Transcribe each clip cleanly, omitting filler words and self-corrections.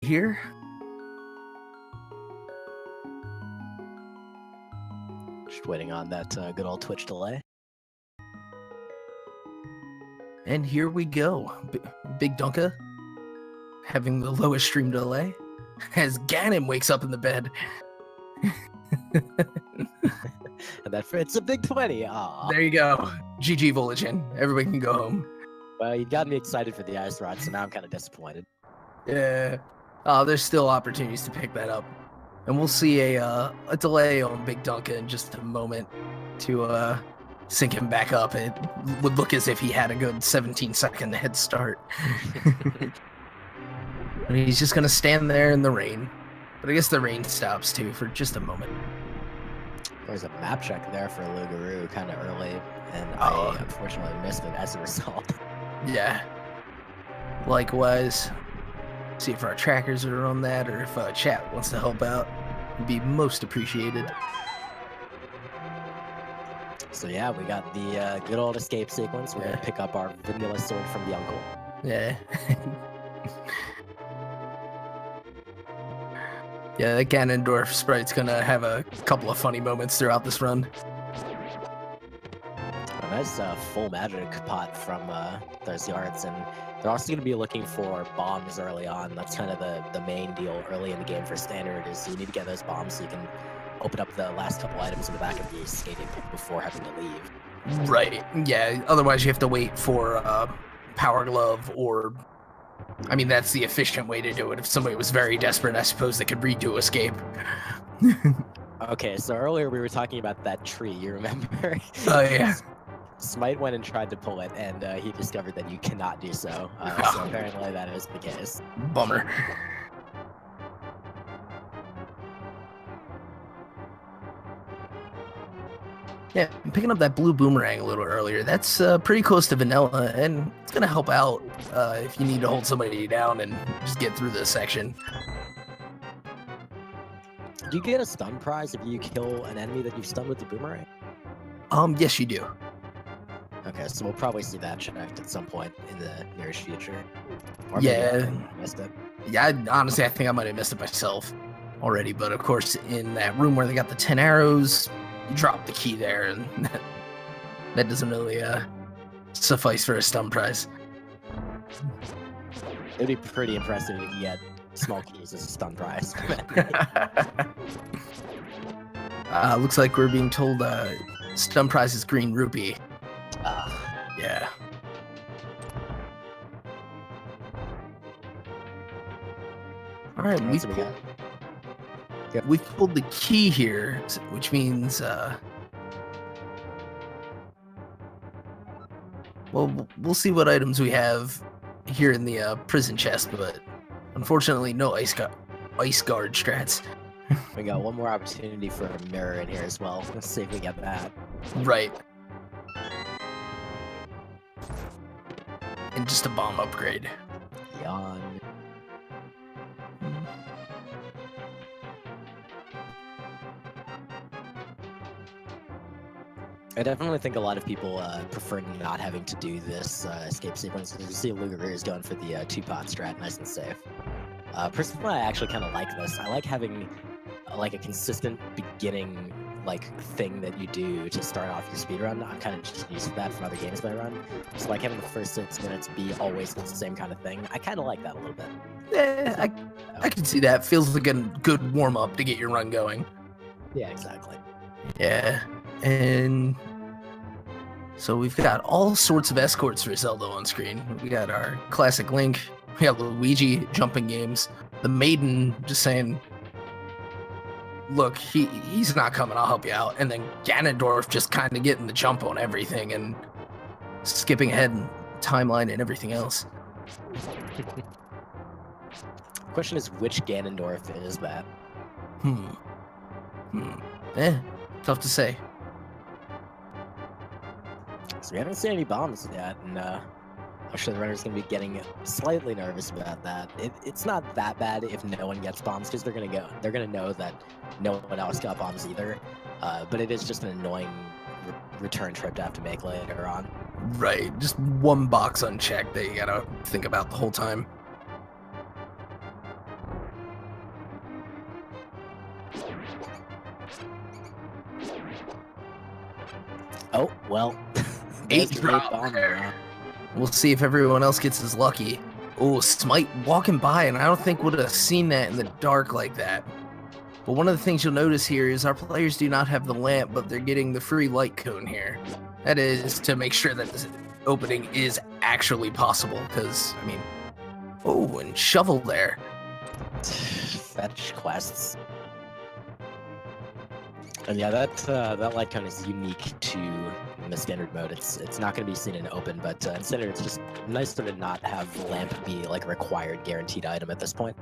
here. Just waiting on that good old Twitch delay. And here we go. BigDunka having the lowest stream delay as Ganon wakes up in the bed. And it's a big 20. Aww. There you go. GG Volition. Everybody can go home. Well, you got me excited for the ice rod, so now I'm kind of disappointed. Yeah. There's still opportunities to pick that up. And we'll see a delay on BigDunka in just a moment to sync him back up. It would look as if he had a good 17-second head start. And he's just going to stand there in the rain. But I guess the rain stops, too, for just a moment. There's a map check there for Loogaroo kind of early, and I unfortunately missed it as a result. Yeah. Likewise. See if our trackers are on that, or if chat wants to help out. It'd be most appreciated. So yeah, we got the good old escape sequence. We're going to pick up our vanilla sword from the uncle. Yeah. Yeah, that Ganondorf sprite's gonna have a couple of funny moments throughout this run. A nice full magic pot from those yards, and they're also going to be looking for bombs early on. That's kind of the main deal early in the game for standard, is you need to get those bombs so you can open up the last couple items in the back of the skating before having to leave. Right, yeah, otherwise you have to wait for Power Glove, or I mean, that's the efficient way to do it. If somebody was very desperate, I suppose they could redo escape. Okay, so earlier we were talking about that tree, you remember? Oh, yeah. Smight went and tried to pull it, and he discovered that you cannot do so. So apparently that is the case. Bummer. Yeah, picking up that blue boomerang a little earlier, that's pretty close to vanilla, and it's going to help out if you need to hold somebody down and just get through this section. Do you get a stun prize if you kill an enemy that you've stunned with the boomerang? Yes, you do. Okay, so we'll probably see that checked at some point in the nearest future. Or yeah. I missed it. Yeah, honestly, I think I might have missed it myself already, but of course, in that room where they got the 10 arrows, you drop the key there, and that doesn't really suffice for a stun prize. It'd be pretty impressive if you get small keys as a stun prize. Looks like we're being told stun prize is green rupee. Yeah. All right, we pulled the key here, which means, well, we'll see what items we have here in the prison chest, but unfortunately, no ice guard strats. We got one more opportunity for a mirror in here as well. Let's see if we get that. Right. And just a bomb upgrade. Yawn. I definitely think a lot of people prefer not having to do this escape sequence. You see Loogaroo is going for the 2-pot strat, nice and safe. Personally, I actually kind of like this. I like having like a consistent beginning thing that you do to start off your speedrun. I'm kind of just used to that from other games that I run. So like having the first 6 minutes be always the same kind of thing. I kind of like that a little bit. Yeah, I can see that. Feels like a good warm-up to get your run going. Yeah, exactly. Yeah, and so we've got all sorts of escorts for Zelda on screen. We got our classic Link, we got Luigi jumping games, the Maiden just saying, look, he's not coming, I'll help you out, and then Ganondorf just kind of getting the jump on everything and skipping ahead in timeline and everything else. Question is, which Ganondorf is that? Tough to say. So we haven't seen any bombs yet, and I'm sure the runner's going to be getting slightly nervous about that. It's not that bad if no one gets bombs, because they're going to know that no one else got bombs either. But it is just an annoying return trip to have to make later on. Right, just one box unchecked that you gotta think about the whole time. Oh, well. Eight there's the drop. bomb drop. We'll see if everyone else gets as lucky. Oh, Smight walking by, and I don't think would have seen that in the dark like that. But one of the things you'll notice here is our players do not have the lamp, but they're getting the free light cone here. That is to make sure that this opening is actually possible, because, I mean... Oh, and shovel there. Fetch quests. And yeah, that light cone is unique to the standard mode. It's not going to be seen in open, but in standard, it's just nice to not have lamp be like a required guaranteed item at this point.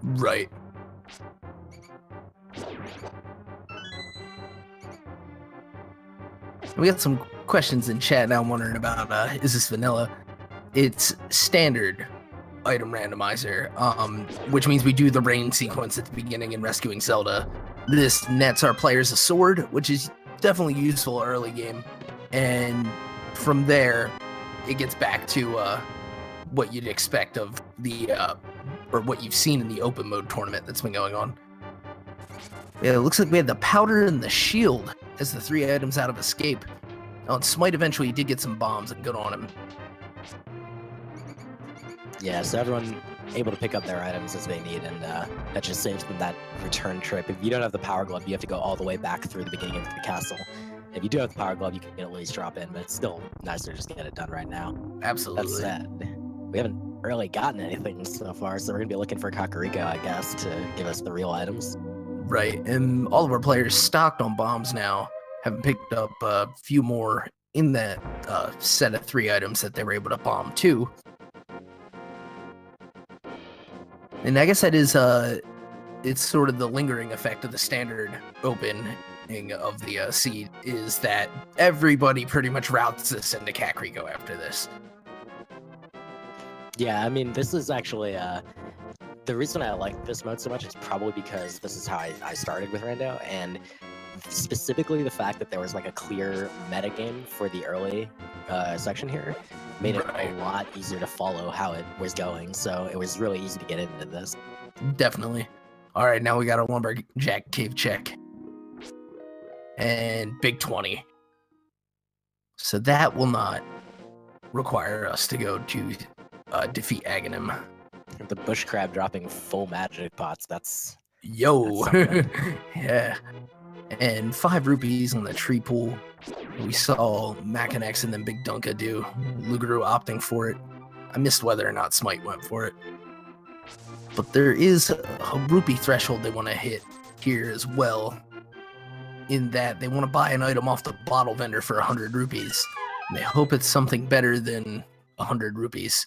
Right. We got some questions in chat now. I'm wondering about is this vanilla? It's standard item randomizer, which means we do the rain sequence at the beginning in Rescuing Zelda. This nets our players a sword, which is definitely useful early game, and from there it gets back to what you'd expect of the or what you've seen in the open mode tournament that's been going on. Yeah, it looks like we had the powder and the shield as the 3 items out of escape. Now, on Smight, eventually he did get some bombs and good on him. Yeah, so everyone able to pick up their items as they need, and that just saves them that return trip. If you don't have the power glove, you have to go all the way back through the beginning of the castle. If you do have the power glove, you can at least drop in, but it's still nicer to just get it done right now. Absolutely. That said, we haven't really gotten anything so far, so we're going to be looking for Kakariko, I guess, to give us the real items. Right, and all of our players stocked on bombs now, having picked up a few more in that set of 3 items that they were able to bomb too. And I guess that is, it's sort of the lingering effect of the standard opening of the seed, is that everybody pretty much routes this into Kakariko after this. Yeah, I mean, this is actually, the reason I like this mode so much is probably because this is how I started with Rando, and specifically the fact that there was like a clear metagame for the early section here made it a lot easier to follow how it was going, so it was really easy to get into this. Definitely. All right, now we got a Lumberjack Cave check. And big 20. So that will not require us to go to defeat Aghanim. The bush crab dropping full magic pots, that's yeah. And 5 rupees on the tree pool. We saw Macanex and then BigDunka do. Loogaroo opting for it. I missed whether or not Smight went for it. But there is a rupee threshold they want to hit here as well, in that they want to buy an item off the bottle vendor for 100 rupees. And they hope it's something better than 100 rupees.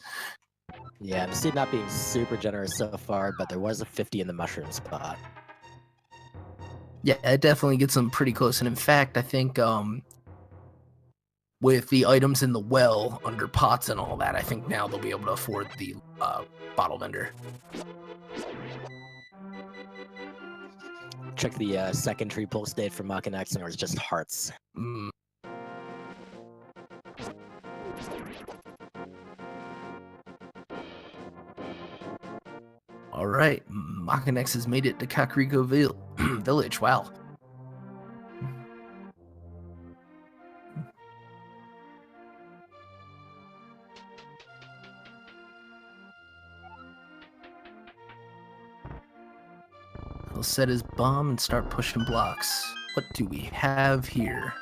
Yeah, the seed not being super generous so far, but there was a 50 in the mushroom spot. Yeah, it definitely gets them pretty close. And in fact, I think with the items in the well under pots and all that, I think now they'll be able to afford the bottle vendor. Check the second tree pull state from Macanex, and it was just hearts. All right, Macanex has made it to Kakariko Village. Wow. He'll set his bomb and start pushing blocks. What do we have here?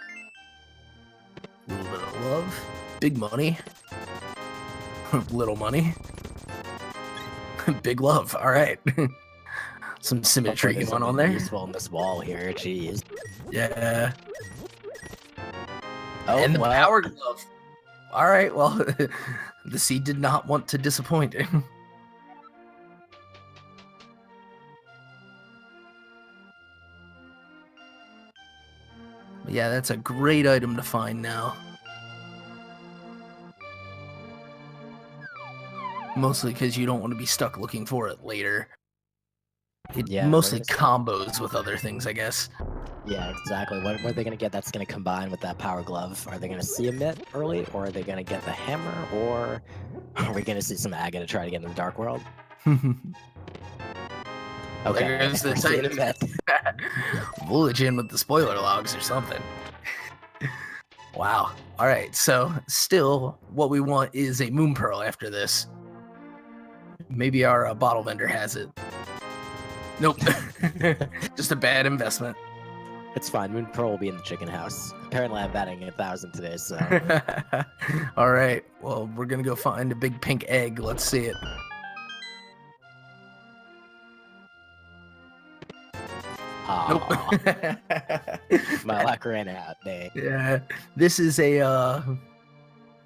A little bit of love. Big money. Little money. Big love. All right. Some symmetry going on there. Useful on this wall here. Jeez. Yeah. Oh, and the power glove. All right. Well, the seed did not want to disappoint. But yeah, that's a great item to find now. Mostly because you don't want to be stuck looking for it later. It mostly combos with other things, I guess. Yeah, exactly. What are they going to get that's going to combine with that power glove? Are they going to see a mitt early, or are they going to get the hammer, or are we going to see some Aga to try to get in the Dark World? Okay, There's the we're seeing Titans. that. We'll let you in with the spoiler logs or something. Wow. All right. So, still, what we want is a Moon Pearl after this. Maybe our bottle vendor has it. Nope. Just a bad investment. It's fine. Moon Pearl will be in the chicken house. Apparently, I'm batting 1,000 today, so. All right. Well, we're going to go find a big pink egg. Let's see it. Nope. My luck ran out. Dang. Yeah. This is a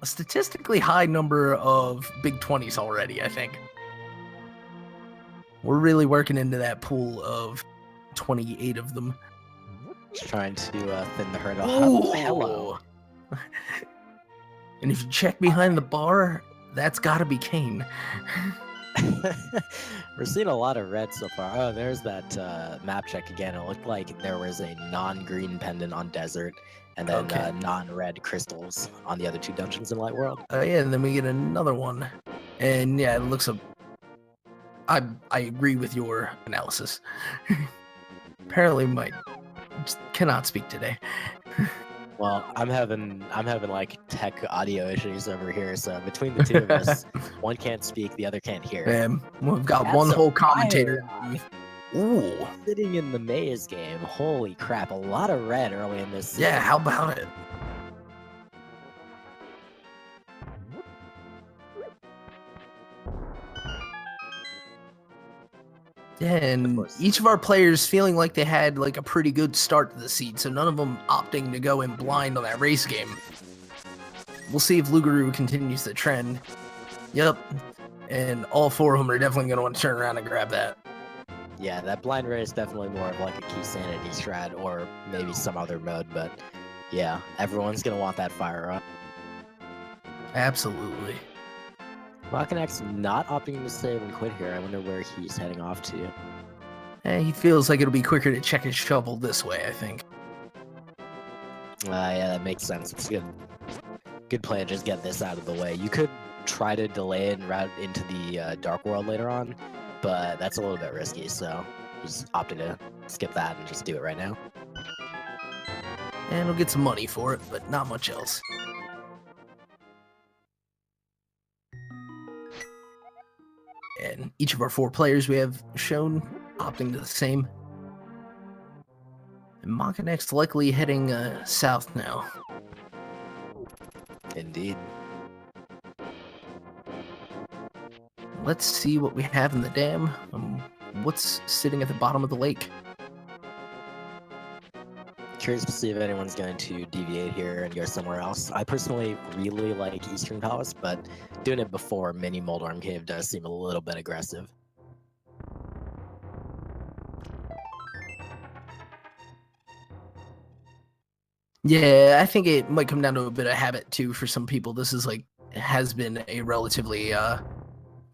statistically high number of big 20s already, I think. We're really working into that pool of 28 of them. Just trying to thin the herd. Oh, Hello. And if you check behind the bar, that's got to be Kane. We're seeing a lot of red so far. Oh, there's that map check again. It looked like there was a non-green pendant on Desert, and then non-red crystals on the other 2 dungeons in Light World. Oh yeah, and then we get another one. And yeah, it looks I agree with your analysis. Apparently, Mike just cannot speak today. Well, I'm having like tech audio issues over here, so between the 2 of us, one can't speak, the other can't hear. We've got That's one a whole commentator. Ooh. Sitting in the maze game, holy crap, a lot of red early in this. Yeah, how about it? Yeah, and each of our players feeling like they had like a pretty good start to the seed, so none of them opting to go in blind on that race game. We'll see if Loogaroo continues the trend. Yep, and all 4 of them are definitely going to want to turn around and grab that. Yeah, that blind race is definitely more of like a key sanity strat or maybe some other mode, but yeah, everyone's going to want that fire up. Absolutely. Makanek's not opting to save and quit here. I wonder where he's heading off to. He feels like it'll be quicker to check his shovel this way, I think. Yeah, that makes sense. It's good play to just get this out of the way. You could try to delay it and route into the Dark World later on, but that's a little bit risky, so he's opting to skip that and just do it right now. And we'll get some money for it, but not much else. And each of our 4 players we have shown opting to the same. And Makanek's likely heading south now. Indeed. Let's see what we have in the dam. What's sitting at the bottom of the lake? Curious to see if anyone's going to deviate here and go somewhere else. I personally really like Eastern Palace, but doing it before Mini Moldarm Cave does seem a little bit aggressive. Yeah, I think it might come down to a bit of habit too for some people. This is has been a relatively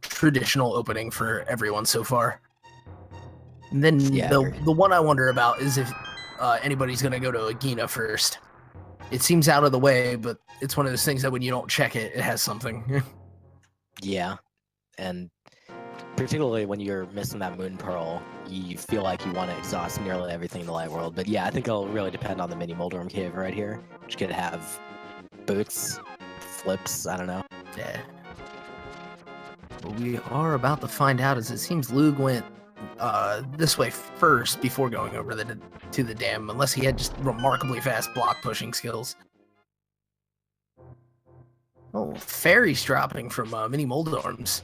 traditional opening for everyone so far. And then the one I wonder about is if anybody's going to go to Agina first. It seems out of the way, but it's one of those things that when you don't check it, it has something. Yeah, and particularly when you're missing that Moon Pearl, you feel like you want to exhaust nearly everything in the Light World. But yeah, I think it'll really depend on the Mini Moldarm Cave right here, which could have boots, flips, I don't know. Yeah. What we are about to find out is it seems Lug went this way first before going over to the dam, unless he had just remarkably fast block pushing skills. Oh, fairies dropping from Mini Moldarms.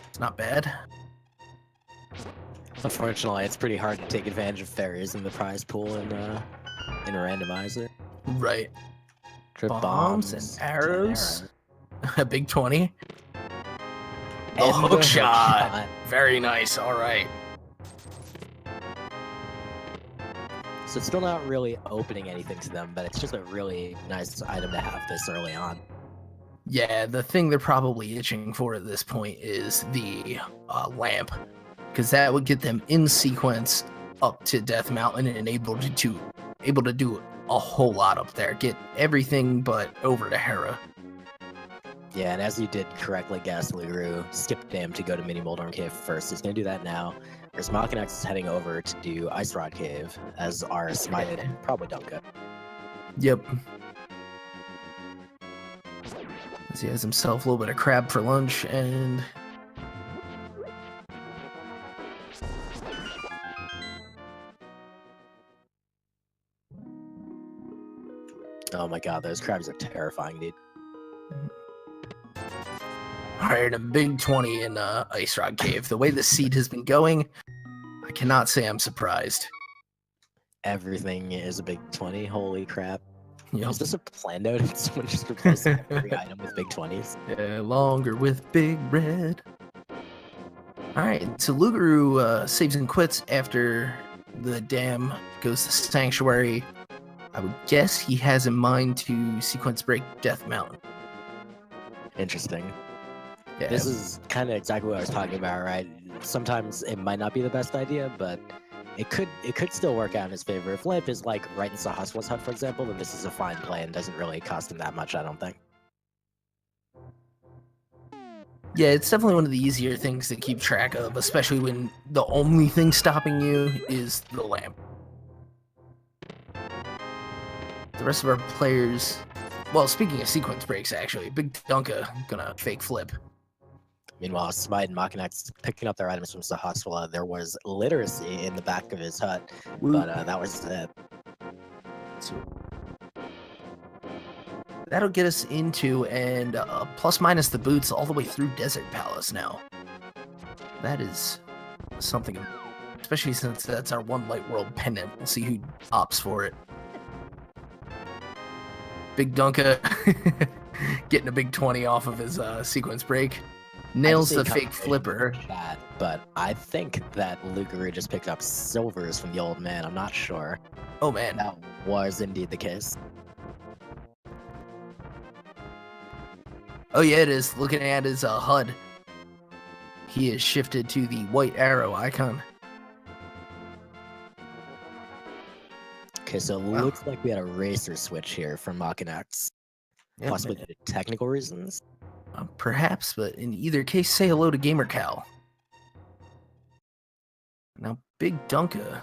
It's not bad. Unfortunately, it's pretty hard to take advantage of fairies in the prize pool in a randomizer. Right. Trip Bombs and arrows. A big 20. The And hook shot. Very nice. All right. So it's still not really opening anything to them, but it's just a really nice item to have this early on. Yeah, the thing they're probably itching for at this point is the lamp, because that would get them in sequence up to Death Mountain and able to do a whole lot up there. Get everything but over to Hera. Yeah, and as you did correctly guess, Loogaroo skipped Dam to go to Mini Moldorm Cave first. He's going to do that now. Whereas Machinax is heading over to do Ice Rod Cave, as are Smight and probably Dunka. Yep. As he has himself a little bit of crab for lunch, and Oh my god, those crabs are terrifying, dude. Alright, a big 20 in Ice Rod Cave. The way the seed has been going, I cannot say I'm surprised. Everything is a big 20. Holy crap. Yep. Is this a plan node? Did someone just replace every item with big 20s? Yeah, longer with Big Red. Alright, so Loogaroo saves and quits after the dam goes to Sanctuary. I would guess he has in mind to sequence break Death Mountain. Interesting. Yeah. This is kind of exactly what I was talking about, right? Sometimes it might not be the best idea, but it could still work out in his favor. If Lamp is like right inside Hospital's hut, for example, then this is a fine play and doesn't really cost him that much, I don't think. Yeah, it's definitely one of the easier things to keep track of, especially when the only thing stopping you is the lamp. The rest of our players... Well, speaking of sequence breaks, actually, BigDunka gonna fake flip. Meanwhile, Smight and Machinax picking up their items from Sahaswala. There was literacy in the back of his hut, but that was it. So that'll get us into, and plus minus the boots all the way through Desert Palace now. That is something, especially since that's our one Light World pendant. We'll see who opts for it. BigDunka getting a big 20 off of his sequence break. Nails the fake flipper. Chat, but I think that Loogaroo just picked up silvers from the old man. I'm not sure. Oh man. That was indeed the case. Oh yeah, it is. Looking at his HUD, he is shifted to the white arrow icon. Okay, so it looks like we had a racer switch here from Machinax. Yeah, possibly due to technical reasons. Perhaps, but in either case, say hello to gamercal. Now, BigDunka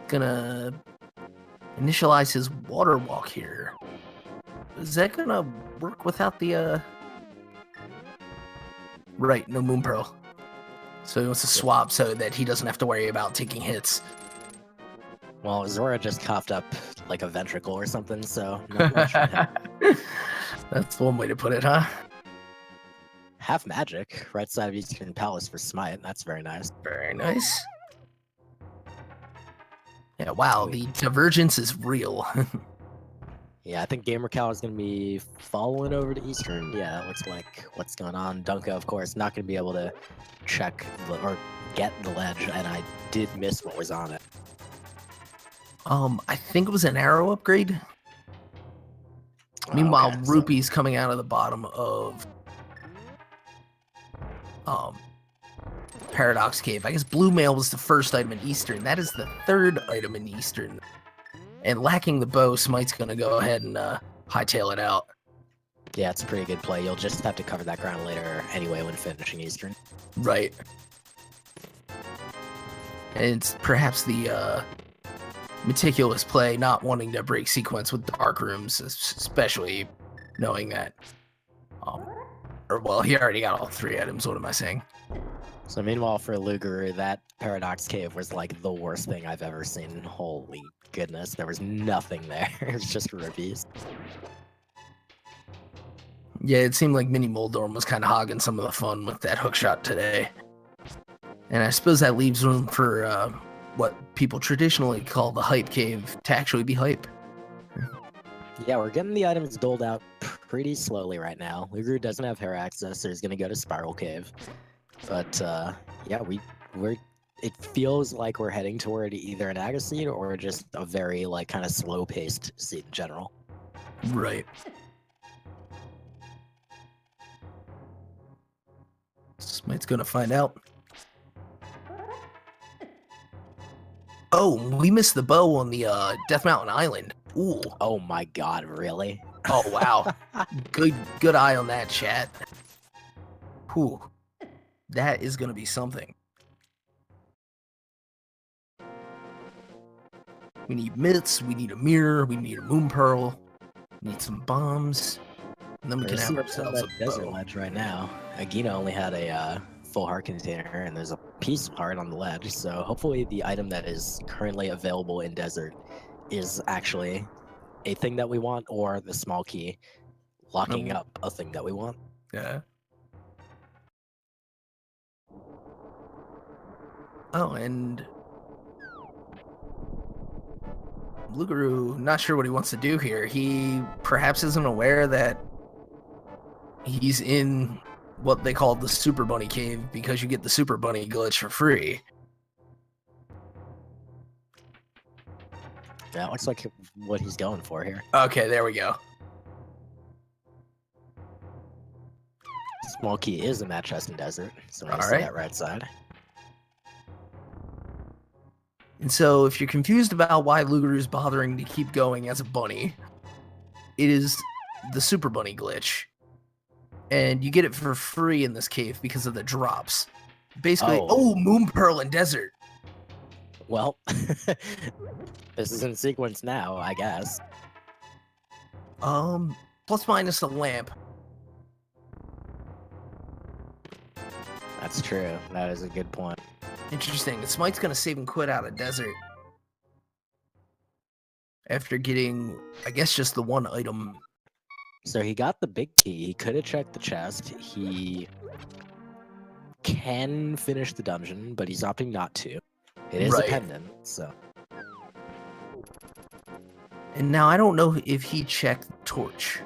gonna initialize his water walk here. Is that gonna work without the Right, no Moon Pearl. So he wants to swap so that he doesn't have to worry about taking hits. Well, Zora just coughed up like a ventricle or something, so not much for him. That's one way to put it, huh? Half magic, right side of Eastern Palace for Smight. That's very nice. Very nice. Yeah, wow, the divergence is real. Yeah, I think gamercal is going to be following over to Eastern. Yeah, that looks like what's going on. Dunka, of course, not going to be able to check or get the ledge, and I did miss what was on it. I think it was an arrow upgrade. Meanwhile, Rupee's coming out of the bottom of Paradox Cave. I guess Blue Mail was the first item in Eastern. That is the third item in Eastern. And lacking the bow, Smite's going to go ahead and hightail it out. Yeah, it's a pretty good play. You'll just have to cover that ground later anyway when finishing Eastern. Right. And it's perhaps the meticulous play, not wanting to break sequence with dark rooms, especially knowing that, or well, he already got all three items. What am I saying? So meanwhile, for Loogaroo, that Paradox Cave was like the worst thing I've ever seen. Holy goodness, there was nothing there. It was just rupees. Yeah, it seemed like Mini Moldorm was kind of hogging some of the fun with that hookshot today. And I suppose that leaves room for what people traditionally call the hype cave to actually be hype. Yeah, we're getting the items doled out pretty slowly right now. Loogaroo doesn't have hair access, so he's going to go to Spiral Cave. But yeah, it feels like we're heading toward either an Aga seed or just a very like kind of slow-paced seed in general. Right. Smite's gonna find out. Oh, we missed the bow on the Death Mountain Island. Ooh. Oh my god, really? Oh, wow. Good eye on that, chat. Whew. That is going to be something. We need myths, we need a mirror, we need a moon pearl, we need some bombs, and then we can have ourselves a desert bow. ledge right now. Agina only had a full heart container, and there's a piece of heart on the ledge. So hopefully, the item that is currently available in desert is actually a thing that we want, or the small key locking up a thing that we want. Yeah. Oh, and Loogaroo, not sure what he wants to do here. He perhaps isn't aware that he's in what they call the Super Bunny Cave because you get the Super Bunny glitch for free. That looks like what he's going for here. Okay, there we go. Small key is in that chest in desert, so I see that right side. And so if you're confused about why Loogaroo's bothering to keep going as a bunny, it is the Super Bunny glitch. And you get it for free in this cave because of the drops. Basically, Moon Pearl in desert. Well, this is in sequence now, I guess. Plus minus a lamp. That's true. That is a good point. Interesting. Smite's gonna save and quit out of desert. After getting, I guess, just the one item. So he got the big key. He could have checked the chest. He can finish the dungeon, but he's opting not to. It is a pendant, so. And now I don't know if he checked the torch.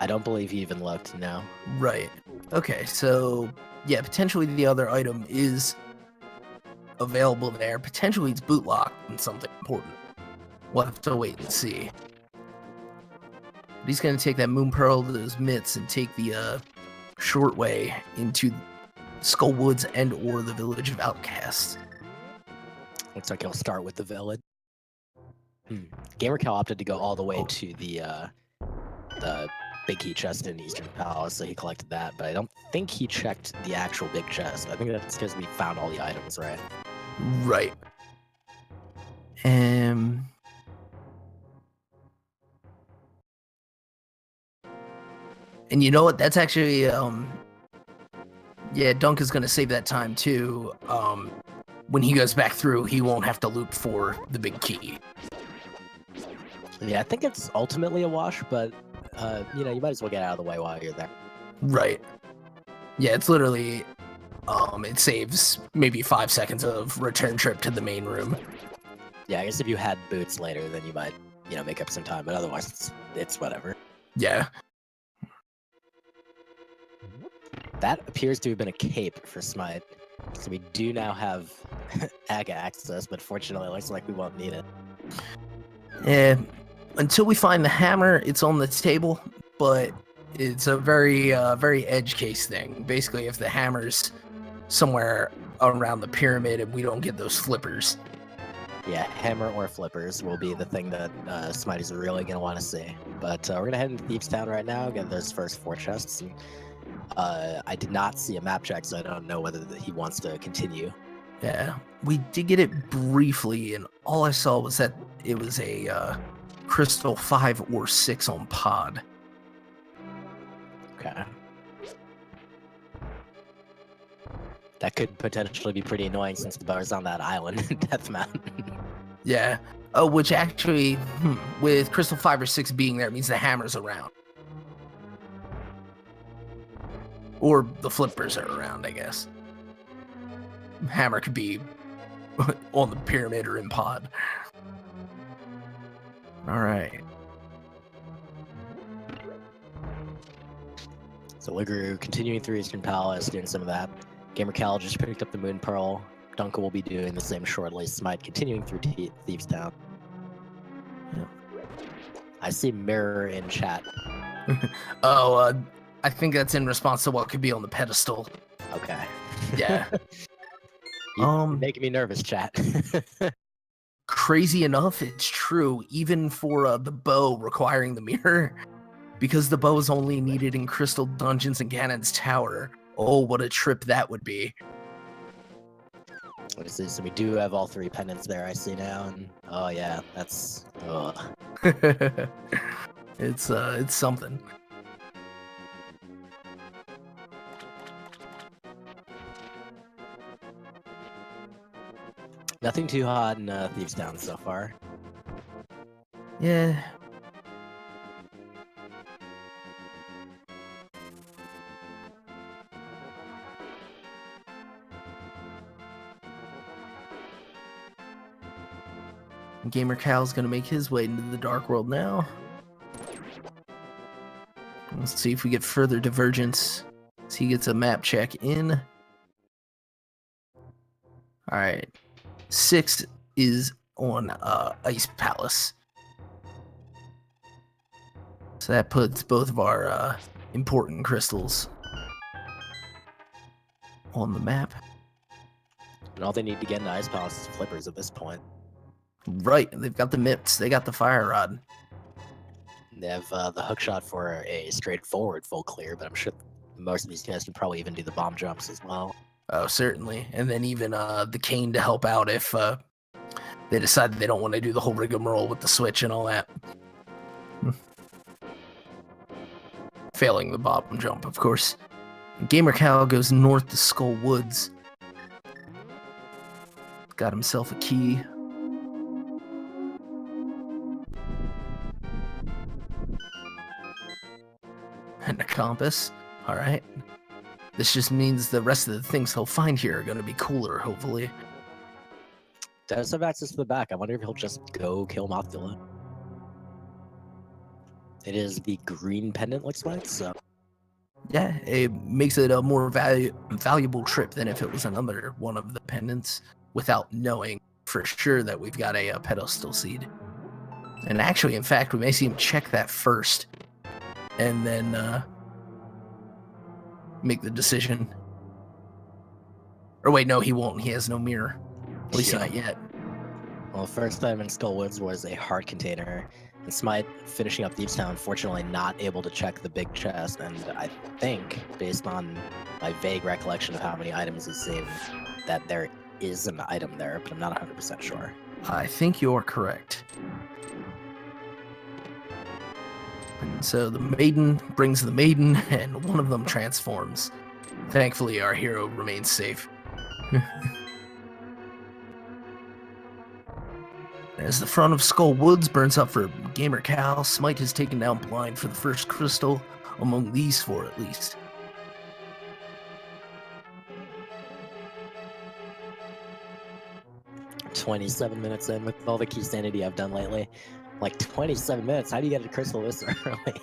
I don't believe he even looked, no. Right. Okay, so yeah, potentially the other item is available there. Potentially it's boot locked and something important. We'll have to wait and see. But he's going to take that Moon Pearl to those mitts and take the short way into Skull Woods and or the Village of Outcasts. Looks like he'll start with the village. Gamercal opted to go all the way to the big key chest in Eastern Palace, so he collected that, but I don't think he checked the actual big chest. I think that's because we found all the items, right? Right. And you know what? That's actually, yeah, Dunk is going to save that time too. When he goes back through, he won't have to loop for the big key. Yeah, I think it's ultimately a wash, but, you know, you might as well get out of the way while you're there. Right. Yeah, it's literally, it saves maybe 5 seconds of return trip to the main room. Yeah, I guess if you had boots later, then you might, you know, make up some time, but otherwise it's whatever. Yeah. That appears to have been a cape for Smight. So we do now have AGA access, but fortunately it looks like we won't need it. Yeah. Until we find the hammer, it's on the table, but it's a very, very edge case thing. Basically, if the hammer's somewhere around the pyramid and we don't get those flippers. Yeah, hammer or flippers will be the thing that Smight is really going to want to see. But we're going to head into Thieves Town right now, get those first 4 chests. And, I did not see a map check, so I don't know whether he wants to continue. Yeah, we did get it briefly, and all I saw was that it was a crystal 5 or 6 on pod. Okay. That could potentially be pretty annoying since the bar's on that island in Death Mountain. Yeah. Oh, which actually, with crystal 5 or 6 being there, means the hammer's around. Or the flippers are around, I guess. Hammer could be on the pyramid or in pod. Alright. So Loogaroo continuing through Eastern Palace, doing some of that. Gamercal just picked up the Moon Pearl. Dunka will be doing the same shortly. Smight continuing through Thieves Town. Yeah. I see mirror in chat. I think that's in response to what could be on the pedestal. Okay. Yeah. You're making me nervous, chat. crazy enough, it's true, even for the bow requiring the mirror, because the bow is only needed in Crystal Dungeons and Ganon's Tower. Oh, what a trip that would be. What is this? So we do have all 3 pendants there, I see now, and oh yeah, that's It's something. nothing too hot in Thieves Town so far. Yeah. gamercal's gonna make his way into the Dark World now. Let's see if we get further divergence. So he gets a map check in. Alright. 6 is on Ice Palace. So that puts both of our important crystals on the map. And all they need to get into Ice Palace is flippers at this point. Right, they've got the MIPS, they got the fire rod. They have the hookshot for a straightforward full clear, but I'm sure most of these guys can probably even do the bomb jumps as well. Oh, certainly. And then even the cane to help out if they decide they don't want to do the whole rigmarole with the switch and all that. Failing the bomb jump, of course. gamercal goes north to Skull Woods. Got himself a key. And a compass. Alright. This just means the rest of the things he'll find here are going to be cooler, hopefully. Does have access to the back. I wonder if he'll just go kill Mothula. It is the green pendant, looks like, so... Yeah, it makes it a more valuable trip than if it was another one of the pendants, without knowing for sure that we've got a pedestal seed. And actually, in fact, we may see him check that first, and then make the decision. Or wait, no, he won't. He has no mirror. At least not yet. Well, first time in Skullwoods was a heart container, and Smight finishing up Thieves Town, unfortunately not able to check the big chest, and I think, based on my vague recollection of how many items he's seen, that there is an item there, but I'm not 100% sure. I think you're correct. And so the maiden brings the maiden, and one of them transforms. Thankfully, our hero remains safe. As the front of Skull Woods burns up for gamercal, Smight has taken down Blind for the first crystal, among these 4 at least. I'm 27 minutes in with all the key sanity I've done lately. Like 27 minutes, how do you get a crystal this early?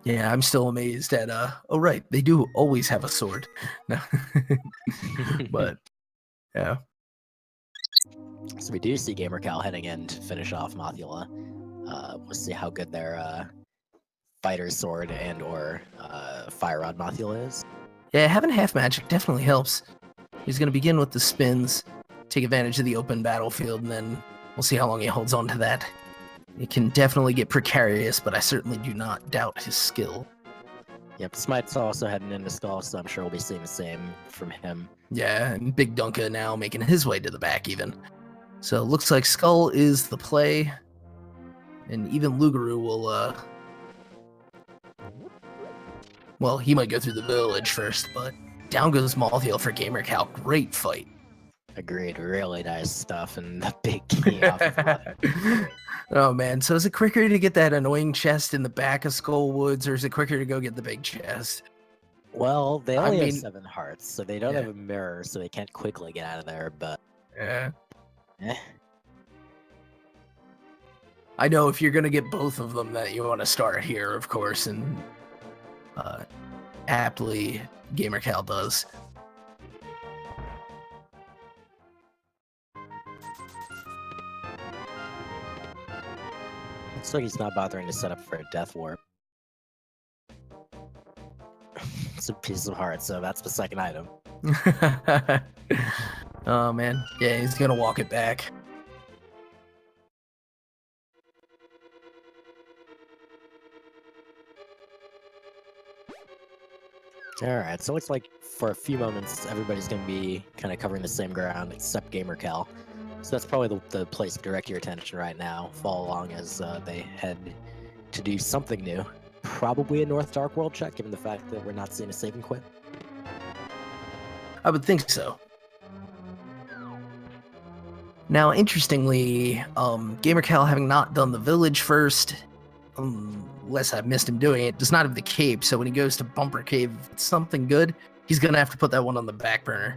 Yeah, I'm still amazed at, oh right, they do always have a sword. No. But, yeah. So we do see gamercal heading in to finish off Mothula. We'll see how good their fighter sword and or fire rod Mothula is. Yeah, having half magic definitely helps. He's going to begin with the spins, take advantage of the open battlefield, and then we'll see how long he holds on to that. It can definitely get precarious, but I certainly do not doubt his skill. Yep, Smite's also heading into Skull, so I'm sure we'll be seeing the same from him. Yeah, and BigDunka now making his way to the back even. So it looks like Skull is the play, and even Loogaroo will, well, he might go through the village first, but down goes Mothula for gamercal. Great fight. Agreed, really nice stuff, and the big key off of Mothula. Oh man, so is it quicker to get that annoying chest in the back of Skull Woods, or is it quicker to go get the big chest? Well, they only have 7 hearts, so they don't have a mirror, so they can't quickly get out of there, but... Yeah. Eh. I know if you're gonna get both of them that you want to start here, of course, and aptly gamercal does. Looks like he's not bothering to set up for a death warp. massive piece of heart, so that's the second item. Oh man, yeah, he's gonna walk it back. Alright, so it looks like for a few moments everybody's going to be kind of covering the same ground except gamercal. So that's probably the place to direct your attention right now. Follow along as they head to do something new. Probably a North Dark World check, given the fact that we're not seeing a save and quit. I would think so. Now, interestingly, gamercal having not done the village first, unless I've missed him doing it, does not have the cape, so when he goes to Bumper Cave, if it's something good, he's gonna have to put that one on the back burner.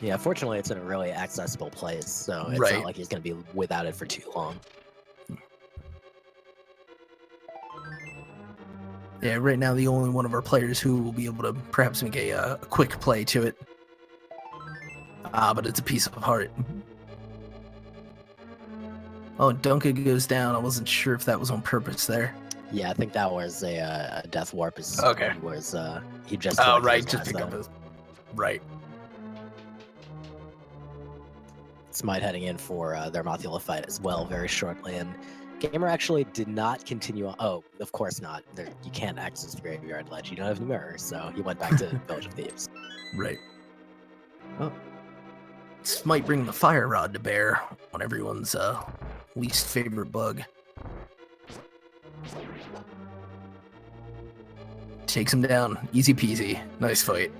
Yeah, fortunately it's in a really accessible place, so it's Right. not like he's going to be without it for too long. Yeah, right now the only one of our players who will be able to perhaps make a quick play to it. But it's a piece of heart. Oh, Dunka goes down. I wasn't sure if that was on purpose there. Yeah, I think that was a death warp. Okay. He just Oh, collected right, his just last pick up item. his... Right. Smight heading in for their Mothula fight as well very shortly, and Gamer actually did not continue on. Oh, of course not. You can't access the Graveyard Ledge. You don't have the mirror, so he went back to Village of Thieves. Right. Oh. This might bring the fire rod to bear on everyone's least favorite bug. Takes him down. Easy peasy. Nice fight.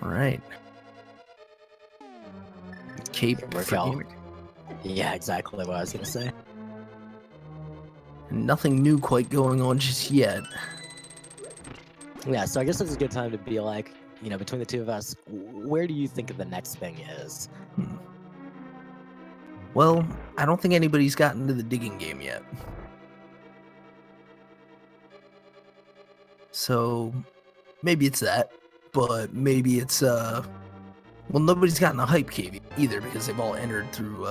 All right. Cape for Gamercal. Gamer. Yeah, exactly what I was gonna say. Nothing new quite going on just yet. Yeah, so I guess it's a good time to be like, between the two of us, where do you think the next thing is? Well, I don't think anybody's gotten to the digging game yet. So maybe it's that, but maybe it's well, nobody's gotten the hype cave either because they've all entered through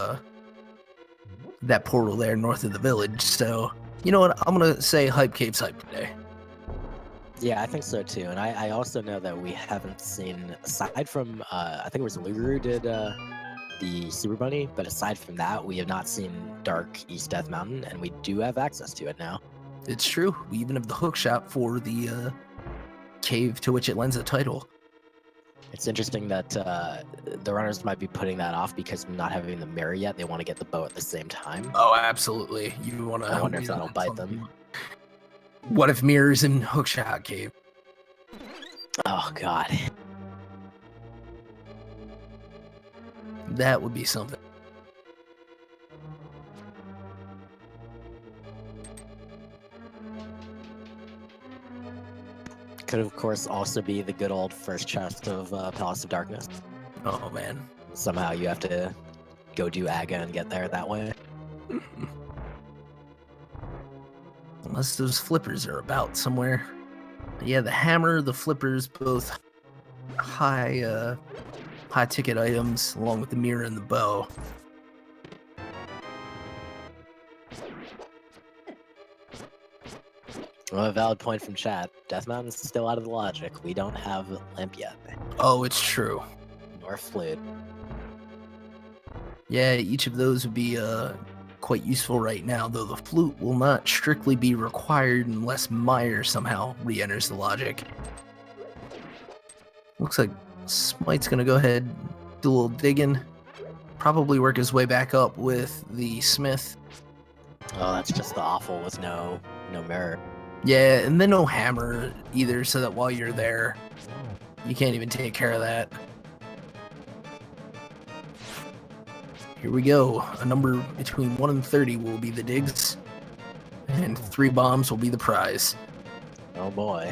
that portal there north of the village. So you know what? I'm gonna say hype cave's hype today. Yeah, I think so too. And I also know that we haven't seen, aside from, I think it was Loogaroo did the Super Bunny, but aside from that, we have not seen Dark East Death Mountain, and we do have access to it now. It's true. We even have the hook shot for the cave to which it lends a title. It's interesting that the runners might be putting that off because of not having the mirror yet. They want to get the bow at the same time. Oh, absolutely. You want to? I wonder if that'll bite them. What if mirrors in hookshot cave? Oh god. That would be something. Could of course also be the good old first chest of Palace of Darkness. Oh man. Somehow you have to go do Aga and get there that way. Unless those flippers are about somewhere. Yeah, the hammer, the flippers, both high ticket items, along with the mirror and the bow. Well, a valid point from chat. Death Mountain's still out of the logic. We don't have Limp yet. Oh, it's true. Nor Flute. Yeah, each of those would be quite useful right now, though the flute will not strictly be required unless Meyer somehow re-enters the logic. Looks like Smite's gonna go ahead, do a little digging, probably work his way back up with the Smith. Oh, that's just the awful with no mirror. Yeah, and then no hammer either, so that while you're there, you can't even take care of that. Here we go. A number between 1 and 30 will be the digs, and 3 bombs will be the prize. Oh boy.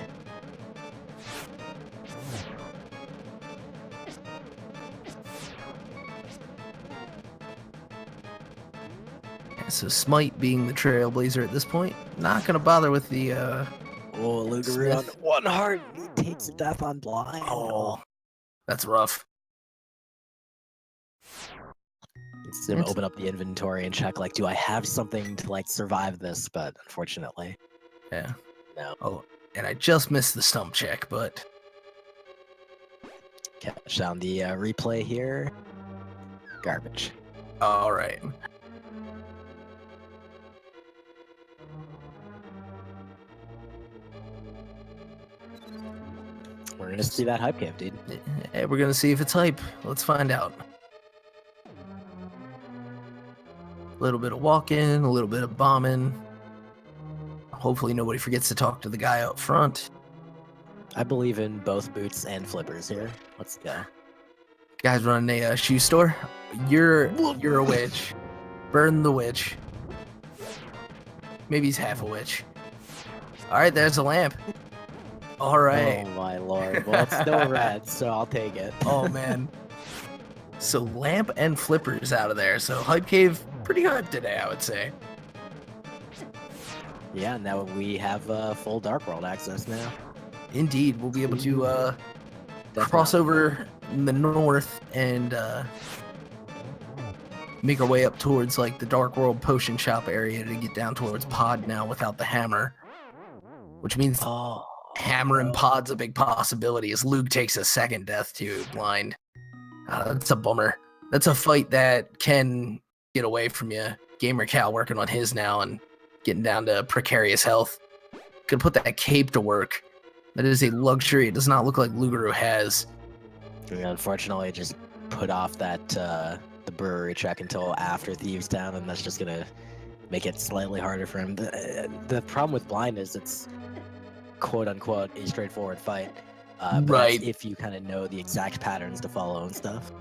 So Smight being the trailblazer at this point, not gonna bother with the Oh, Loogaroo on Smith. one heart. He takes a death on blind. Oh, That's rough. It's to open up the inventory and check, like, do I have something to, like, survive this? But unfortunately, Yeah. no. Oh, and I just missed the stump check, but Catch down the replay here. Garbage. all right. We're gonna see that hype cave, dude. Yeah, we're gonna see if it's hype. Let's find out. A little bit of walking, a little bit of bombing. Hopefully nobody forgets to talk to the guy up front. I believe in both boots and flippers here. Let's go. Guy's running a shoe store. You're a witch. Burn the witch. Maybe he's half a witch. All right, there's a lamp. All right. Oh my lord. Well, it's still red, so I'll take it. Oh man. So lamp and flippers out of there. So hype cave pretty hype today, I would say. Yeah, now we have full Dark World access now. Indeed, we'll be able to cross over in the north and make our way up towards like the Dark World potion shop area to get down towards pod now without the hammer, which means hammer and pod's a big possibility as Luke takes a second death to blind. That's a bummer. That's a fight that can get away from you. Gamercal working on his now and getting down to precarious health. Could put that cape to work. That is a luxury it does not look like Loogaroo has. Unfortunately, just put off that the brewery check until after Thieves Town, and that's just gonna make it slightly harder for him. The problem with blind is it's quote unquote a straightforward fight. Right. If you kind of know the exact patterns to follow and stuff.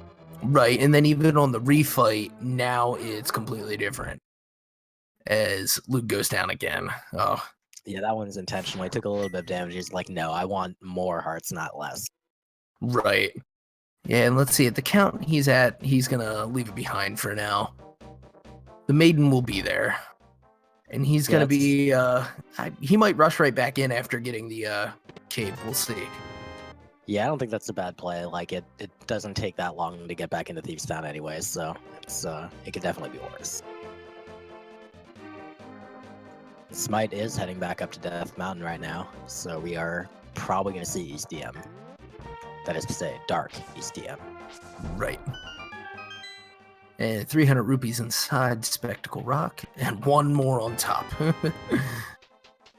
Right, and then even on the refight, now it's completely different. As Luke goes down again. Oh. Yeah, that one's intentional. He took a little bit of damage. He's like, no, I want more hearts, not less. Right. Yeah, and let's see, at the count he's at, he's gonna leave it behind for now. The maiden will be there. And he's gonna be, he might rush right back in after getting the cave, we'll see. Yeah, I don't think that's a bad play. Like, it doesn't take that long to get back into Thieves Town anyways, so it's it could definitely be worse. Smight is heading back up to Death Mountain right now, so we are probably going to see East DM. That is to say, Dark East DM. Right. And 300 rupees inside Spectacle Rock, and one more on top.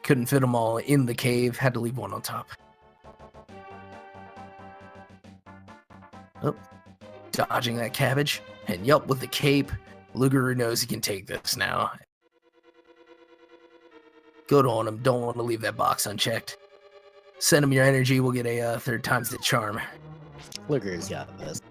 Couldn't fit them all in the cave, had to leave one on top. Oh, dodging that cabbage, and yup, with the cape, Loogaroo knows he can take this now. Good on him. Don't want to leave that box unchecked. Send him your energy. We'll get a third time's the charm. Loogaroo's got this.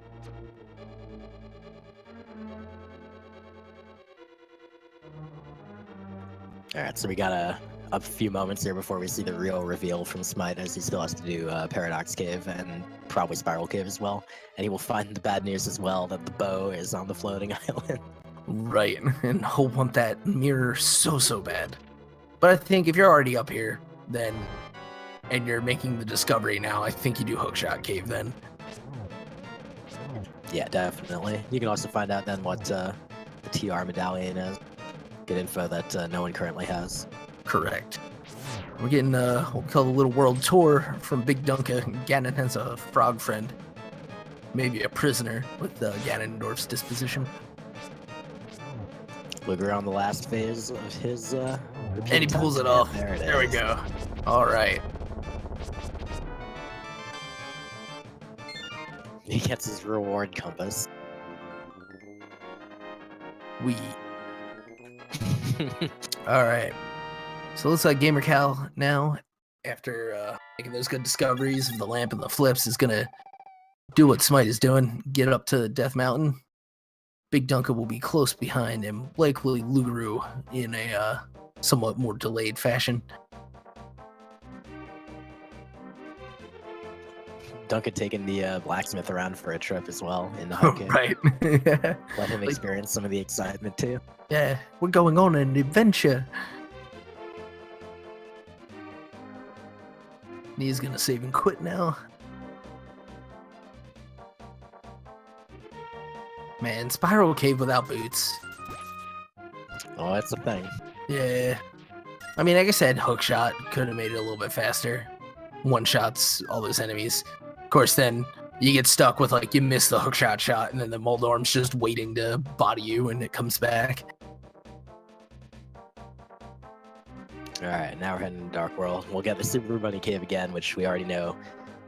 Alright, so we got a few moments here before we see the real reveal from Smight, as he still has to do Paradox Cave and probably Spiral Cave as well. And he will find the bad news as well, that the bow is on the floating island. Right, and he'll want that mirror so bad. But I think if you're already up here, then, and you're making the discovery now, I think you do Hookshot Cave then. Yeah, definitely. You can also find out then what the TR medallion is. Good info that no one currently has. Correct. We're getting what we call the little world tour from BigDunka. Ganon has a frog friend. Maybe a prisoner with Ganondorf's disposition. Loogaroo on the last phase of his and he pulls it off. There we go. All right. He gets his reward compass. All right. So it looks like Gamercal now, after making those good discoveries of the lamp and the flips, is gonna do what Smight is doing, get up to Death Mountain. BigDunka will be close behind him, likely Loogaroo in a somewhat more delayed fashion. Duncan taking the blacksmith around for a trip as well in the hype cave. Right. Let him experience some of the excitement too. Yeah, we're going on an adventure. He's gonna save and quit now. Man, Spiral Cave without boots. Oh, that's a thing. Yeah. I mean, like I said, hookshot could have made it a little bit faster. One shots all those enemies. Of course, then you get stuck with like you miss the hookshot shot, and then the Moldorm's just waiting to body you, and it comes back. All right, now we're heading to Dark World. We'll get the Super Bunny Cave again, which we already know,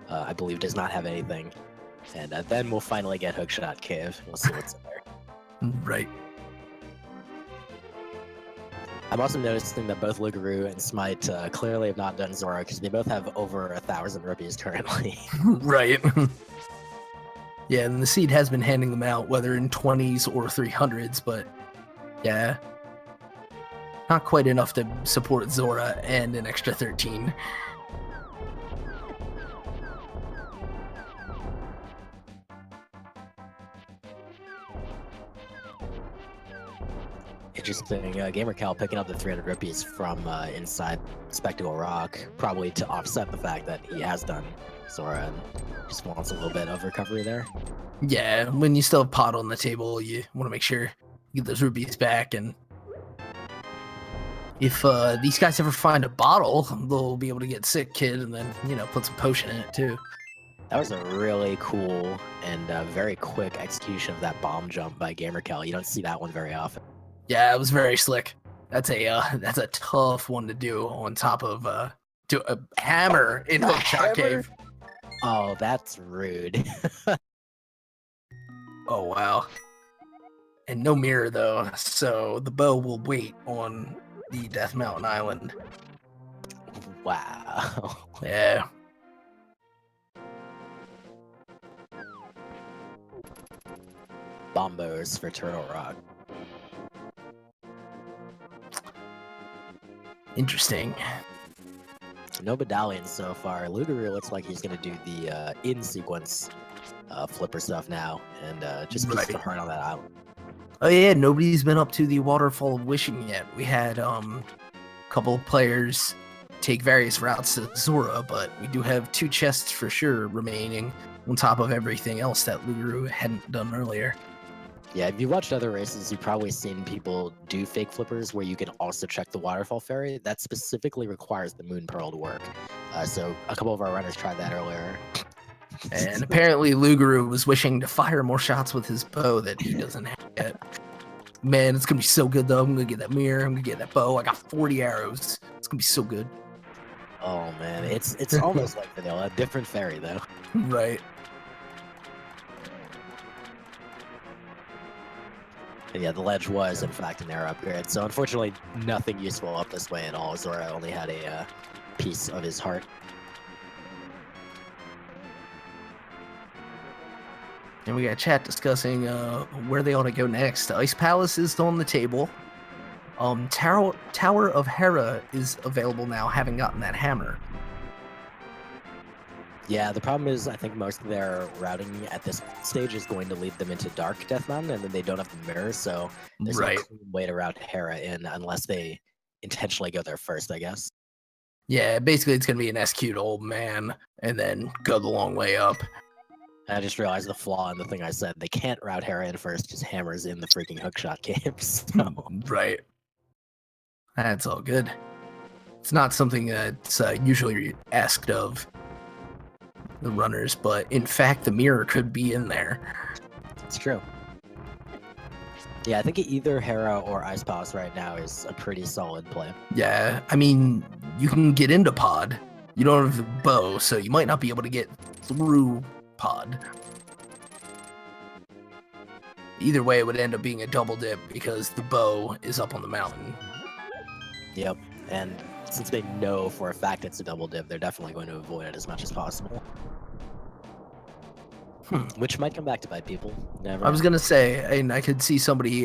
I believe, does not have anything. And then we'll finally get Hookshot Cave. We'll see what's in there. Right. I'm also noticing that both Loogaroo and Smight clearly have not done Zora because they both have over 1,000 rupees currently. Right. Yeah, and the seed has been handing them out, whether in 20s or 300s, but yeah. Not quite enough to support Zora and an extra 13. Interesting. Gamercal picking up the 300 rupees from inside Spectacle Rock, probably to offset the fact that he has done Zora and just wants a little bit of recovery there. Yeah, when you still have pot on the table, you want to make sure you get those rupees back, and if these guys ever find a bottle, they'll be able to get sick, kid, and then, you know, put some potion in it too. That was a really cool and very quick execution of that bomb jump by Gamercal. You don't see that one very often. Yeah, it was very slick. That's a tough one to do on top of do a hammer in Hookshot Cave. Oh, that's rude. Oh wow. And no mirror though, so the bow will wait on the Death Mountain Island. Wow. Yeah. Bombos for Turtle Rock. Interesting. No medallions so far. Loogaroo looks like he's going to do the in-sequence flipper stuff now, and just keep the heart on that island. Oh yeah, nobody's been up to the Waterfall of Wishing yet. We had a couple of players take various routes to Zora, but we do have 2 chests for sure remaining on top of everything else that Loogaroo hadn't done earlier. Yeah, if you watched other races, you've probably seen people do fake flippers where you can also check the Waterfall Ferry. That specifically requires the Moon Pearl to work. So a couple of our runners tried that earlier. And apparently Loogaroo was wishing to fire more shots with his bow that he doesn't have yet. Man, it's going to be so good, though. I'm going to get that mirror. I'm going to get that bow. I got 40 arrows. It's going to be so good. Oh, man. It's almost like vanilla. Different ferry, though. Right. And yeah, the ledge was, in fact, an arrow upgrade. So unfortunately, nothing useful up this way at all. Zora only had a piece of his heart. And we got chat discussing where they ought to go next. Ice Palace is on the table. Tower of Hera is available now, having gotten that hammer. Yeah, the problem is I think most of their routing at this stage is going to lead them into Dark Death Mountain, and then they don't have the mirror, so there's no clean way to route Hera in unless they intentionally go there first, I guess. Yeah, basically it's going to be an SQ to Old Man, and then go the long way up. I just realized the flaw in the thing I said. They can't route Hera in first, just hammers in the freaking hookshot cave. So. Right. That's all good. It's not something that's usually asked of the runners, but in fact the mirror could be in there. It's true. Yeah, I think either Hera or Ice Palace right now is a pretty solid play. Yeah, I mean, you can get into Pod. You don't have the bow, so you might not be able to get through Pod. Either way, it would end up being a double dip because the bow is up on the mountain. Yep, and since they know for a fact it's a double dip, they're definitely going to avoid it as much as possible. Which might come back to bite people. Never. I was gonna say, and I could see somebody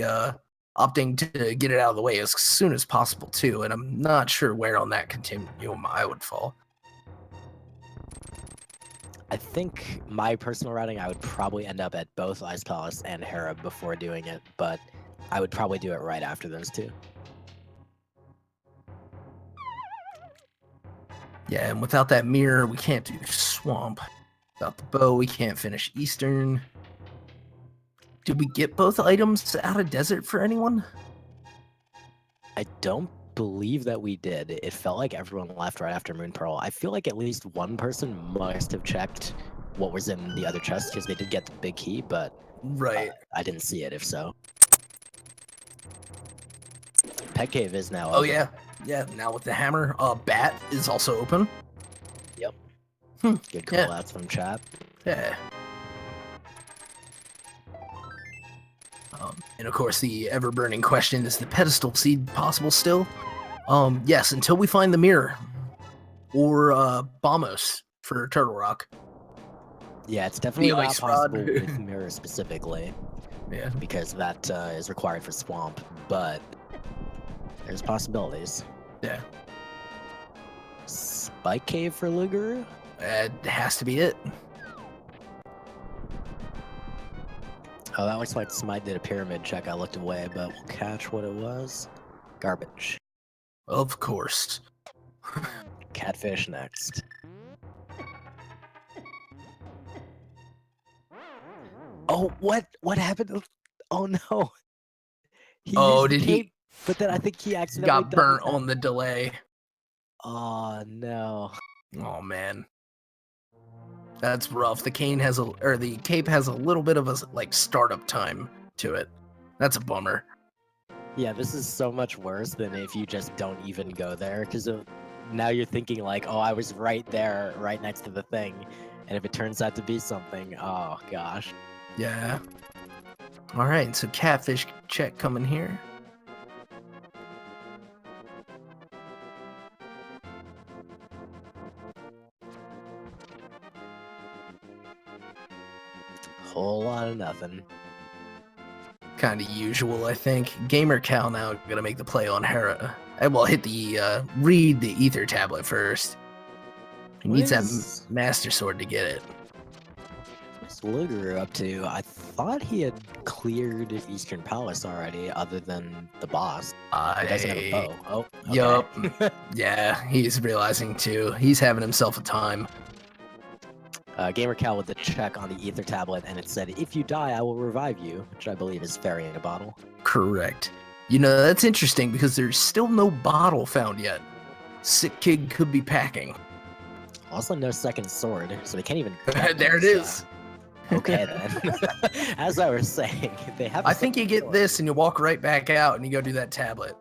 opting to get it out of the way as soon as possible too, and I'm not sure where on that continuum I would fall. I think my personal routing, I would probably end up at both Ice Palace and Hera before doing it, but I would probably do it right after those two. Yeah, and without that mirror, we can't do Swamp. Without the bow, we can't finish Eastern. Did we get both items out of desert for anyone? I don't believe that we did. It felt like everyone left right after Moon Pearl. I feel like at least one person must have checked what was in the other chest because they did get the big key, but Right. I didn't see it if so. Pet Cave is now Oh open. yeah. Yeah, now with the hammer. Bat is also open. Yep. Hmm, Good call outs from chat. Yeah. And of course, the ever-burning question, is the pedestal seed possible still? Yes, until we find the mirror. Or Bombos for Turtle Rock. Yeah, it's definitely not ice rod. possible with Mirror specifically. Yeah. Because that is required for Swamp, but there's possibilities. Yeah. Spike Cave for Loogaroo? It has to be it. Oh, that looks like Smight did a pyramid check. I looked away, but we'll catch what it was. Garbage. Of course. Catfish next. Oh, what happened? Oh no. He used the did cape, he? But then I think he accidentally Got burnt double on the delay. Oh no. Oh man. That's rough. The cape has a little bit of a like startup time to it. That's a bummer. Yeah, this is so much worse than if you just don't even go there, because now you're thinking like, oh, I was right there, right next to the thing, and if it turns out to be something, oh gosh. Yeah. All right, so catfish check coming here. Whole lot of nothing. Kind of usual, I think. Gamercal now gonna make the play on Hera. Well, hit the read the ether tablet first. He needs that master sword to get it. What's Loogaroo up to? I thought he had cleared Eastern Palace already, other than the boss. He doesn't have a bow. Oh, okay. Yup. Yeah, he's realizing too. He's having himself a time. Gamercal with the check on the ether tablet, and it said, "If you die, I will revive you," which I believe is fairy in a bottle. Correct. You know, that's interesting because there's still no bottle found yet. Sick Kid could be packing. Also, no second sword, so they can't even. There it is. Okay then. As I was saying, they have. I think you get this and you walk right back out and you go do that tablet.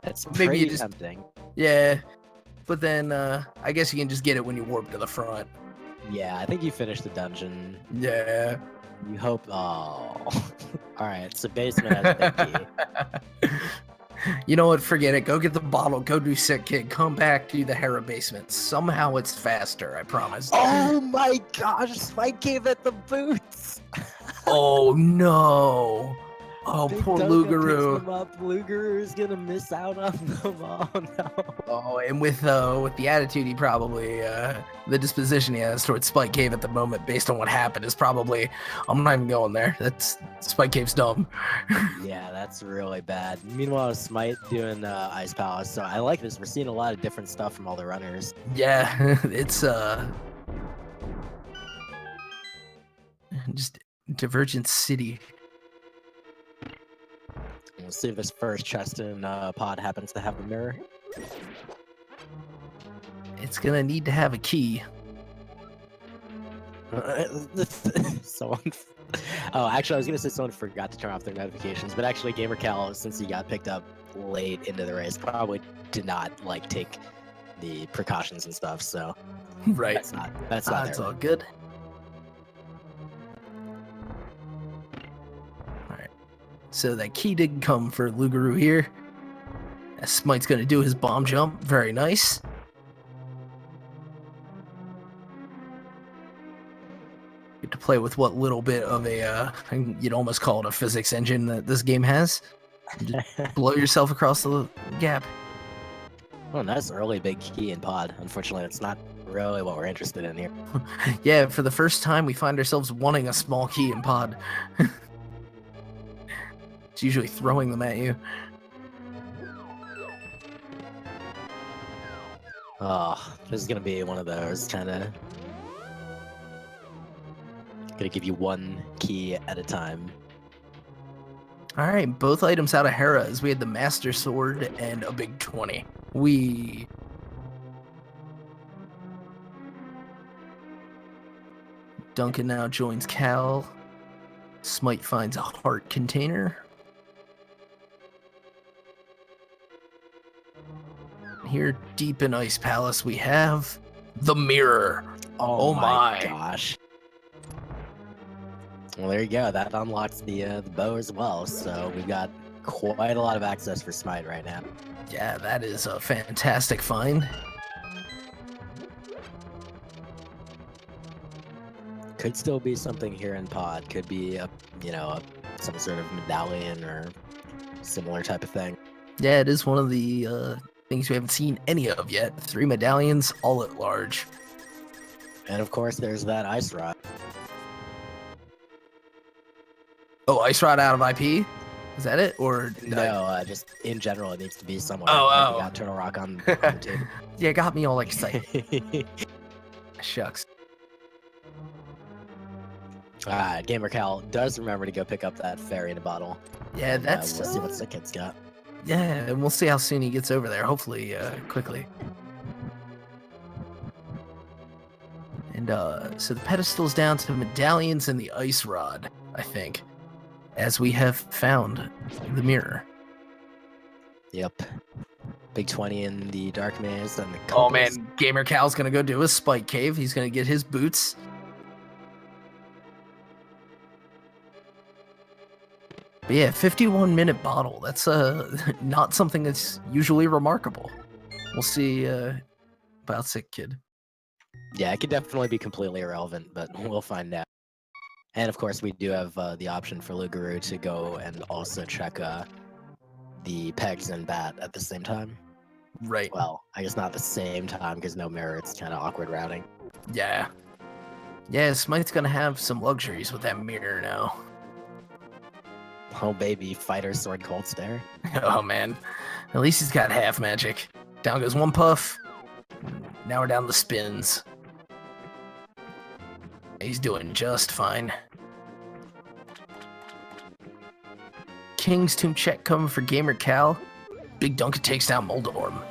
That's Maybe pretty you just- tempting. Yeah, but then I guess you can just get it when you warp to the front. Yeah, I think you finished the dungeon. Yeah. You hope. Oh. Alright, so basement has a big key. You know what? Forget it. Go get the bottle. Go do Sick Kid. Come back to the Hera basement. Somehow it's faster. I promise. Oh my gosh! Spike gave it the boots. Oh no! Oh, Big poor Dunka Loogaroo. picks them up. Loogaroo is gonna miss out on them. Oh no! Oh, and with the attitude he probably, the disposition he has towards Spike Cave at the moment, based on what happened, is probably, I'm not even going there. That's Spike Cave's dumb. Yeah, that's really bad. Meanwhile, Smight doing Ice Palace. So I like this. We're seeing a lot of different stuff from all the runners. Yeah, it's just Divergent City. We'll see if this first chest in pod happens to have the mirror. It's gonna need to have a key. Someone. Oh, actually, I was gonna say someone forgot to turn off their notifications, but actually, Gamercal, since he got picked up late into the race, probably did not like take the precautions and stuff. So, Right. That's not. That's all good. Alright. So that key did come for Loogaroo here. As Smite's gonna do his bomb jump. Very nice. Get to play with what little bit of a, you'd almost call it a physics engine that this game has. Just blow yourself across the gap. Well, that's early big key in pod. Unfortunately, that's not really what we're interested in here. Yeah, for the first time, we find ourselves wanting a small key in pod. It's usually throwing them at you. Oh, this is gonna be one of those kind of Gonna give you one key at a time. All right, both items out of Hera's. We had the Master Sword and a big 20. Duncan now joins Cal. Smight finds a heart container. Here, deep in Ice Palace, we have the mirror. Oh my gosh. Well, there you go. That unlocks the bow as well. So we've got quite a lot of access for Smight right now. Yeah, that is a fantastic find. Could still be something here in pod. Could be some sort of medallion or similar type of thing. Yeah, it is one of the things we haven't seen any of yet. 3 medallions, all at large. And of course, there's that ice rod. Oh, ice rod out of IP? Is that it? Or no? Just in general, it needs to be somewhere. Oh. You got Turtle Rock on the table. Yeah, it got me all excited. Shucks. Gamercal does remember to go pick up that fairy in a bottle. Yeah, that's. We'll see what the kid's got. Yeah, and we'll see how soon he gets over there. Hopefully, quickly. And so the pedestal's down to the medallions and the ice rod, I think, as we have found the mirror. Yep. Big 20 in the dark maze and the compass. Oh man, Gamer Cal's gonna go do his spike cave. He's gonna get his boots. But yeah, 51-minute bottle. That's not something that's usually remarkable. We'll see about Sick Kid. Yeah, it could definitely be completely irrelevant, but we'll find out. And of course, we do have the option for Loogaroo to go and also check the pegs and bat at the same time. Right. Well, I guess not the same time because no mirror. It's kind of awkward routing. Yeah. Yeah, Smite's gonna have some luxuries with that mirror now. Oh baby, fighter sword cold stare. Oh man, at least he's got half magic. Down goes one puff. Now we're down the spins. He's doing just fine. King's Tomb check coming for Gamer Cal. BigDunka takes down Moldorm.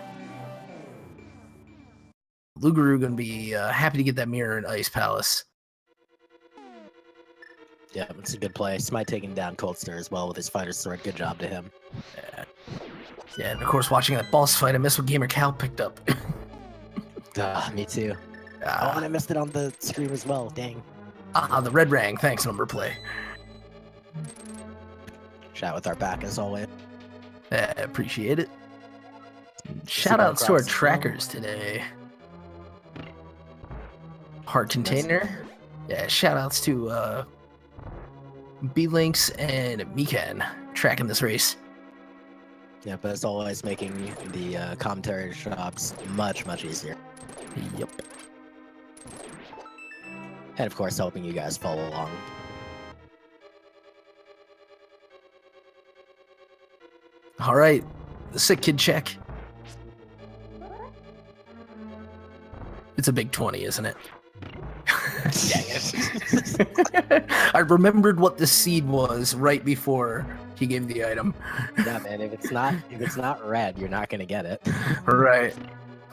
Loogaroo gonna be happy to get that mirror in Ice Palace. Yeah, it's a good play. Smight taking down Cold Stare as well with his fighter's sword. Good job to him. Yeah, and of course, watching that boss fight, I missed what Gamer Cal picked up. Me too. Oh, and I missed it on the stream as well. Dang. The red rang. Thanks, number play. Chat with our back as always. Appreciate it. Shout outs to our trackers today. Heart container. Yeah, shout outs to B-Links and Mikan tracking this race. Yeah, but as always, making the commentary jobs much easier. Yep. And of course, helping you guys follow along. All right, the Sick Kid check. It's a big 20, isn't it? Dang it. I remembered what the seed was right before he gave the item. Yeah, man, if it's not red, you're not gonna get it. Right.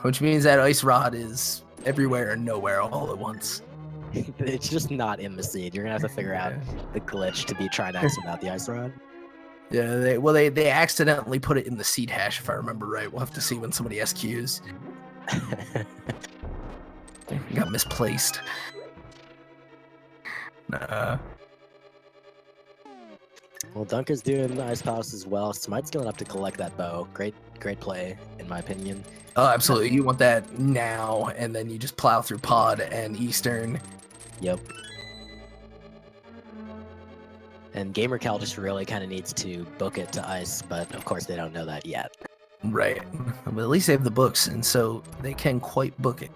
Which means that ice rod is everywhere and nowhere all at once. It's just not in the seed. You're gonna have to figure out the glitch to be Tridax without the ice rod. Yeah, they accidentally put it in the seed hash, if I remember right. We'll have to see when somebody SQs. It got misplaced. Well, Dunka's doing the Ice Palace as well. Smite's going up to collect that bow. Great play, in my opinion. Oh, absolutely. You want that now, and then you just plow through Pod and Eastern. Yep. And Gamercal just really kind of needs to book it to Ice, but of course they don't know that yet. Right. But at least they have the books, and so they can quite book it.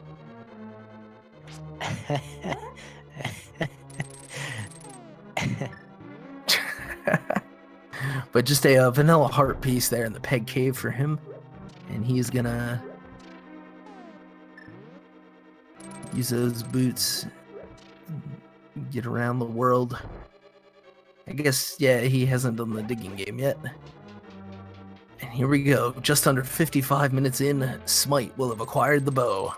But just a vanilla heart piece there in the peg cave for him, and he's gonna use those boots. Get around the world. I guess, yeah, he hasn't done the digging game yet. And here we go. Just under 55 minutes in, Smight will have acquired the bow.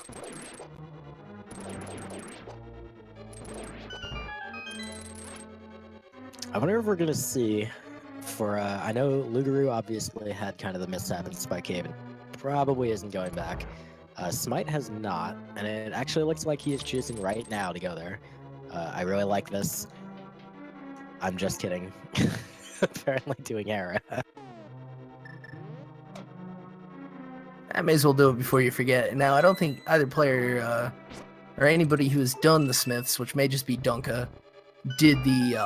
I wonder if we're gonna see for I know Loogaroo obviously had kind of the mishap in Spike Cave and probably isn't going back. Smight has not, and it actually looks like he is choosing right now to go there. I really like this. I'm just kidding. Apparently doing error. I may as well do it before you forget. Now, I don't think either player or anybody who has done the Smiths, which may just be Dunka, did the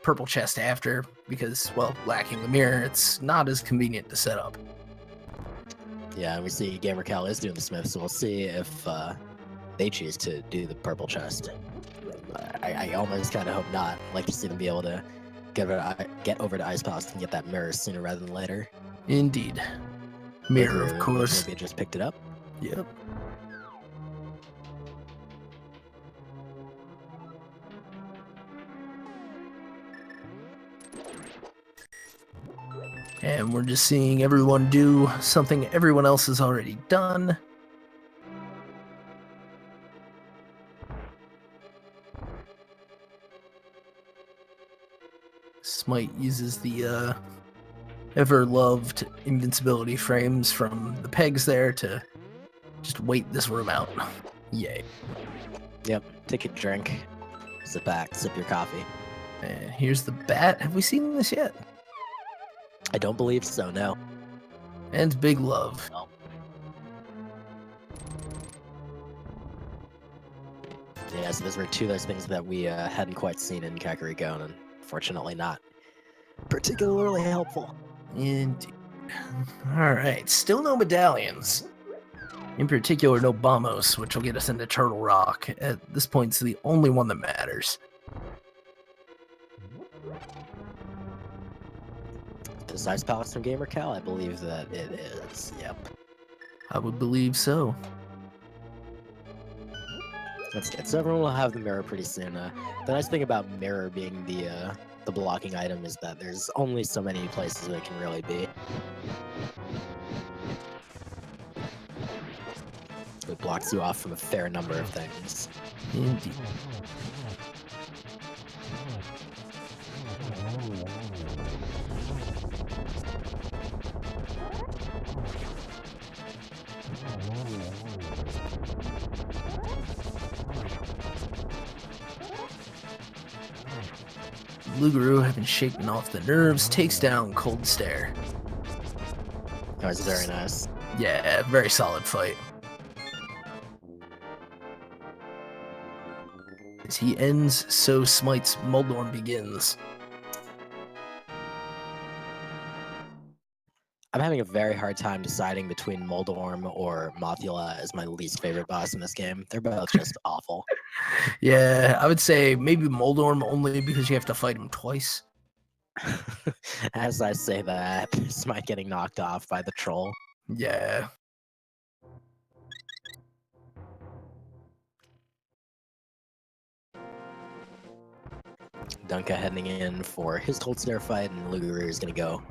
purple chest after because, well, lacking the mirror, it's not as convenient to set up. Yeah, and we see gamercal is doing the Smith, so we'll see if they choose to do the purple chest. I almost kind of hope not. I'd like to see them be able to get over to Ice Post and get that mirror sooner rather than later. Indeed. Mirror, of course. Maybe just picked it up. Yep. And we're just seeing everyone do something everyone else has already done. Smight uses the ever-loved invincibility frames from the pegs there to just wait this room out. Yay. Yep, take a drink, sit back, sip your coffee. And here's the bat. Have we seen this yet? I don't believe so, no. And Big Love. Oh. Yeah, so those were two of those things that we hadn't quite seen in Kakariko, and unfortunately not particularly helpful. Indeed. Alright, still no medallions. In particular, no Bombos, which will get us into Turtle Rock. At this point, it's the only one that matters. Is Ice Palace from gamercal? I believe that it is, yep. I would believe so. That's good. So everyone will have the mirror pretty soon. The nice thing about mirror being the blocking item is that there's only so many places that it can really be. It blocks you off from a fair number of things. Indeed. Loogaroo, having shaken off the nerves, takes down Cold Stare. That was very nice. Yeah, very solid fight. As he ends, so Smite's Moldorm begins. I'm having a very hard time deciding between Moldorm or Mothula as my least favorite boss in this game. They're both just awful. Yeah, I would say maybe Moldorm only because you have to fight him twice. As I say that, Smight getting knocked off by the troll. Yeah. Dunka heading in for his Cold Stare fight, and Loogaroo is going to go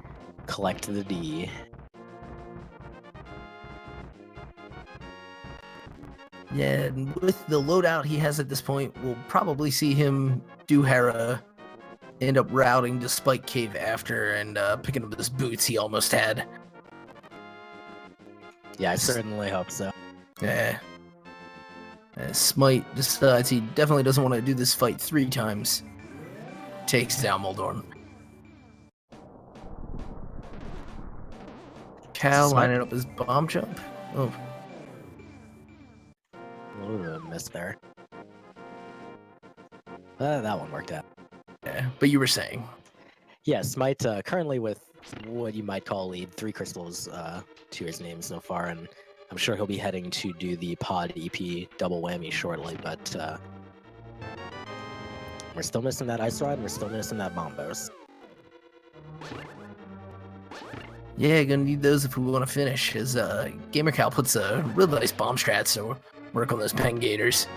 collect the D. Yeah, and with the loadout he has at this point, we'll probably see him do Hera, end up routing to Spike Cave after, and picking up his boots he almost had. Yeah, I certainly hope so. Yeah. Smight decides he definitely doesn't want to do this fight 3 times. Takes down Moldorm. Cal lining up his bomb jump. Oh. Ooh, missed there. That one worked out. Yeah, but you were saying. Yeah, Smight currently with what you might call a lead, 3 crystals to his name so far, and I'm sure he'll be heading to do the pod EP double whammy shortly, but we're still missing that Ice Rod, and we're still missing that Bombos. Yeah, gonna need those if we want to finish, as gamercal puts a really nice bomb strat, so work on those pen gators.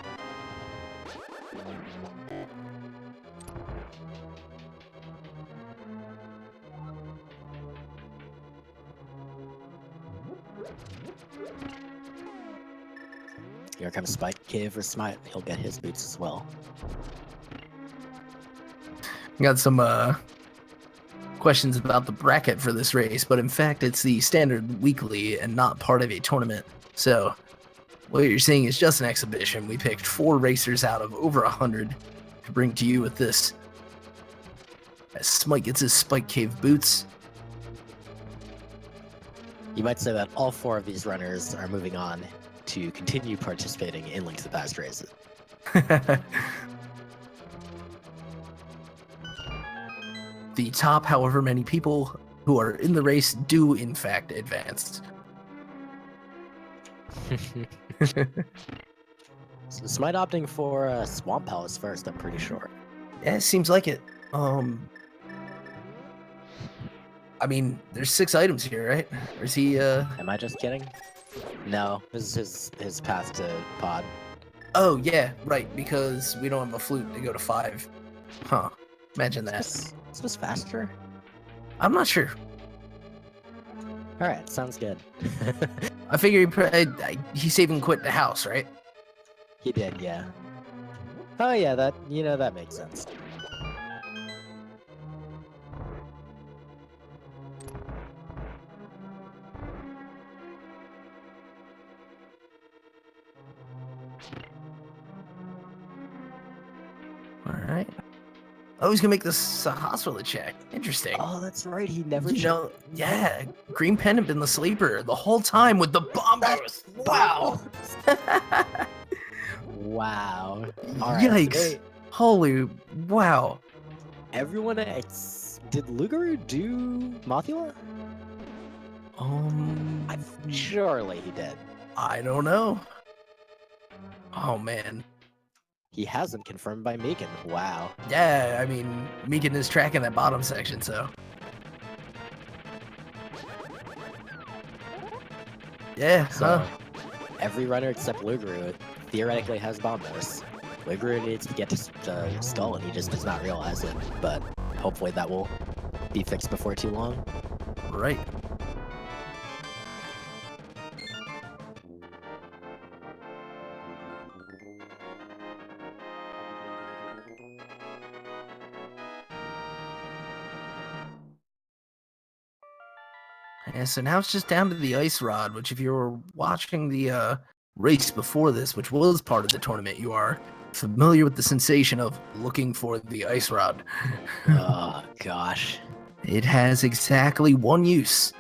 Here comes Spike Cave or Smight. He'll get his boots as well. Got some questions about the bracket for this race, but in fact, it's the standard weekly and not part of a tournament. So, what you're seeing is just an exhibition. We picked 4 racers out of over 100 to bring to you with this. As Smight gets his Spike Cave boots. You might say that all 4 of these runners are moving on to continue participating in Link to the Past races. The top, however many people who are in the race do in fact advance. So Smight opting for Swamp Palace first, I'm pretty sure. Yeah, it seems like it. I mean, there's 6 items here, right? Or is he, Am I just kidding? No, this is his path to pod. Oh, yeah, right, because we don't have a flute to go to 5. Huh. Imagine that. Is this faster? I'm not sure. Alright, sounds good. I figure he saved and quit the house, right? He did, yeah. Oh yeah, that makes sense. Alright. Oh, he's gonna make this a hospital check. Interesting. Oh, that's right, he never Yeah, Green Pen had been the sleeper the whole time with the bomb boost. Wow. Wow. All right, Yikes. Holy, wow. Everyone did Loogaroo do Mothula? Surely he did. I don't know. Oh, man. He hasn't confirmed by Meekin. Wow. Yeah, I mean, Meekin is tracking that bottom section, so. Yeah, So, every runner except Loogaroo theoretically has bomb boost. Loogaroo needs to get to Skull and he just does not realize it, but hopefully that will be fixed before too long. right. Yeah, so now it's just down to the ice rod, which if you were watching the race before this, which was part of the tournament, you are familiar with the sensation of looking for the ice rod. Oh, gosh. It has exactly 1 use.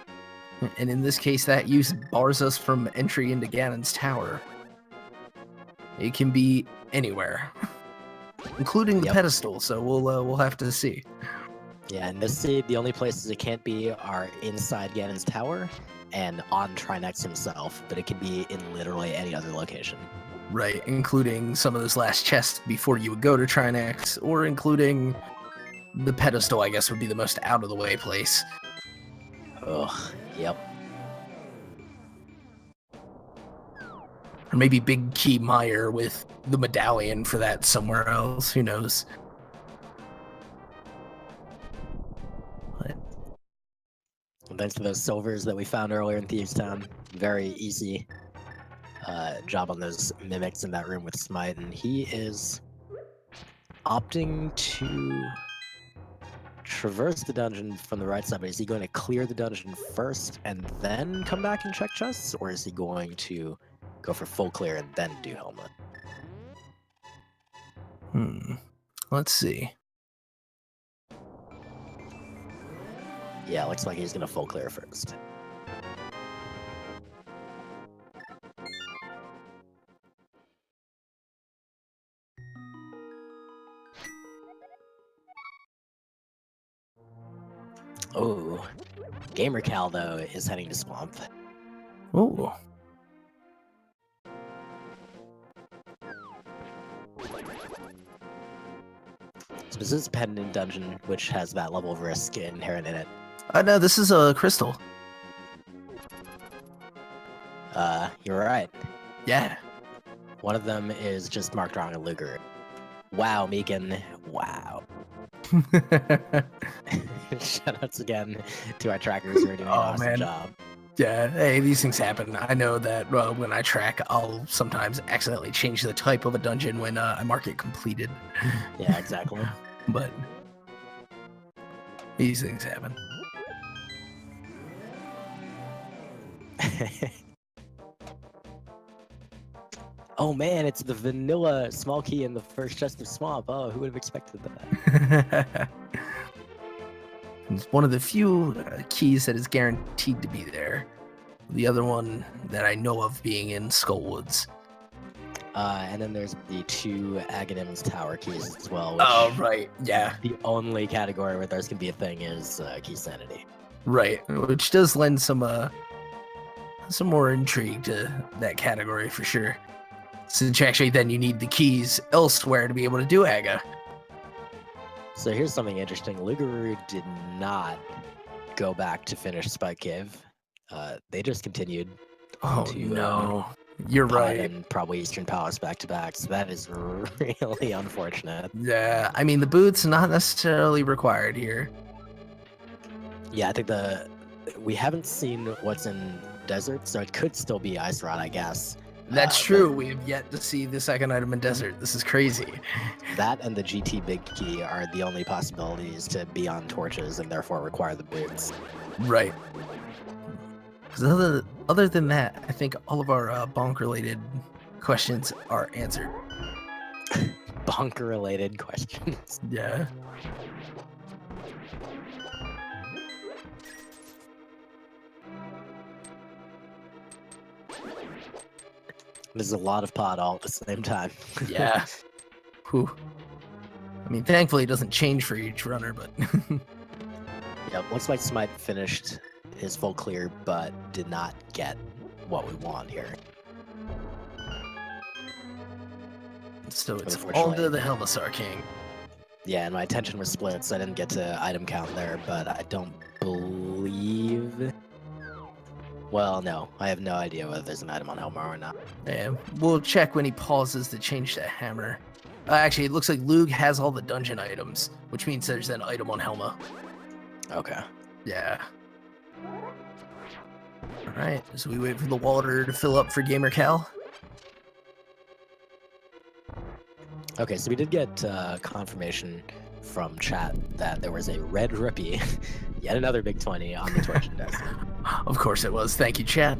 And in this case, that use bars us from entry into Ganon's tower. It can be anywhere, including the pedestal, so we'll have to see. Yeah, in this seed, the only places it can't be are inside Ganon's tower and on Trinex himself, but it can be in literally any other location. Right, including some of those last chests before you would go to Trinex, or including the pedestal, I guess, would be the most out-of-the-way place. Ugh, yep. Or maybe Big Key Meyer with the medallion for that somewhere else, who knows. And thanks to those silvers that we found earlier in Thieves Town, very easy job on those mimics in that room with Smight, and he is opting to traverse the dungeon from the right side, but is he going to clear the dungeon first and then come back and check chests, or is he going to go for full clear and then do helmet? Let's see. Yeah, looks like he's gonna full clear first. Oh, gamercal though is heading to Swamp. Oh. So this is Pendant Dungeon, which has that level of risk inherent in it. No, this is a crystal. You're right. Yeah. One of them is just marked wrong in Loogaroo. Wow, Meekin. Wow. Shoutouts again to our trackers who are doing an awesome job. Yeah, hey, these things happen. I know that when I track, I'll sometimes accidentally change the type of a dungeon when I mark it completed. Yeah, exactly. But these things happen. Oh man, it's the vanilla small key in the first chest of swamp. Oh, who would have expected that? It's one of the few keys that is guaranteed to be there. The other one that I know of being in Skullwoods. And then there's the 2 Aghanims Tower keys as well. Which Oh, right. Yeah. the only category where there's gonna be a thing is key sanity. Right. Which does lend some more intrigue to that category for sure. Since actually then you need the keys elsewhere to be able to do Aga. So here's something interesting. Loogaroo did not go back to finish Spike Cave. They just continued Oh to no. You're Pod right. and probably Eastern Palace back to back. So that is really unfortunate. Yeah, I mean the boots not necessarily required here. Yeah, I think we haven't seen what's in desert, so it could still be Ice Rod, I guess. That's true. We have yet to see the second item in desert. This is crazy. That and the GT Big Key are the only possibilities to be on torches and therefore require the boots. Right. Because other than that, I think all of our bonk-related questions are answered. Bonk-related questions. Yeah. There's a lot of pod all at the same time. Yeah. Whew. I mean, thankfully it doesn't change for each runner, but... Yep, looks like Smight finished his full clear, but did not get what we want here. So it's all to the Helmassar King. Yeah, and my attention was split, so I didn't get to item count there, but I don't believe... Well, no, I have no idea whether there's an item on Helma or not. Yeah, we'll check when he pauses to change to hammer. Actually, it looks like Lug has all the dungeon items, which means there's an item on Helma. Okay. Yeah. Alright, so we wait for the water to fill up for gamercal. Okay, so we did get confirmation from chat that there was a red rupee, yet another big 20 on the torch index. Of course it was. Thank you, chat.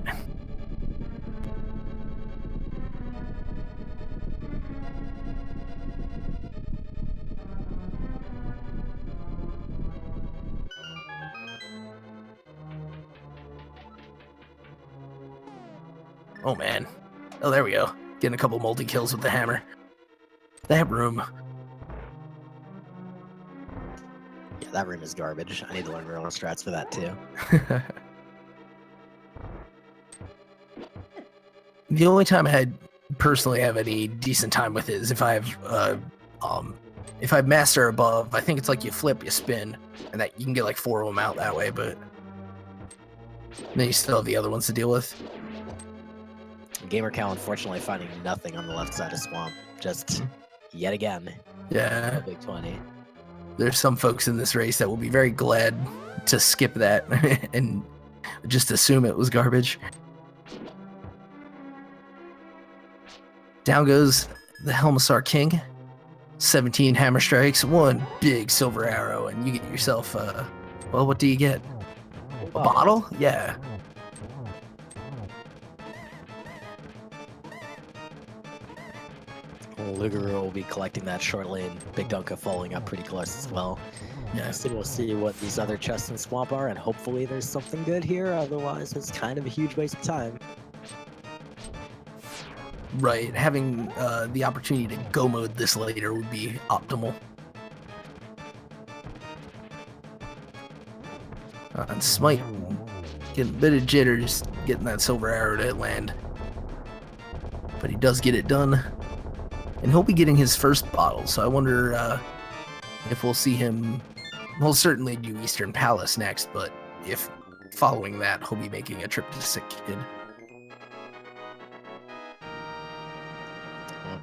Oh man. Oh, there we go. Getting a couple multi-kills with the hammer. That room. Yeah, that room is garbage. I need to learn real strats for that too. The only time I personally have any decent time with it is if I have master above. I think it's like you flip, you spin, and that you can get like 4 of them out that way, but then you still have the other ones to deal with. Gamercal unfortunately finding nothing on the left side of Swamp. Just yet again. Yeah. A big 20. There's some folks in this race that will be very glad to skip that and just assume it was garbage. Down goes the Helmassar King. 17 hammer strikes, 1 big silver arrow, and you get yourself, well, what do you get? A bottle? Yeah. Loogaroo will be collecting that shortly, and BigDunka following up pretty close as well. Yeah. So we'll see what these other chests in Swamp are, and hopefully there's something good here, otherwise it's kind of a huge waste of time. Right, having the opportunity to go mode this later would be optimal. And Smight getting a bit of jitters getting that silver arrow to land. But he does get it done. And he'll be getting his first bottle, so I wonder if we'll see him... We'll certainly do Eastern Palace next, but if following that, he'll be making a trip to Sick Kid.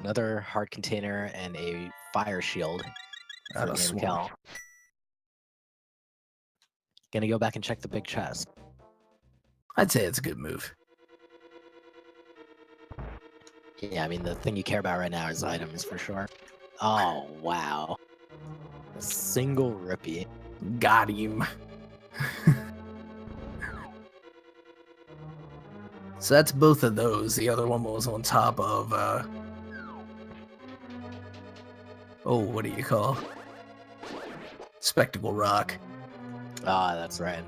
Another heart container and a fire shield for Gamercal. Gonna go back and check the big chest. I'd say it's a good move. Yeah, I mean, the thing you care about right now is items for sure. Oh, wow. A single rupee. Got him. So that's both of those. The other one was on top of, oh, what do you call? Spectacle Rock. Ah, that's right.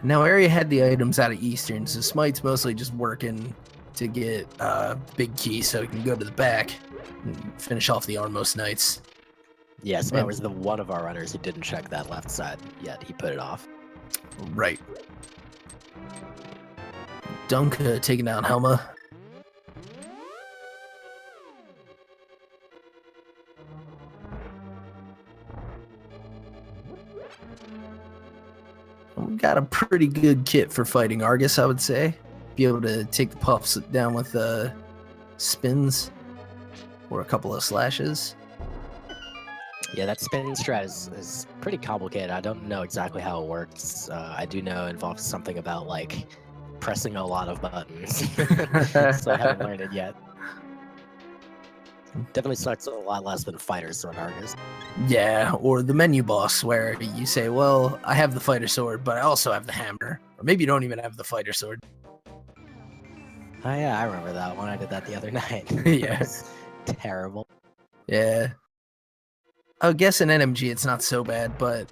Now, Area had the items out of Eastern, so Smite's mostly just working to get big key so he can go to the back and finish off the Armos Knights. Yeah, Smight was the one of our runners who didn't check that left side yet. He put it off. Right. Dunka taking down Helma. We got a pretty good kit for fighting Argus, I would say. Be able to take the puffs down with spins or a couple of slashes. Yeah, that spin strat is pretty complicated. I don't know exactly how it works. I do know it involves something about, like, pressing a lot of buttons. So I haven't learned it yet. Definitely starts a lot less than Fighter Sword Argus. Yeah, or the menu boss where you say, well, I have the fighter sword, but I also have the hammer. Or maybe you don't even have the fighter sword. Oh yeah, I remember that one. I did that the other night. Yeah. It's terrible. Yeah. I guess in NMG it's not so bad, but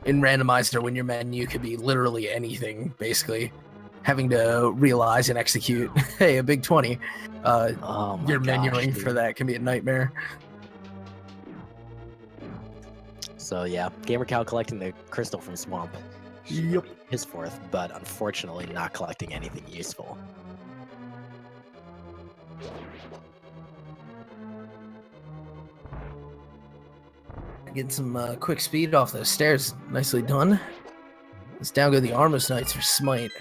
in Randomizer, when your menu could be literally anything, basically, having to realize and execute, hey, a big 20, Oh my your gosh, menuing dude. for that can be a nightmare. So yeah, gamercal collecting the crystal from Swamp. Yep. His fourth, but unfortunately not collecting anything useful. Getting some quick speed off those stairs. Nicely done. Let's down go the Armos Knights for Smite.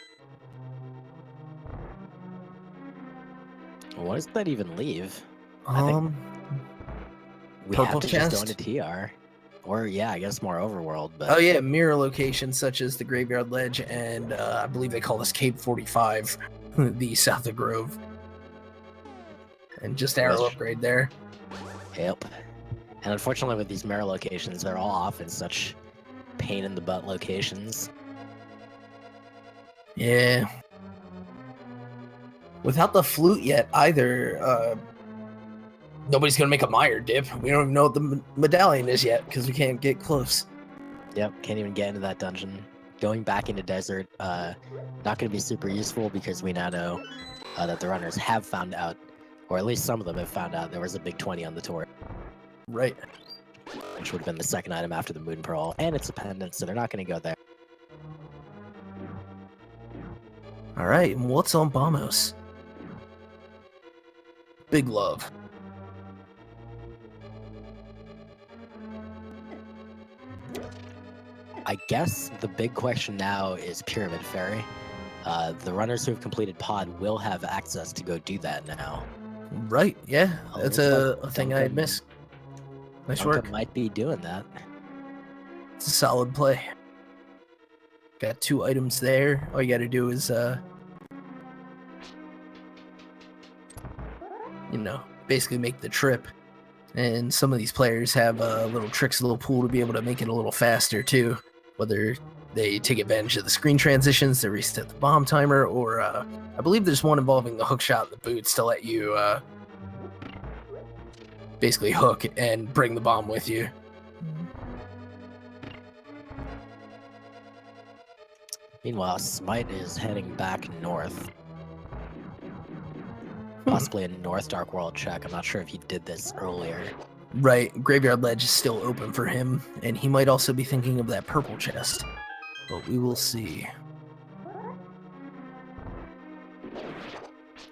What does that even leave? We purple have to just go chest? into TR. Or yeah, I guess more overworld, but Oh yeah, mirror locations such as the Graveyard Ledge and I believe they call this Cape 45, the South of Grove. And just arrow upgrade there. Yep. And unfortunately with these mirror locations, they're all often such pain in the butt locations. Yeah. Without the flute yet either, nobody's gonna make a Meyer dip. We don't even know what the medallion is yet because we can't get close. Yep, can't even get into that dungeon. Going back into desert, not going to be super useful because we now know that the runners have found out, or at least some of them have found out there was a big 20 on the tour. Right. Which would have been the second item after the Moon Pearl, and it's a pendant, so they're not going to go there. All right, and what's on Bamos? Big love. I guess the big question now is Pyramid Ferry. The runners who have completed Pod will have access to go do that now. Right, yeah, that's a thing I Dunka- miss. Nice Dunka work. might be doing that. It's a solid play. Got 2 items there. All you gotta do is, basically make the trip. And some of these players have little tricks, a little pool to be able to make it a little faster too. Whether they take advantage of the screen transitions to reset the bomb timer, or I believe there's one involving the hook shot in the boots to let you basically hook and bring the bomb with you. Meanwhile, Smight is heading back north. Possibly a North Dark World check. I'm not sure if he did this earlier. Right, Graveyard Ledge is still open for him, and he might also be thinking of that purple chest. But we will see.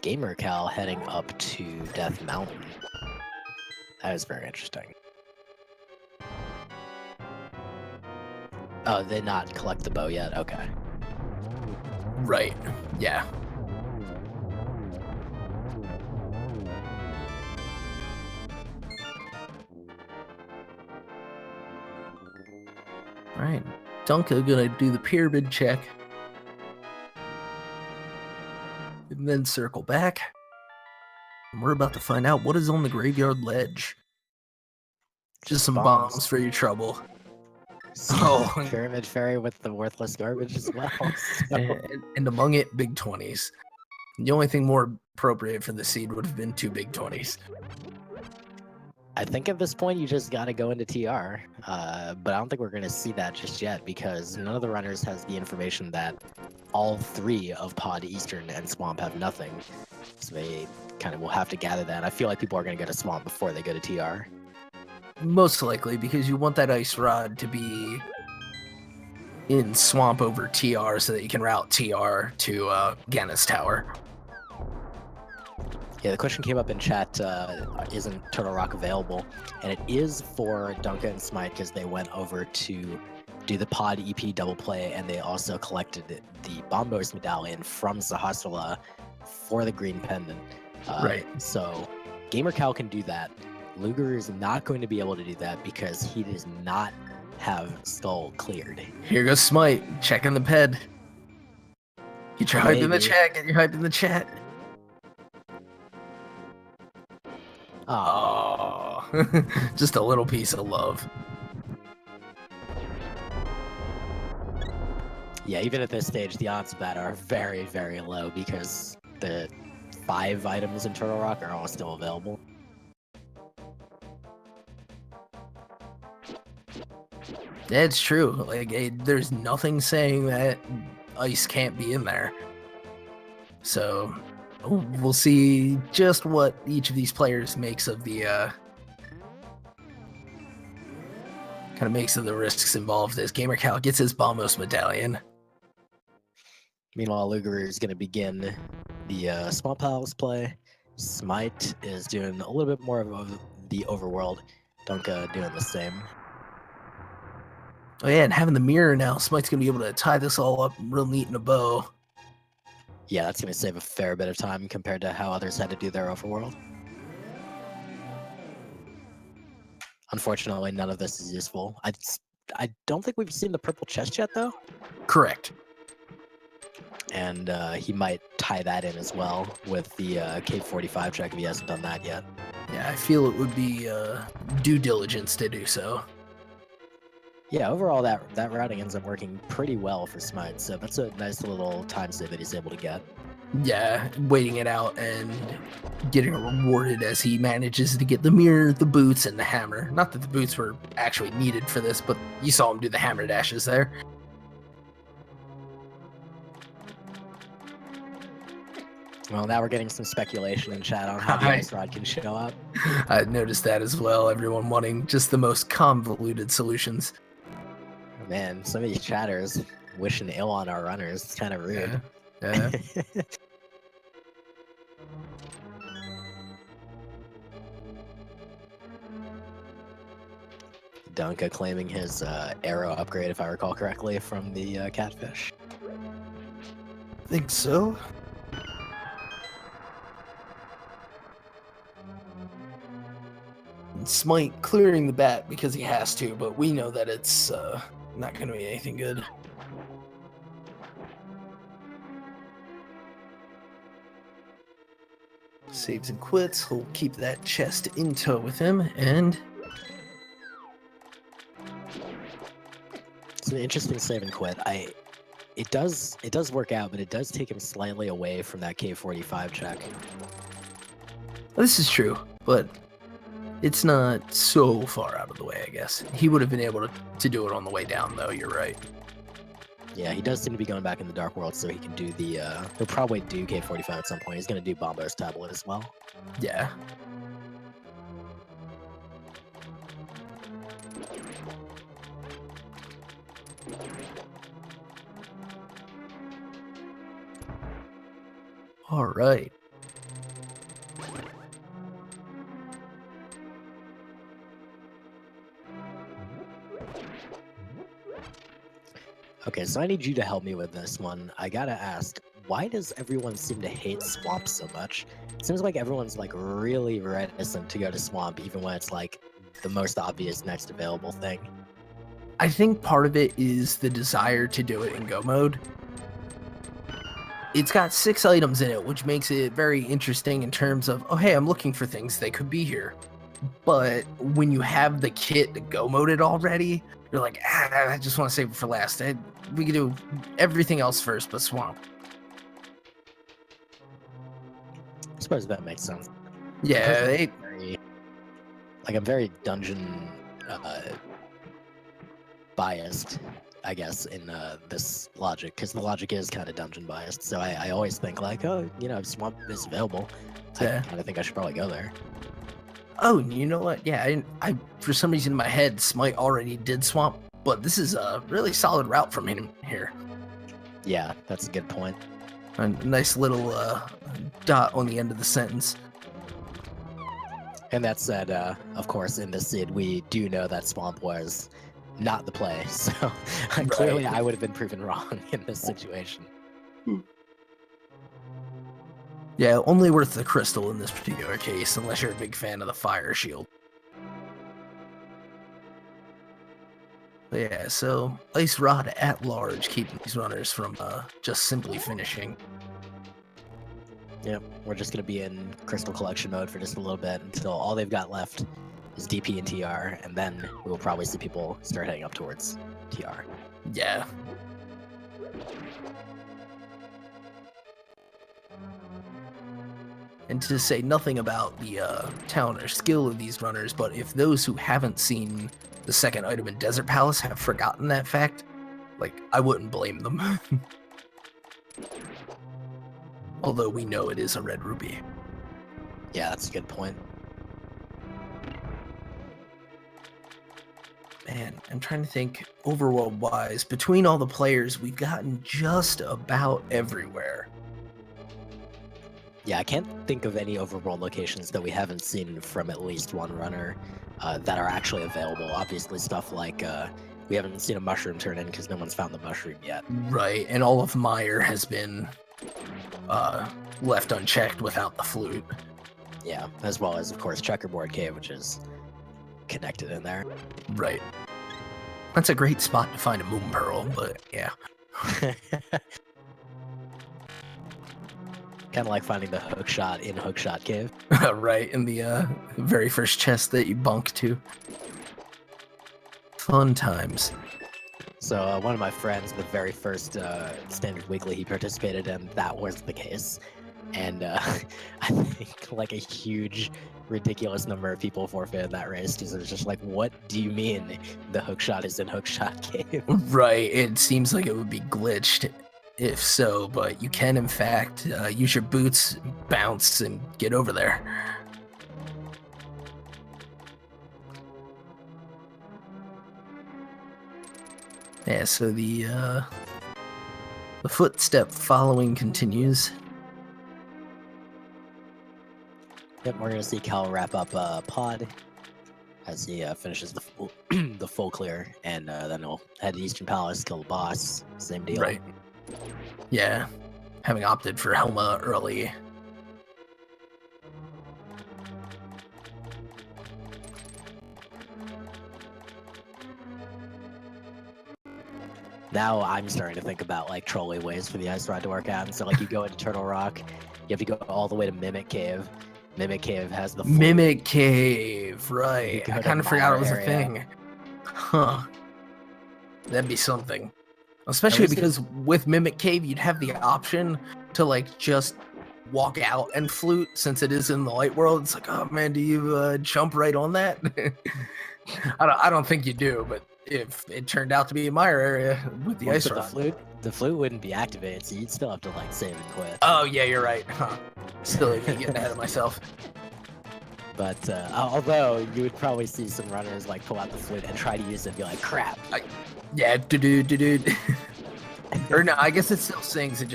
gamercal heading up to Death Mountain. That is very interesting. Oh, they not collect the bow yet? Okay. Right, yeah. All right, Dunka gonna do the pyramid check. And then circle back. And we're about to find out what is on the graveyard ledge. Just some bombs for your trouble. Oh. Pyramid Fairy with the worthless garbage as well. And among it, big 20s. The only thing more appropriate for the seed would have been 2 big 20s. I think at this point you just got to go into TR, but I don't think we're going to see that just yet because none of the runners has the information that all 3 of Pod, Eastern, and Swamp have nothing. So they kind of will have to gather that. I feel like people are going to go to Swamp before they go to TR. Most likely, because you want that Ice Rod to be in Swamp over TR so that you can route TR to Ganna's Tower. Yeah, the question came up in chat, isn't Turtle Rock available? And it is for Dunka and Smight because they went over to do the Pod EP double play and they also collected the Bombos medallion from Sahasrahla for the green pendant. Right. So gamercal can do that. Loogaroo is not going to be able to do that because he does not have Skull cleared. Here goes Smight, checking the ped. Get your hype in the chat, get your hype in the chat. Oh, just a little piece of love. Yeah, even at this stage, the odds of that are very, very low because the 5 items in Turtle Rock are all still available. That's true. Like, there's nothing saying that ice can't be in there. So we'll see just what each of these players makes of the risks involved as gamercal gets his Bombos medallion. Meanwhile, Loogaroo is going to begin the Swamp Palace play. Smight is doing a little bit more of the overworld. Dunka doing the same. Oh yeah, and having the mirror now, Smite's going to be able to tie this all up real neat in a bow. Yeah, that's going to save a fair bit of time compared to how others had to do their overworld. Unfortunately, none of this is useful. I don't think we've seen the purple chest yet, though. Correct. And he might tie that in as well with the K45 check if he hasn't done that yet. Yeah, I feel it would be due diligence to do so. Yeah, overall that routing ends up working pretty well for Smight, so that's a nice little time save that he's able to get. Yeah, waiting it out and getting rewarded as he manages to get the mirror, the boots, and the hammer. Not that the boots were actually needed for this, but you saw him do the hammer dashes there. Well, now we're getting some speculation in chat on how the Ice Rod can show up. I noticed that as well, everyone wanting just the most convoluted solutions. Man, some of these chatters wishing ill on our runners. It's kind of rude. Yeah. Dunka claiming his arrow upgrade, if I recall correctly, from the catfish. I think so. And Smight clearing the bat because he has to, but we know that it's not going to be anything good. Saves and quits. He'll keep that chest in tow with him, and it's an interesting save and quit. It does work out, but it does take him slightly away from that K45 check. This is true, but it's not so far out of the way, I guess. He would have been able to do it on the way down, though. You're right. Yeah, he does seem to be going back in the Dark World, so he can do the, he'll probably do K45 at some point. He's going to do Bombo's Tablet as well. Yeah. All right. Okay, so I need you to help me with this one. I gotta ask, why does everyone seem to hate Swamp so much? It seems like everyone's like really reticent to go to Swamp, even when it's like the most obvious next available thing. I think part of it is the desire to do it in go mode. It's got 6 items in it, which makes it very interesting in terms of, oh, hey, I'm looking for things. They could be here. But when you have the kit to go mode it already, you're like, I just want to save it for last. We can do everything else first, but swamp. I suppose that makes sense. Yeah, I'm very dungeon biased, I guess, in this logic, because the logic is kind of dungeon biased. So I always think like, oh, if swamp is available, I kind of think I should probably go there. Oh, you know what? Yeah, I for some reason in my head, Smight already did swamp, but this is a really solid route from him here. Yeah, that's a good point. A nice little dot on the end of the sentence. And that said, of course, in this seed, we do know that swamp was not the play, so clearly I would have been proven wrong in this situation. Yeah, only worth the crystal in this particular case, unless you're a big fan of the fire shield. But yeah, so Ice Rod at large, keeping these runners from just simply finishing. Yep, we're just going to be in crystal collection mode for just a little bit until all they've got left is DP and TR, and then we will probably see people start heading up towards TR. Yeah. And to say nothing about the talent or skill of these runners, but if those who haven't seen the second item in Desert Palace have forgotten that fact, like, I wouldn't blame them. Although we know it is a red ruby. Yeah, that's a good point. Man, I'm trying to think overworld-wise. Between all the players, we've gotten just about everywhere. Yeah, I can't think of any overworld locations that we haven't seen from at least one runner that are actually available. Obviously, stuff like we haven't seen a mushroom turn in because no one's found the mushroom yet. Right, and all of Mire has been left unchecked without the flute. Yeah, as well as, of course, Checkerboard Cave, which is connected in there. Right. That's a great spot to find a moon pearl, but yeah. Kind of like finding the hookshot in Hookshot Cave. Right, in the very first chest that you bunk to. Fun times. So one of my friends, the very first Standard Weekly he participated in, that was the case. And I think like a huge, ridiculous number of people forfeited that race because it was just like, what do you mean the hookshot is in Hookshot Cave? Right, it seems like it would be glitched if so, but you can in fact use your boots, bounce, and get over there. Yeah, so the footstep following continues. Yep, we're gonna see Cal wrap up Pod as he finishes the full, the full clear, and then he'll head to Eastern Palace, kill the boss. Same deal. Right. Yeah, having opted for Helma early. Now I'm starting to think about like trolley ways for the Ice Rod to work out. And so like you go into Turtle Rock, you have to go all the way to Mimic Cave. Mimic Cave has the Mimic Cave, right. I kind of forgot it was a thing. Huh. That'd be something. Especially because with Mimic Cave, you'd have the option to like just walk out and flute since it is in the light world. It's like, oh man, do you jump right on that? I don't think you do, but if it turned out to be in my area with the Ice Rod. The flute wouldn't be activated, so you'd still have to like save and quit. Oh yeah, you're right. Huh. Still getting ahead of myself. But although you would probably see some runners like pull out the flute and try to use it and be like, crap. Yeah, do. Or no, I guess it still sings, it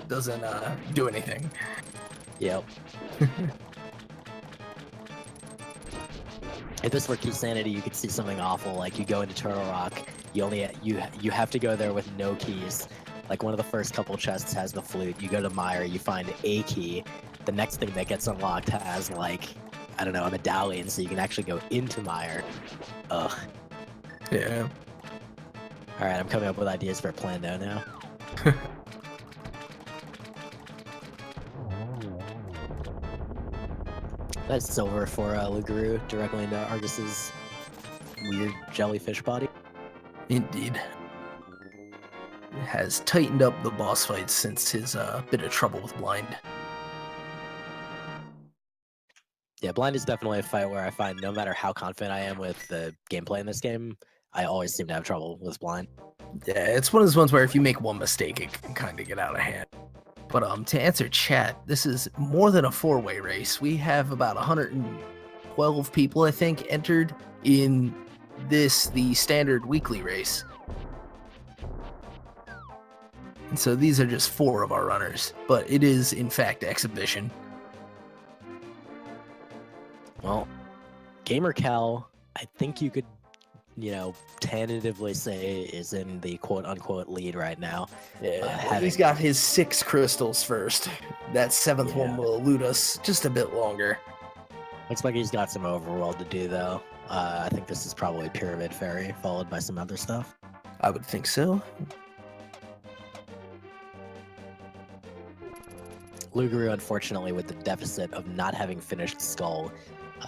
doesn't do anything. Yep. If this were Key Sanity, you could see something awful. Like you go into Turtle Rock, you have to go there with no keys. Like one of the first couple chests has the flute. You go to Mire, you find a key. The next thing that gets unlocked has like, I don't know, a medallion, so you can actually go into Mire. Ugh. Yeah. Alright, I'm coming up with ideas for a plan now. That's silver for Loogaroo directly into Argus's weird jellyfish body. Indeed. Has tightened up the boss fights since his bit of trouble with blind. Yeah, blind is definitely a fight where I find no matter how confident I am with the gameplay in this game, I always seem to have trouble with blind. Yeah, it's one of those ones where if you make one mistake, it can kind of get out of hand. But to answer chat, this is more than a 4-way race. We have about 112 people, I think, entered in the standard weekly race. And so these are just 4 of our runners, but it is, in fact, exhibition. Well, gamercal, I think you could, tentatively say is in the quote-unquote lead right now. Yeah, he's got his 6 crystals first. That 7th one will elude us just a bit longer. Looks like he's got some overworld to do, though. I think this is probably Pyramid Fairy, followed by some other stuff. I would think so. Loogaroo, unfortunately, with the deficit of not having finished Skull,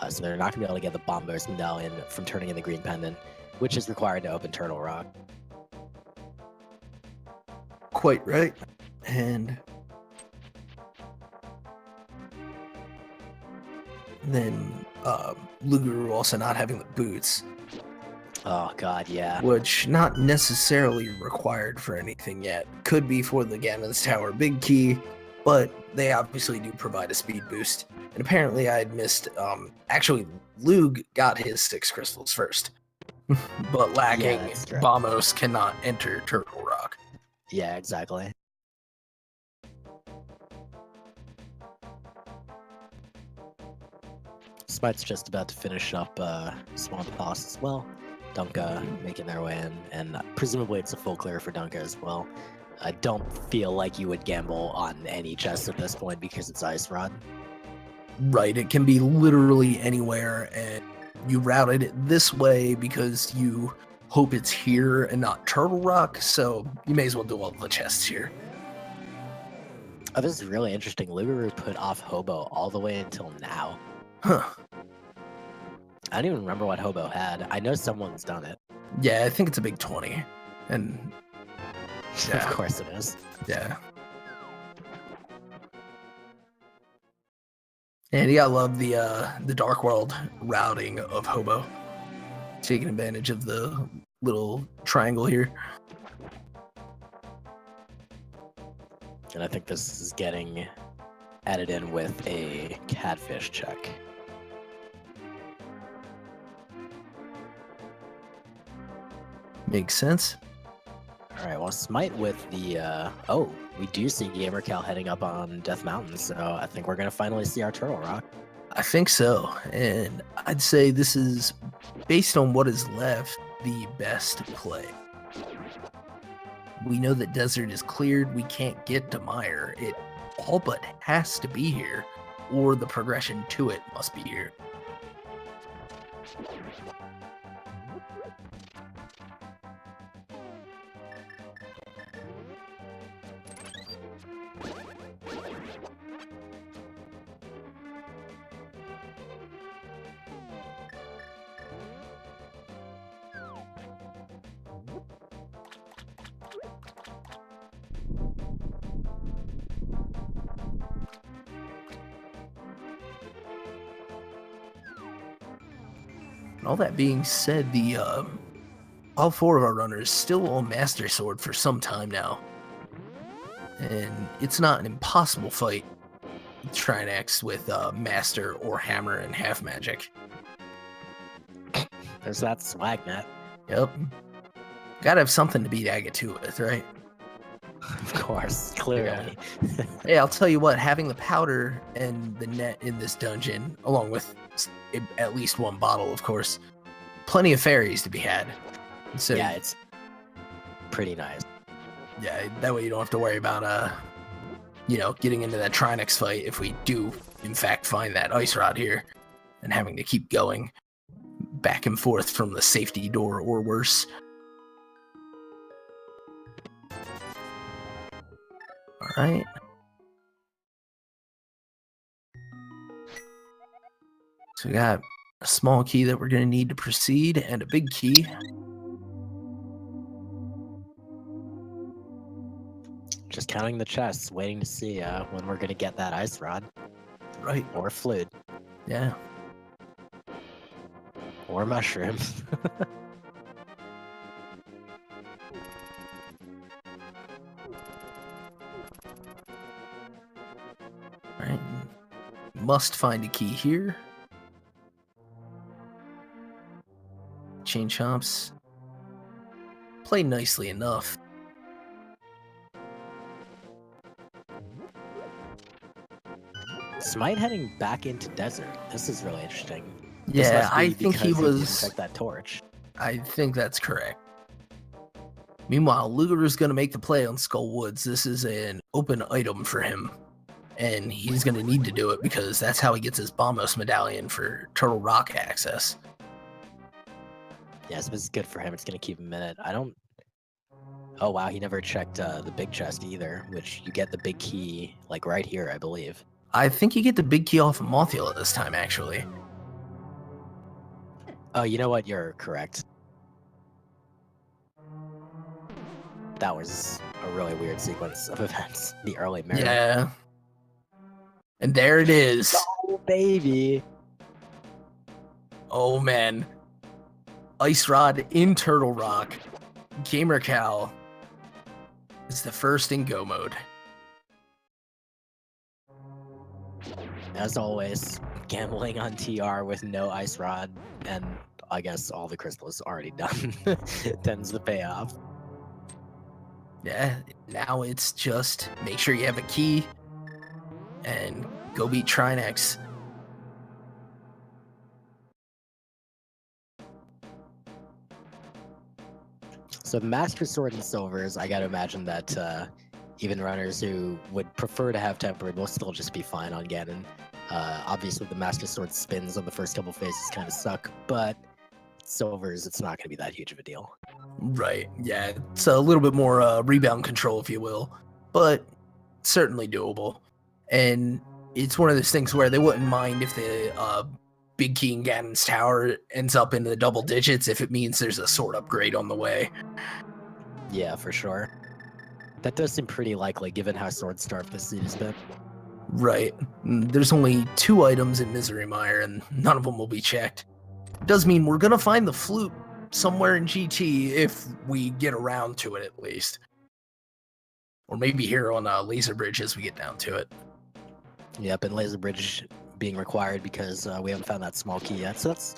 so they're not going to be able to get the Bombos medallion from turning in the green pendant, which is required to open Turtle Rock. Quite right. And then Loogaroo also not having the boots. Oh god, yeah. Which not necessarily required for anything yet. Could be for the Ganon's Tower big key, but they obviously do provide a speed boost. And apparently I had missed, actually Lug got his 6 crystals first. But lacking, Bombos cannot enter Turtle Rock. Yeah, exactly. Smite's just about to finish up Swamp Boss as well. Dunka making their way in, and presumably it's a full clear for Dunka as well. I don't feel like you would gamble on any chest at this point because it's Ice Rod. Right, it can be literally anywhere, and you routed it this way because you hope it's here and not Turtle Rock, so you may as well do all the chests here. Oh, this is really interesting. Loogaroo put off Hobo all the way until now. Huh. I don't even remember what Hobo had. I know someone's done it. Yeah, I think it's a big 20. And yeah. Of course it is. Yeah. And you gotta love the Dark World routing of Hobo. Taking advantage of the little triangle here. And I think this is getting added in with a catfish check. Makes sense. Alright, well, Smight with the, oh, we do see gamercal heading up on Death Mountain, so I think we're going to finally see our Turtle Rock. I think so, and I'd say this is, based on what is left, the best play. We know that Desert is cleared, we can't get to Mire. It all but has to be here, or the progression to it must be here. And all that being said, all 4 of our runners still on Master Sword for some time now. And it's not an impossible fight to try and X with Master or Hammer and Half Magic. There's that swag net. Yep. Gotta have something to beat Agate 2 with, right? Of course, clearly. Yeah. Hey, I'll tell you what, having the powder and the net in this dungeon, along with at least 1 bottle, of course, plenty of fairies to be had. So, yeah, it's pretty nice. Yeah, that way you don't have to worry about, getting into that Trinix fight if we do, in fact, find that Ice Rod here, and having to keep going back and forth from the safety door or worse. Right. So we got a small key that we're going to need to proceed and a big key. Just counting the chests, waiting to see when we're gonna get that ice rod. Right. Or flute. Yeah. Or mushrooms. Right. Must find a key here. Chain chomps. Play nicely enough. Smight heading back into desert. This is really interesting. Yeah, I think he didn't was. check that torch. I think that's correct. Meanwhile, Loogaroo's going to make the play on Skull Woods. This is an open item for him, and he's going to need to do it because that's how he gets his Bombos medallion for Turtle Rock access. Yes, this is good for him. It's going to keep him in it. I don't... Oh, wow, he never checked the big chest either, which you get the big key, like, right here, I believe. I think you get the big key off of Mothula this time, actually. Oh, you know what? You're correct. That was a really weird sequence of events. The early mirror. Yeah. And there it is. Oh, baby. Oh, man. Ice Rod in Turtle Rock. Gamercal is the first in go mode. As always, gambling on TR with no ice rod, and I guess all the crystals already done tends to pay off. Yeah, now it's just make sure you have a key and go beat Trinex. So the Master Sword and Silvers, I gotta imagine that even runners who would prefer to have Tempered will still just be fine on Ganon. Obviously the Master Sword spins on the first couple phases kind of suck, but Silvers, it's not gonna be that huge of a deal. Right, yeah, it's a little bit more rebound control, if you will, but certainly doable. And it's one of those things where they wouldn't mind if the big key in Ganon's Tower ends up in the double digits if it means there's a sword upgrade on the way. Yeah, for sure. That does seem pretty likely given how sword-starved this seed has been. Right. There's only 2 items in Misery Mire, and none of them will be checked. It does mean we're going to find the flute somewhere in GT if we get around to it at least. Or maybe here on Laser Bridge as we get down to it. Yep, and Laser Bridge being required because we haven't found that small key yet. So that's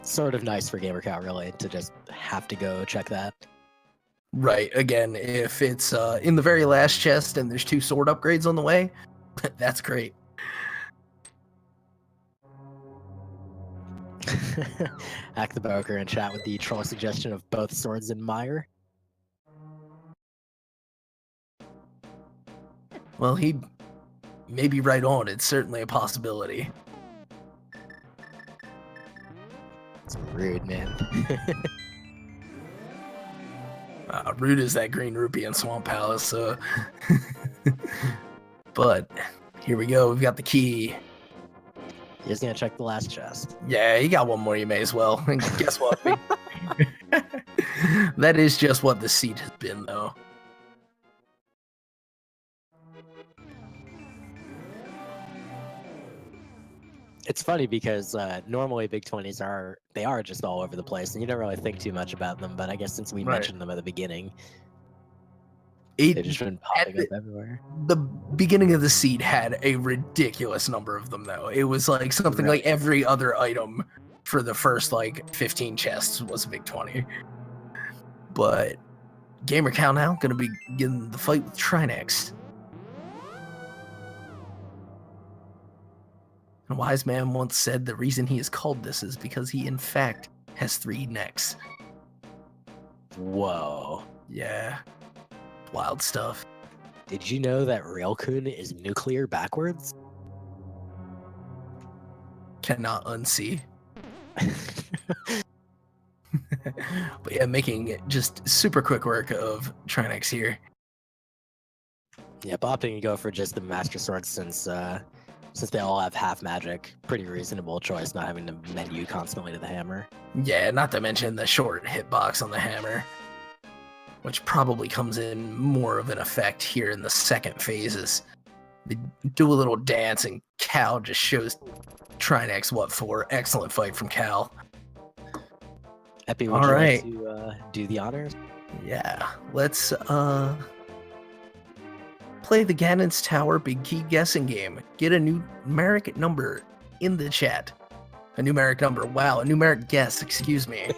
sort of nice for gamercal, really, to just have to go check that. Right. Again, if it's in the very last chest and there's 2 sword upgrades on the way, that's great. Hack the Boker and chat with the troll suggestion of both swords in Mire. Well, he may be right on. It's certainly a possibility. It's rude, man. Rude as that green rupee in Swamp Palace. But here we go. We've got the key. He's gonna check the last chest. Yeah, you got one more. You may as well. And guess what? That is just what the seed has been, though. It's funny because normally big 20s are just all over the place, and you don't really think too much about them. But I guess since we mentioned them at the beginning, they've just been popping up everywhere. The beginning of the seed had a ridiculous number of them, though. It was like something like every other item for the first like 15 chests was a big 20. But gamercal now gonna be getting the fight with Trinex. A wise man once said the reason he is called this is because he in fact has 3 necks. Whoa. Yeah. Wild stuff. Did you know that Railkun is nuclear backwards? Cannot unsee. But yeah, making just super quick work of Trinex here. Yeah, opting to go for just the Master Sword since they all have half magic, pretty reasonable choice, not having to menu constantly to the hammer. Yeah, not to mention the short hitbox on the hammer, which probably comes in more of an effect here in the second phases. They do a little dance, and Cal just shows Trinex what for. Excellent fight from Cal. Epi, would All you right. like to do the honors? Yeah, let's play the Ganon's Tower Big Key guessing game. Get a numeric number in the chat. A numeric number. Wow, a numeric guess, excuse me.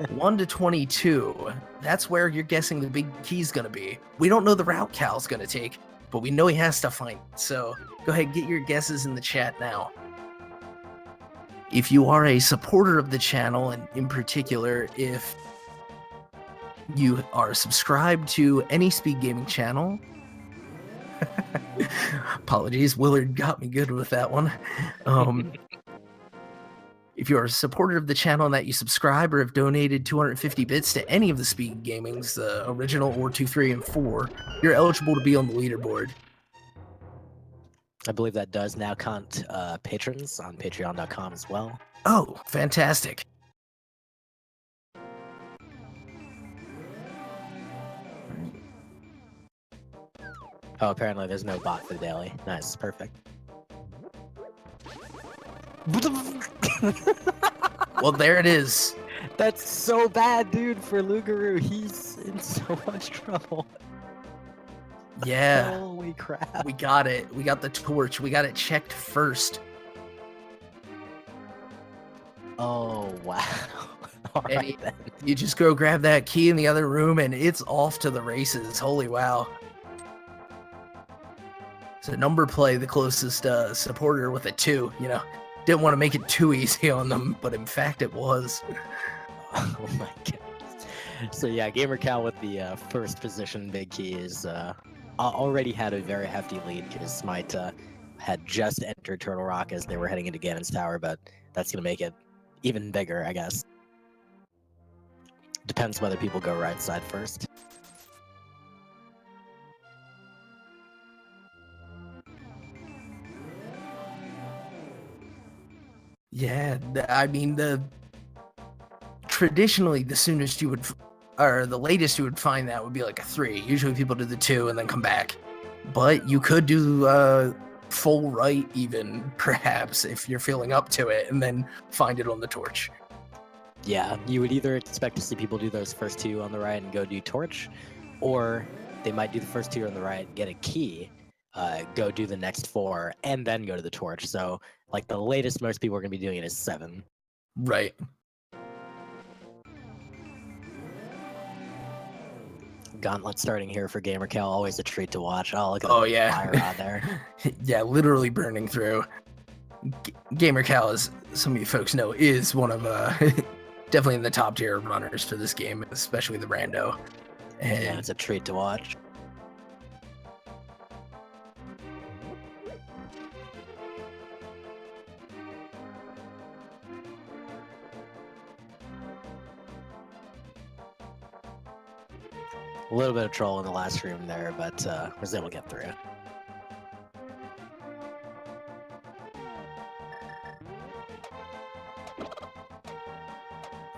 1 to 22. That's where you're guessing the big key's gonna be. We don't know the route Cal's gonna take, but we know he has to find it. So go ahead, get your guesses in the chat now. If you are a supporter of the channel, and in particular, if you are subscribed to any Speed Gaming channel, apologies, Willard got me good with that one. If you are a supporter of the channel and that you subscribe or have donated 250 bits to any of the Speed Gamings, the original or 2, 3, and 4, you're eligible to be on the leaderboard. I believe that does now count patrons on patreon.com as well. Oh, fantastic. Oh, apparently there's no bot for the daily. Nice, perfect. Well, there it is. That's so bad, dude, for Loogaroo. He's in so much trouble. Yeah. Holy crap. We got it. We got the torch. We got it checked first. Oh, wow. All And right, then. you just go grab that key in the other room and it's off to the races. Holy wow. So number play, the closest supporter with a 2, you know. Didn't want to make it too easy on them, but in fact it was. Oh my goodness. So yeah, gamercal with the first position big key is already had a very hefty lead because Smight had just entered Turtle Rock as they were heading into Ganon's Tower, but that's going to make it even bigger, I guess. Depends whether people go right side first. Yeah, I mean, traditionally the soonest you would, or the latest you would find that would be like a 3. Usually people do the 2 and then come back. But you could do full right even, perhaps, if you're feeling up to it, and then find it on the torch. Yeah, you would either expect to see people do those first 2 on the right and go do torch, or they might do the first 2 on the right, get a key, go do the next 4, and then go to the torch. So, like, the latest most people are going to be doing it is 7. Right. Gauntlet starting here for gamercal, always a treat to watch. Oh, look at Oh, the yeah. fire out there. Yeah, literally burning through. gamercal, as some of you folks know, is one of definitely in the top tier runners for this game, especially the rando. And Yeah, it's a treat to watch. A little bit of troll in the last room there, but was able to get through.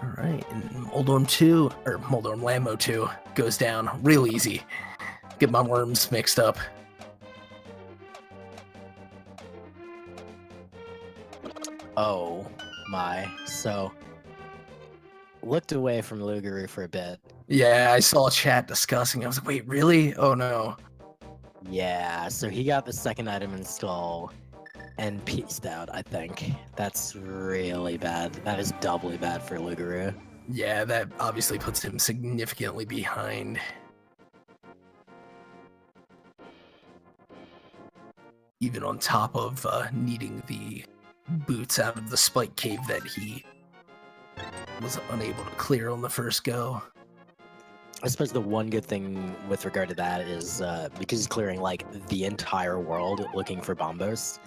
all right, and Moldorm 2, or Moldorm Lambo 2 goes down real easy. Get my worms mixed up. Oh my. So, looked away from Loogaroo for a bit. Yeah, I saw chat discussing. I was like, wait, really? Oh no. Yeah, so he got the second item install and pieced out, I think. That's really bad. That is doubly bad for Loogaroo. Yeah, that obviously puts him significantly behind. Even on top of needing the boots out of the spike cave that he was unable to clear on the first go. I suppose the one good thing with regard to that is because he's clearing like the entire world looking for bombos.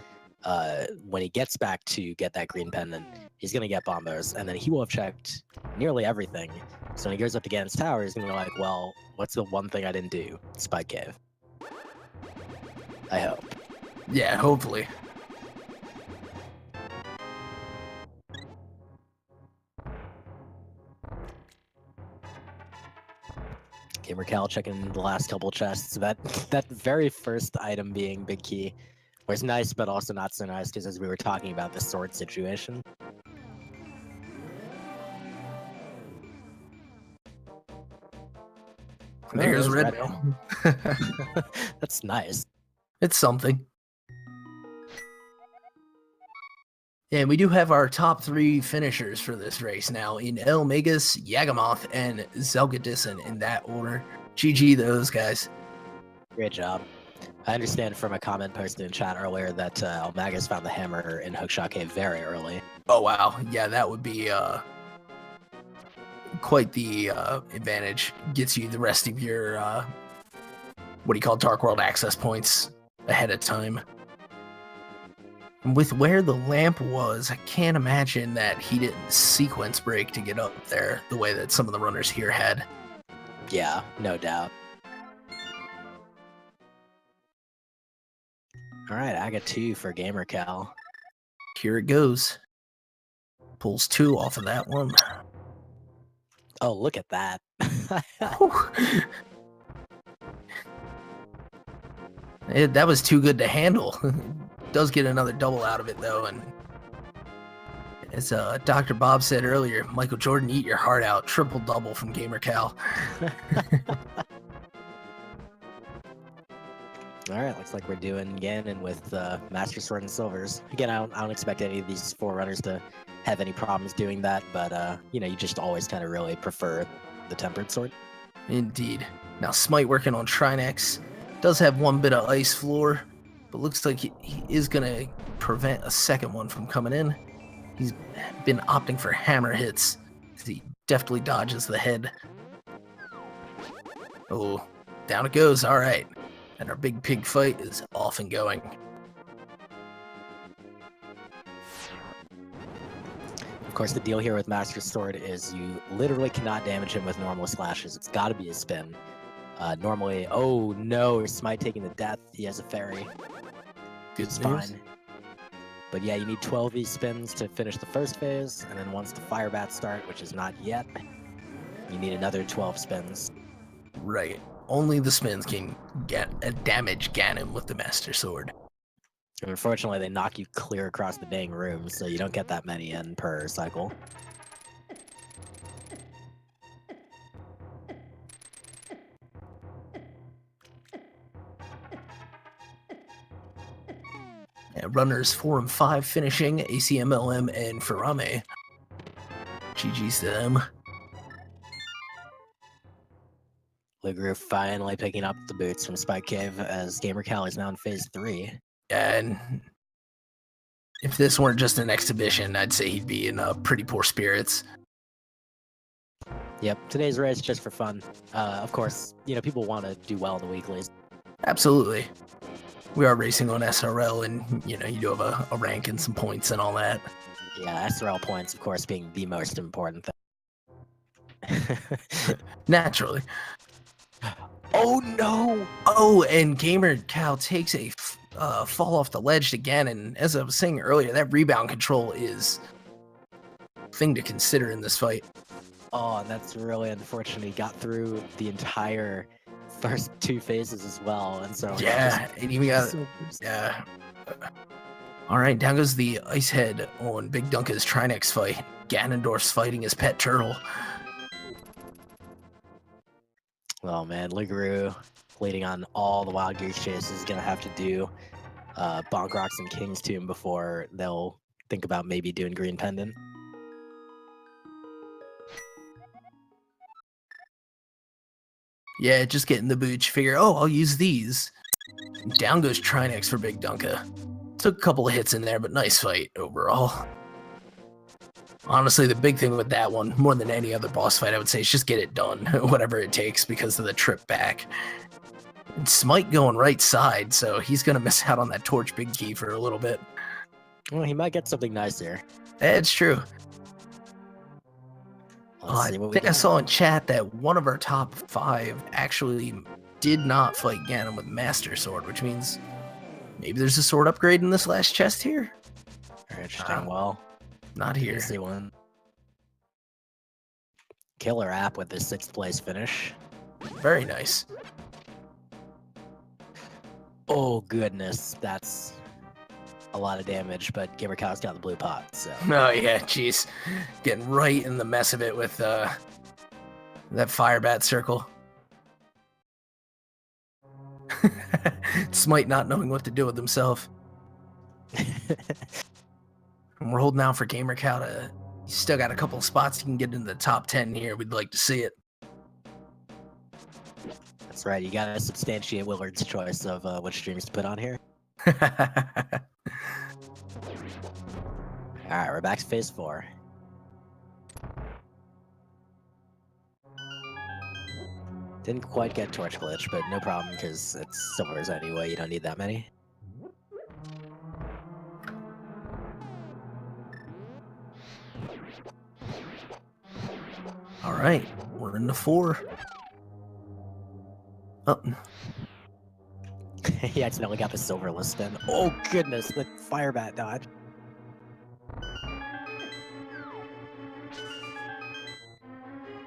When he gets back to get that green pendant, he's gonna get bombos, and then he will have checked nearly everything. So when he goes up to Ganon's Tower, he's gonna be like, well, what's the one thing I didn't do? Spike cave. I hope. Yeah, hopefully. Gamercal checking the last couple chests. That very first item being big key was nice, but also not so nice because as we were talking about the sword situation. There's Red Red. Mill. That's nice. It's something. And we do have our top 3 finishers for this race now in Elmagus, Yagamoth, and Zelgadison in that order. GG those guys. Great job. I understand from a comment posted in chat earlier that Elmagus found the hammer in Hookshot Cave very early. Oh wow, yeah, that would be quite the advantage. Gets you the rest of your what do you call Dark World access points ahead of time. And with where the lamp was, I can't imagine that he didn't sequence break to get up there the way that some of the runners here had. Yeah, no doubt. All right, I got 2 for Gamercal. Here it goes. Pulls 2 off of that one. Oh, look at that. That was too good to handle. Does get another double out of it though, and as Dr. Bob said earlier, Michael Jordan, eat your heart out. Triple double from Gamercal. All right, looks like we're doing Ganon with Master Sword and Silvers. Again, I don't expect any of these 4 runners to have any problems doing that, but you know, you just always kind of really prefer the Tempered Sword. Indeed. Now Smight working on Trinex. Does have 1 bit of ice floor, but looks like he is going to prevent a second one from coming in. He's been opting for hammer hits as he deftly dodges the head. Oh, down it goes. All right. And our big pig fight is off and going. Of course, the deal here with Master Sword is you literally cannot damage him with normal slashes. It's got to be a spin. Normally, oh no, Smight taking the death. He has a fairy. Good fine. But yeah, you need 12 of these spins to finish the first phase, and then once the fire bats start, which is not yet, you need another 12 spins. Right. Only the spins can damage Ganon with the Master Sword. And unfortunately, they knock you clear across the dang room, so you don't get that many in per cycle. And runners 4 and 5 finishing, ACMLM and Farame. GG's to them. Loogaroo finally picking up the boots from Spike Cave as Gamercal is now in phase 3. And if this weren't just an exhibition, I'd say he'd be in pretty poor spirits. Yep, today's race just for fun. Of course, you know, people want to do well in the weeklies. Absolutely. We are racing on SRL, and, you know, you do have a rank and some points and all that. Yeah, SRL points, of course, being the most important thing. Naturally. Oh, no! Oh, and Gamercal takes a fall off the ledge again, and as I was saying earlier, that rebound control is a thing to consider in this fight. Oh, and that's really unfortunate. He got through the entire first 2 phases as well, and so yeah, and even got yeah. All right, down goes the ice head on BigDunka's Trinex fight. Ganondorf's fighting his pet turtle. Oh man, Loogaroo leading on all the Wild Goose Chase is gonna have to do Bonk Rocks and King's Tomb before they'll think about maybe doing Green Pendant. Yeah, just getting the booch. Figure, oh, I'll use these. Down goes Trinex for BigDunka. Took a couple of hits in there, but nice fight overall. Honestly, the big thing with that one, more than any other boss fight, I would say, is just get it done, whatever it takes, because of the trip back. And Smight going right side, so he's going to miss out on that torch big key for a little bit. Well, he might get something nice here. It's true. Let's see what we I think I saw in chat that one of our top 5 actually did not fight Ganon with Master Sword, which means Maybe there's a sword upgrade in this last chest here? Very interesting. Well, not you here. see one. Killer app with his 6th place finish. Very nice. Oh goodness, that's a lot of damage, but gamercal's got the blue pot, so. Oh yeah, jeez. Getting right in the mess of it with that fire bat circle. Smight not knowing what to do with himself. And we're holding out for gamercal to... He's still got a couple of spots he can get into the top 10 here. We'd like to see it. That's right, you gotta substantiate Willard's choice of which streams to put on here. Alright, we're back to phase 4. Didn't quite get torch glitch, but no problem because it's silvers anyway, you don't need that many. Alright, we're into 4. Oh. He accidentally got the silverless spin. Oh goodness, the fire bat dodge.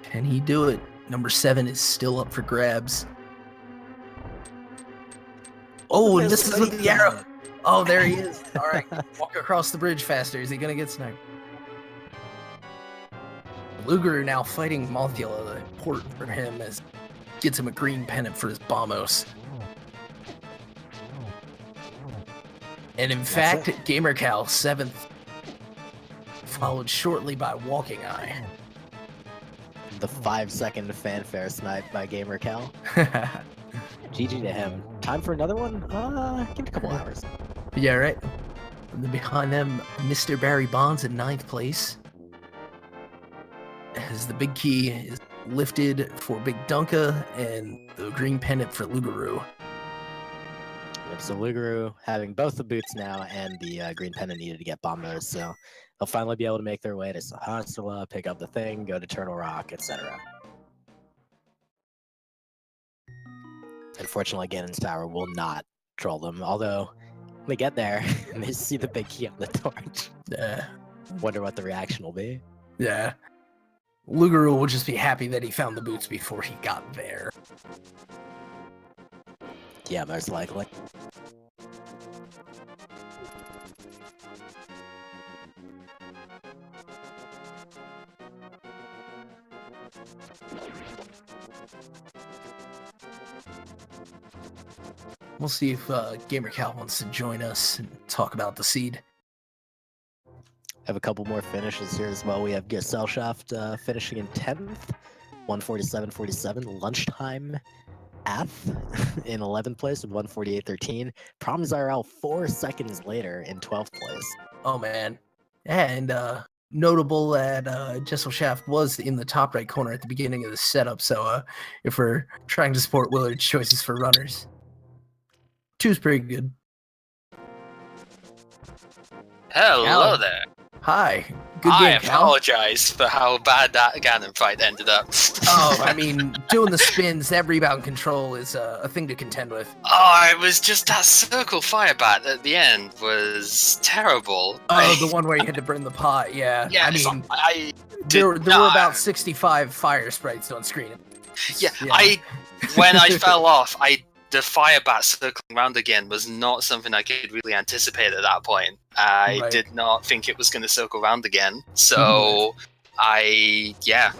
Can he do it? Number 7 is still up for grabs. Oh, and this is with the arrow. Oh, there he is. All right, walk across the bridge faster. Is he gonna get sniped? Loogaroo now fighting Mothula. Important for him as gets him a green pennant for his Bombos. And in fact, gamercal 7th, followed shortly by Walking Eye. The 5-second fanfare snipe by gamercal. GG to him. Time for another one? Give it a couple hours. Yeah, right. And then behind them, Mr. Barry Bonds in 9th place. As the big key is lifted for BigDunka and the green pennant for Loogaroo. Yep, so Loogaroo having both the boots now and the green pennant needed to get bombos, so they'll finally be able to make their way to Sahasrala, pick up the thing, go to Turtle Rock, etc. Unfortunately, Ganon's Tower will not troll them, although when they get there, and they see the big key on the torch. Yeah. Wonder what the reaction will be. Yeah. Loogaroo will just be happy that he found the boots before he got there. Yeah, most likely. We'll see if gamercal wants to join us and talk about the seed. Have a couple more finishes here as well. We have Gesellschaft finishing in 10th, 147.47. Lunchtime F in 11th place with 148.13. Problems RL 4 seconds later in 12th place. Oh man. And notable that Gesellschaft was in the top right corner at the beginning of the setup, so if we're trying to support Willard's choices for runners. 2's pretty good. Hello there. Hi. Good I game, Cal. apologize for how bad that Ganon fight ended up. Oh, I mean, doing the spins, that rebound control is a thing to contend with. Oh, it was just that circle fire bat at the end was terrible. Oh, the one where you had to burn the pot, yeah. Yeah, I mean, I there were about 65 fire sprites on screen. Yeah, when I fell off, the fire bat circling around again was not something I could really anticipate at that point. I did not think it was going to circle around again. So, yeah.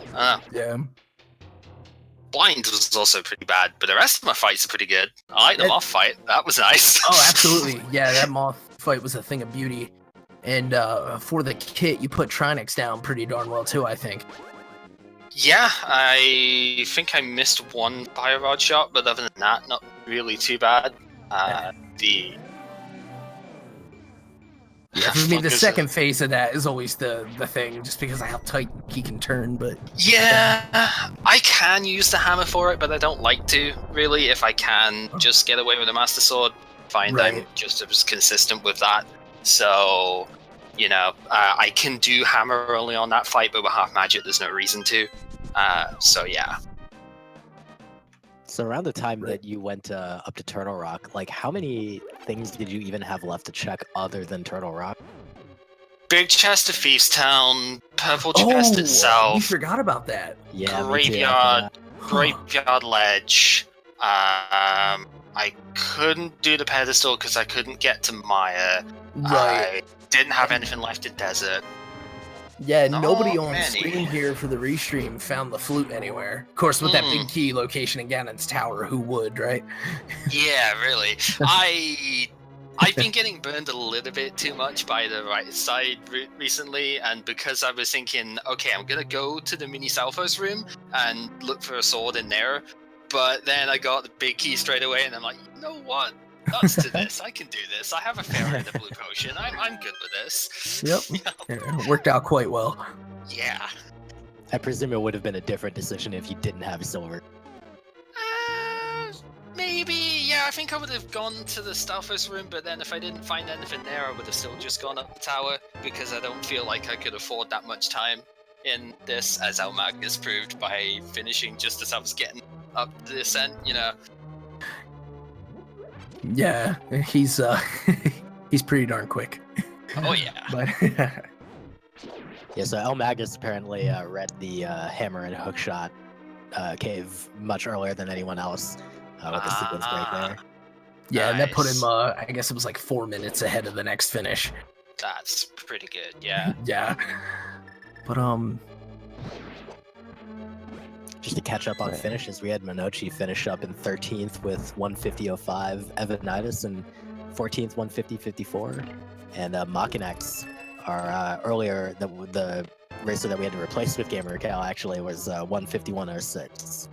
Blind was also pretty bad, but the rest of my fights are pretty good. I like the moth fight. That was nice. Oh, absolutely. Yeah, that moth fight was a thing of beauty. And for the kit, you put Trinix down pretty darn well, too, I think. Yeah, I think I missed one fire rod shot, but other than that, not really too bad. For me, the second phase of that is always the thing, just because of how tight he can turn, but... Yeah, I can use the hammer for it, but I don't like to, really. If I can just get away with the Master Sword, find I'm just as consistent with that. So, you know, I can do hammer only on that fight, but with half magic, there's no reason to. So, yeah. So around the time that you went up to Turtle Rock, like how many things did you even have left to check other than Turtle Rock? Big chest of Feastown, purple chest we itself, forgot about that. Yeah, graveyard, Huh. graveyard ledge. I couldn't do the pedestal because I couldn't get to Maya. Right. I didn't have anything left in desert. Yeah, Not nobody on many. screen here for the restream found the flute anywhere. Of course, with that big key location in Ganon's tower, who would, right? Yeah, really. I've been getting burned a little bit too much by the right side recently, and because I was thinking, okay, I'm gonna go to the mini Southhouse room and look for a sword in there, but then I got the big key straight away, and I'm like, you know what? Nuts to this. I can do this. I have a fairy and a blue potion. I'm good with this. Yep. You know? Yeah, it worked out quite well. Yeah. I presume it would have been a different decision if you didn't have silver. Maybe, yeah, I think I would have gone to the Stalfos room, but then if I didn't find anything there, I would have still just gone up the tower, because I don't feel like I could afford that much time in this, as Elmag has proved by finishing just as I was getting up the ascent, you know. Yeah, he's he's pretty darn quick. Oh yeah. But Yeah, so El Magus apparently read the hammer and hookshot cave much earlier than anyone else with the sequence break there. yeah, and that put him, Nice. I guess it was like 4 minutes ahead of the next finish. That's pretty good, yeah. Yeah. But Just to catch up on finishes, we had Minochi finish up in 13th with 150.05, Evanitis in 14th, 150.54, and Machinax, our earlier, the racer that we had to replace with gamercal actually was 151.06.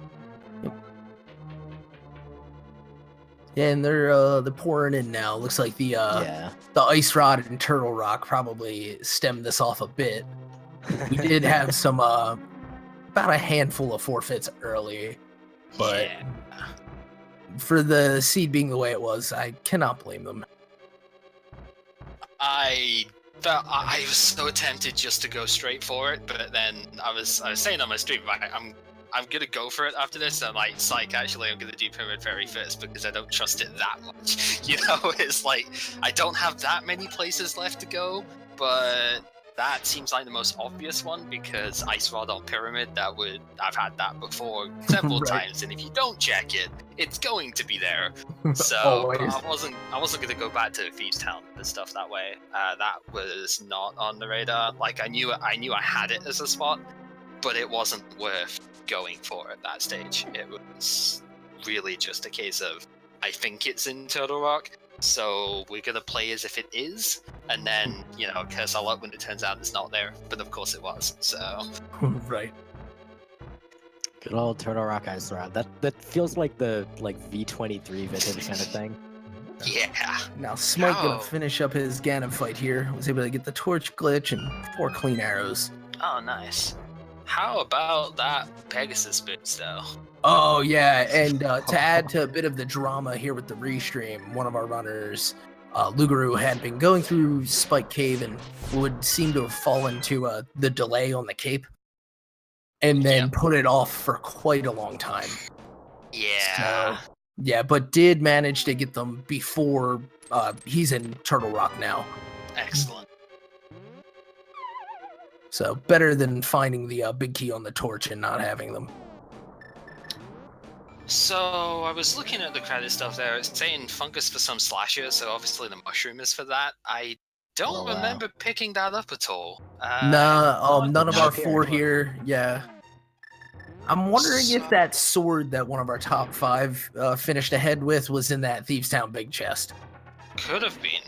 yeah, and they're pouring in now. Looks like the Ice Rod and Turtle Rock probably stemmed this off a bit. We did have some about a handful of forfeits early, but Yeah. for the seed being the way it was, I cannot blame them. I was so tempted just to go straight for it, but then I was saying on my stream, I'm gonna go for it after this. I'm like, psych, actually, I'm gonna do Pyramid Fairy first because I don't trust it that much. You know, it's like I don't have that many places left to go, but that seems like the most obvious one because Ice Rod on Pyramid, I've had that before several Right. times, and if you don't check it, it's going to be there. So Always. I wasn't gonna go back to Thieves Town and stuff that way. That was not on the radar. Like I knew I had it as a spot, but it wasn't worth going for at that stage. It was really just a case of I think it's in Turtle Rock, so we're gonna play as if it is, and then curse our luck when it turns out it's not there. But of course it was. So Right. Good old Turtle Rock Ice Rod. That feels like the V23 vintage kind of thing. yeah. Now Smight Oh. gonna finish up his Ganon fight here. Was able to get the torch glitch and 4 clean arrows. Oh, nice. How about that Pegasus boots though? Oh yeah, and to add to a bit of the drama here with the restream, one of our runners, Loogaroo, had been going through Spike Cave and would seem to have fallen to the delay on the cape, and then put it off for quite a long time. Yeah. So, yeah, but did manage to get them before he's in Turtle Rock now. Excellent. So better than finding the big key on the torch and not having them. So I was looking at the credit stuff there. It's saying fungus for some slasher, so obviously the mushroom is for that. I don't Oh, wow. remember picking that up at all. Nah, none of not our here. 4 here. Yeah. I'm wondering if So- that sword that one of our top 5 finished ahead with was in that Thieves Town big chest. Could have been.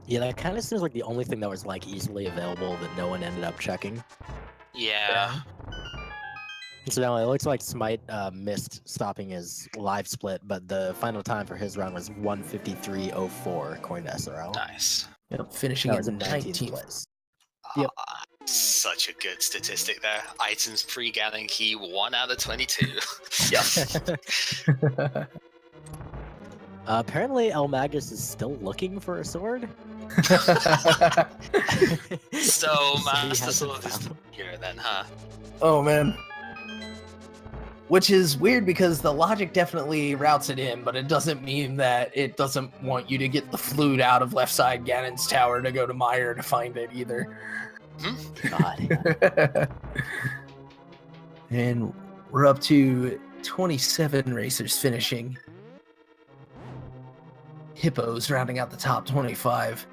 Yeah, that kind of seems like the only thing that was easily available that no one ended up checking. Yeah. Incidentally, it looks like Smight missed stopping his live split, but the final time for his run was 153.04 according to SRL. Nice. Yep, finishing That in was in 19th 19th. place. Yep. Such a good statistic there. Items pre-Ganon key 1 out of 22. Apparently, El Magus is still looking for a sword. So He Master hasn't Sword is found- here then, huh? Oh man. Which is weird because the logic definitely routes it in, but it doesn't mean that it doesn't want you to get the flute out of left side Ganon's tower to go to Meyer to find it either. God. And we're up to 27 racers finishing. Hippos rounding out the top 25.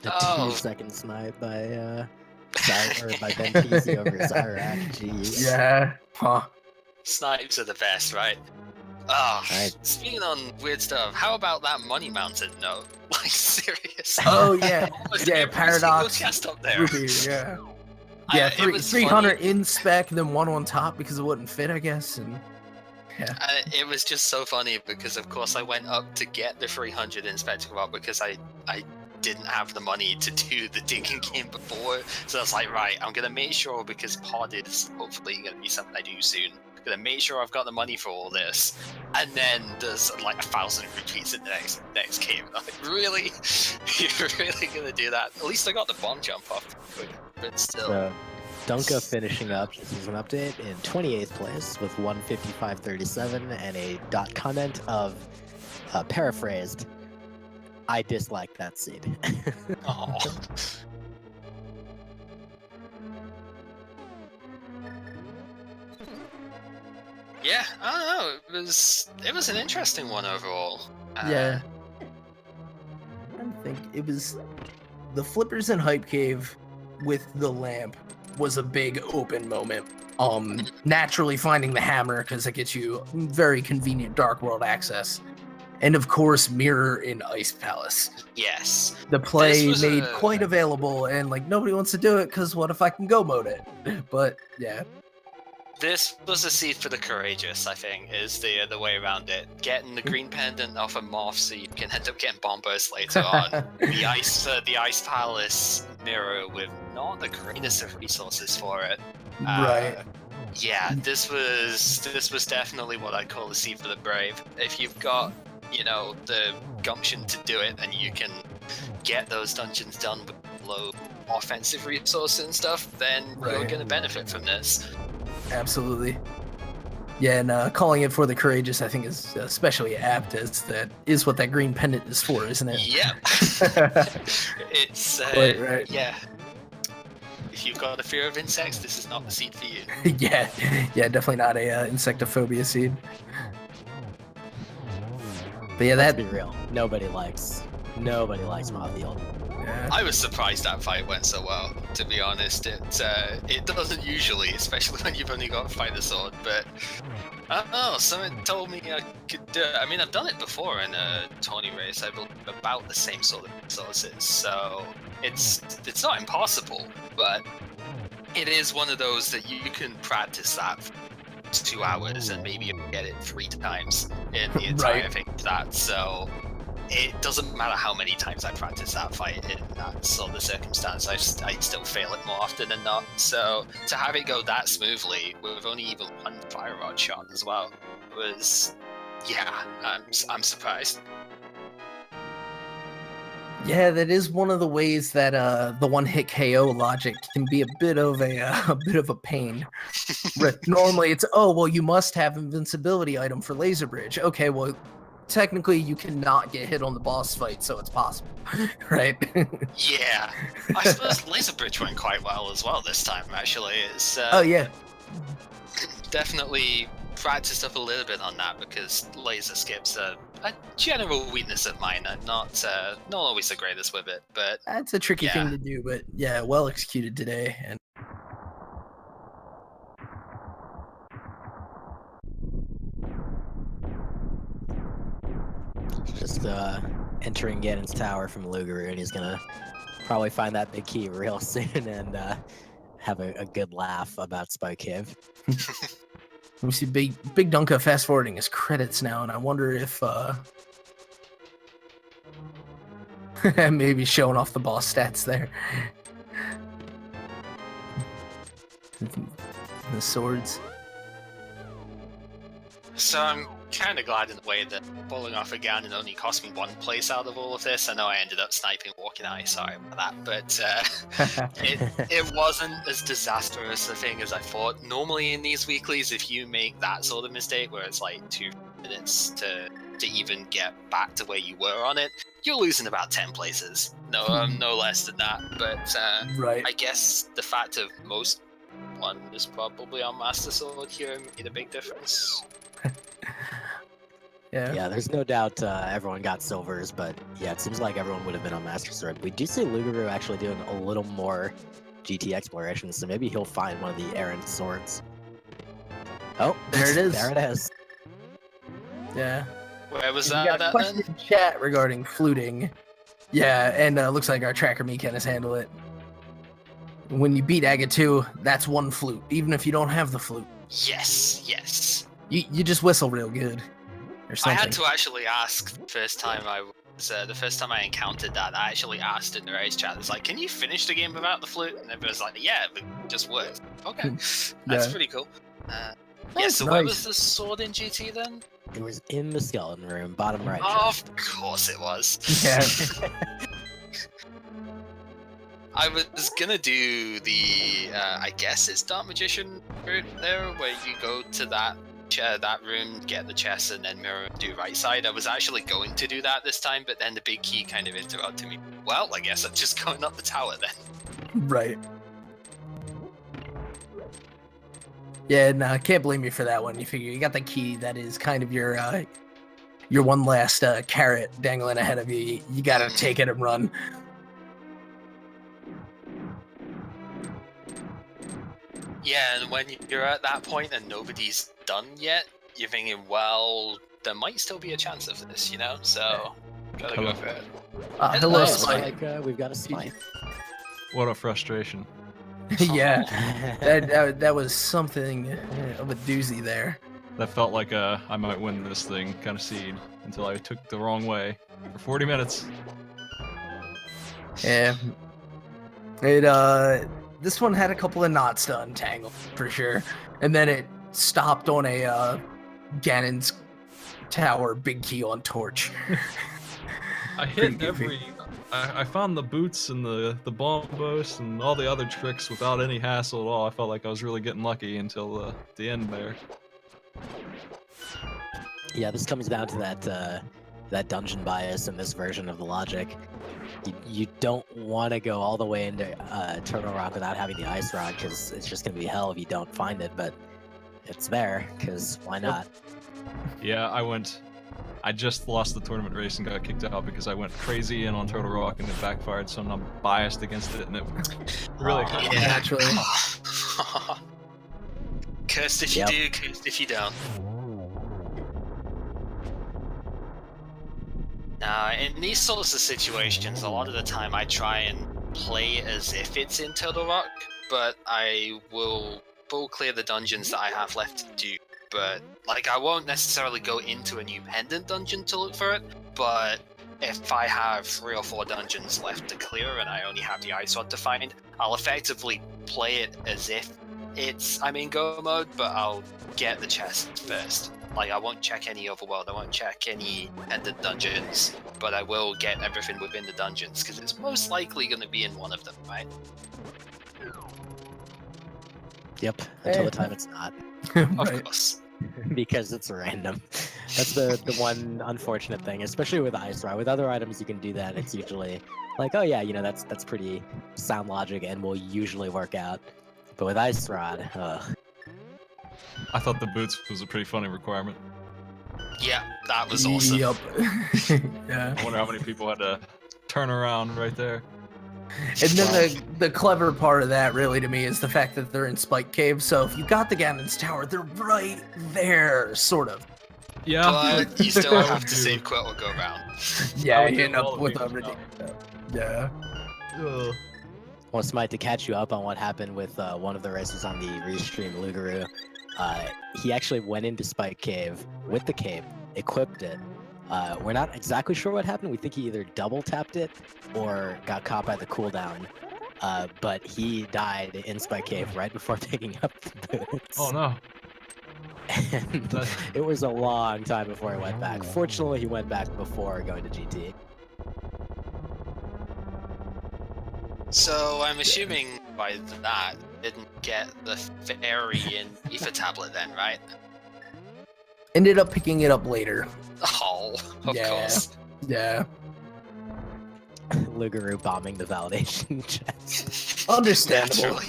The Oh. 2-second Smight by Ben Peasy over Zyrak. Jeez. Yeah. Huh. Snipes are the best, right? Oh, Right. speaking on weird stuff, how about that money mountain note? Like, seriously. Oh, yeah. Almost Yeah, every Paradox. single chest up there. Rupee, yeah. Yeah, It was 300 funny. in spec, then one on top because it wouldn't fit, I guess. And yeah. It was just so funny because, of course, I went up to get the 300 in Spectacle Rock because I didn't have the money to do the digging game before. So I was like, right, I'm going to make sure, because Podded is hopefully going to be something I do soon. I'm going to make sure I've got the money for all this. And then there's like 1,000 repeats in the next game. And I'm like, really? You're really going to do that? At least I got the bomb jump off quick, but still. So, Dunka finishing up, this is an update, in 28th place with 155.37 and a dot comment of, paraphrased, I dislike that seed. Oh. Yeah, I don't know. It was an interesting one overall. Yeah. I think it was the flippers in Hype Cave with the lamp was a big open moment. Naturally finding the hammer because it gets you very convenient Dark World access. And of course, Mirror in Ice Palace. Yes. The play was made a- quite available, and like nobody wants to do it because what if I can go mode it? But yeah. This was a seed for the courageous, I think, is the way around it. Getting the green pendant off a moth so you can end up getting bomb burst later on. The ice palace mirror with not the greatest of resources for it. Right. Yeah, this was definitely what I'd call the seed for the brave. If you've got, the gumption to do it, and you can get those dungeons done with low offensive resources and stuff, then you're Right. going to benefit from this. Absolutely. Yeah, and calling it for the courageous, I think, is especially apt, as that is what that green pendant is for, isn't it? Yep. It's Right. yeah. If you've got a fear of insects, this is not the seed for you. yeah, definitely not a insectophobia seed. But yeah, Let's that be real. Nobody likes Moth Yield. yeah. I was surprised that fight went so well, to be honest. It doesn't usually, especially when you've only got Fighter Sword, but I don't know, someone told me I could do it. I mean, I've done it before in a tourney race, I believe, about the same sort of resources, so it's not impossible, but it is one of those that you can practice that for 2 hours and maybe you'll get it 3 times in the entire Right. thing for that, so it doesn't matter how many times I practice that fight in that sort of circumstance, I still fail it more often than not. So to have it go that smoothly with only even one fire rod shot as well was, yeah, I'm surprised. Yeah, that is one of the ways that the one-hit KO logic can be a bit of a pain. Normally, it's you must have invincibility item for Laser Bridge. Okay, well, technically you cannot get hit on the boss fight, so it's possible, right? Yeah, I suppose Laser Bridge went quite well as well this time. Actually, it's Oh yeah, definitely practiced up a little bit on that because laser skips are a general weakness of mine. I'm not always the greatest with it, but that's a tricky Yeah. thing to do, but yeah, well executed today. And Just entering Ganon's tower from Loogaroo, and he's gonna probably find that big key real soon and have a good laugh about Spike Cave. we see BigDunka fast forwarding his credits now, and I wonder if maybe showing off the boss stats there. The swords. so I'm kind of glad in a way that pulling off again and only cost me one place out of all of this. I know I ended up sniping walking eye, sorry about that, but it wasn't as disastrous a thing as I thought. Normally in these weeklies, if you make that sort of mistake where it's like 2 minutes to even get back to where you were on it, you're losing about 10 places. No less than that. But Right. I guess the fact of most one is probably on Master Sword here made a big difference. Yeah, there's no doubt everyone got silvers, but yeah, it seems like everyone would have been on Master Sword. We do see Loogaroo actually doing a little more GT exploration, so maybe he'll find one of the errant swords. Oh, There it is. There it is. Yeah. Where was We got that a at question then? in chat regarding fluting. Yeah, and looks like our tracker me can handle it. When you beat Aga 2, that's one flute, even if you don't have the flute. Yes. You just whistle real good. Or I something. had to actually ask the first time I encountered that. I actually asked in the race chat. It's like, can you finish the game without the flute? And everyone's like, yeah, it just works. Okay, that's Yeah. pretty cool. That's so where nice. was the sword in GT then? It was in the skeleton room, bottom right. Of course it was. Yeah. I was gonna do the, I guess it's Dark Magician route there, where you go to that room, get the chest, and then mirror and do right side. I was actually going to do that this time, but then the big key kind of interrupted me. Well, I guess I'm just going up the tower then. Right. Yeah, no, I can't blame you for that one. You figure you got the key. That is kind of your one last carrot dangling ahead of you. You gotta take it and run. Yeah, and when you're at that point and nobody's done yet, you're thinking, well, there might still be a chance of this, you know? So, gotta go for it. Hello, Oh, Smight. like we've got a Smight. What a frustration. Yeah, that was something of a doozy there. That felt like I might win this thing kind of seed until I took the wrong way for 40 minutes. Yeah. It this one had a couple of knots to untangle for sure, and then it stopped on a Ganon's tower big key on torch. I Pretty hit goofy. every. I found the boots and the bombos and all the other tricks without any hassle at all. I felt like I was really getting lucky until the end there. Yeah, this comes down to that dungeon bias in this version of the logic. You don't want to go all the way into Turtle Rock without having the ice rod, because it's just gonna be hell if you don't find it. But it's there, because why not? Yeah, I just lost the tournament race and got kicked out because I went crazy in on Turtle Rock and it backfired, so I'm biased against it, and it really Aw. Yeah, naturally. Cursed if you Yep. do, cursed if you don't. In these sorts of situations, a lot of the time I try and play as if it's in Turtle Rock, but I will full clear the dungeons that I have left to do. But, like, I won't necessarily go into a new pendant dungeon to look for it, but if I have 3 or 4 dungeons left to clear and I only have the ice rod to find, I'll effectively play it as if I'm in go mode, but I'll get the chest first. Like, I won't check any overworld, I won't check any pendant dungeons, but I will get everything within the dungeons, because it's most likely going to be in one of them, right? Yep, until the time it's not. Of Right. course. Because it's random. That's the one unfortunate thing, especially with ice rod. With other items you can do that, it's usually like, oh yeah, you know, that's pretty sound logic and will usually work out. But with ice rod, I thought the boots was a pretty funny requirement. Yeah, that was awesome. Yup. Yeah. I wonder how many people had to turn around right there. And then the clever part of that, really, to me, is the fact that they're in Spike Cave. So if you got the Ganon's Tower, they're right there, sort of. Yeah. But you still I would have to do- save quit or go around. Yeah, I would you do end all up the with big everything. stuff. Yeah. Ugh. well, Smight, to catch you up on what happened with one of the races on the restream, Loogaroo, he actually went into Spike Cave with the cape, equipped it. We're not exactly sure what happened. We think he either double tapped it or got caught by the cooldown. But he died in Spike Cave right before picking up the boots. Oh no. And it was a long time before he went back. Fortunately, he went back before going to GT. So I'm assuming by that didn't get the fairy in Ether tablet then, right? Ended up picking it up later. Oh, of Yeah. course. Yeah. Loogaroo bombing the validation chest. Understandable.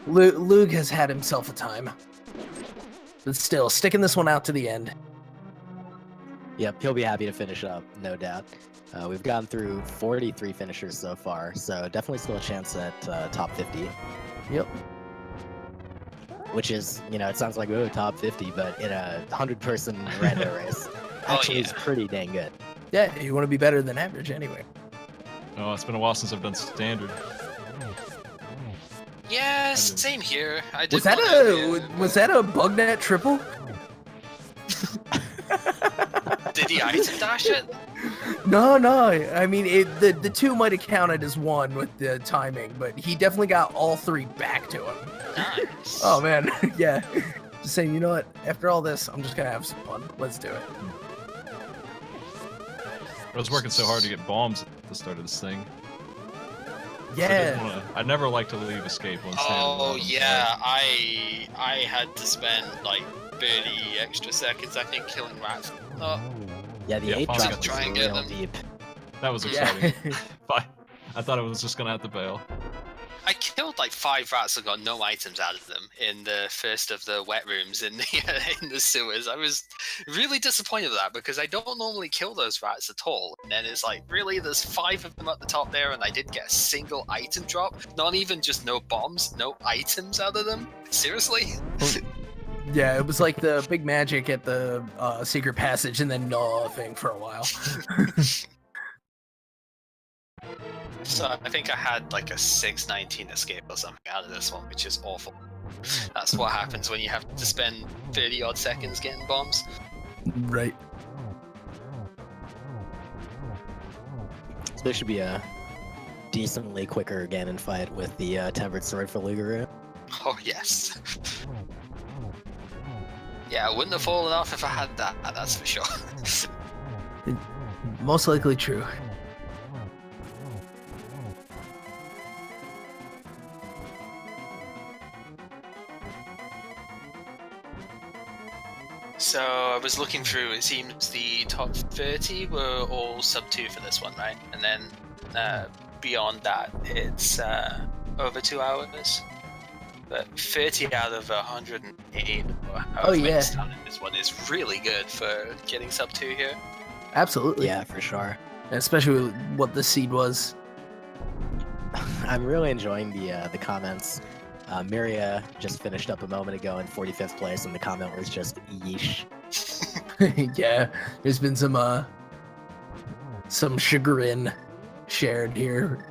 Naturally. Lug has had himself a time. But still, sticking this one out to the end. Yep, he'll be happy to finish up, no doubt. We've gone through 43 finishers so far, so definitely still a chance at top 50. Yep. Which is, you know, it sounds like, oh, top 50, but in a 100-person rando race, actually is pretty dang good. Yeah, you want to be better than average anyway. Oh, it's been a while since I've done standard. Yeah, same here. I did Was that a bug net triple? Did he item dash it? No. I mean, the two might have counted as one with the timing, but he definitely got all three back to him. Nice. Oh man, yeah. Just saying, you know what? After all this, I'm just gonna have some fun. Let's do it. I was working so hard to get bombs at the start of this thing. Yeah. I never like to leave escape on standard. Oh mode. yeah, I had to spend like 30 extra seconds, I think, killing rats. Oh, Yeah, the Yeah, 8 finally drop got was to try and get real them. deep. That was Yeah. exciting. I thought I was just gonna have to bail. I killed like 5 rats and got no items out of them in the first of the wet rooms in the sewers. I was really disappointed with that because I don't normally kill those rats at all. And then it's like, really, there's 5 of them at the top there, and I didn't get a single item drop. Not even just no bombs, no items out of them. Seriously? Yeah, it was like the big magic at the secret passage and then nothing for a while. So I think I had like a 619 escape or something out of this one, which is awful. That's what happens when you have to spend 30 odd seconds getting bombs. Right. So there should be a decently quicker Ganon fight with the Tempered Sword for Loogaroo. Oh yes. Yeah, I wouldn't have fallen off if I had that, that's for sure. Most likely true. So I was looking through, it seems the top 30 were all sub 2 for this one, right? And then beyond that, it's over 2 hours. But 30 out of 108, or however many it's done in this one, is really good for getting sub 2 here. Absolutely. Yeah, for sure. Especially with what the seed was. I'm really enjoying the comments. Miria just finished up a moment ago in 45th place, and the comment was just yeesh. Yeah, there's been some chagrin shared here.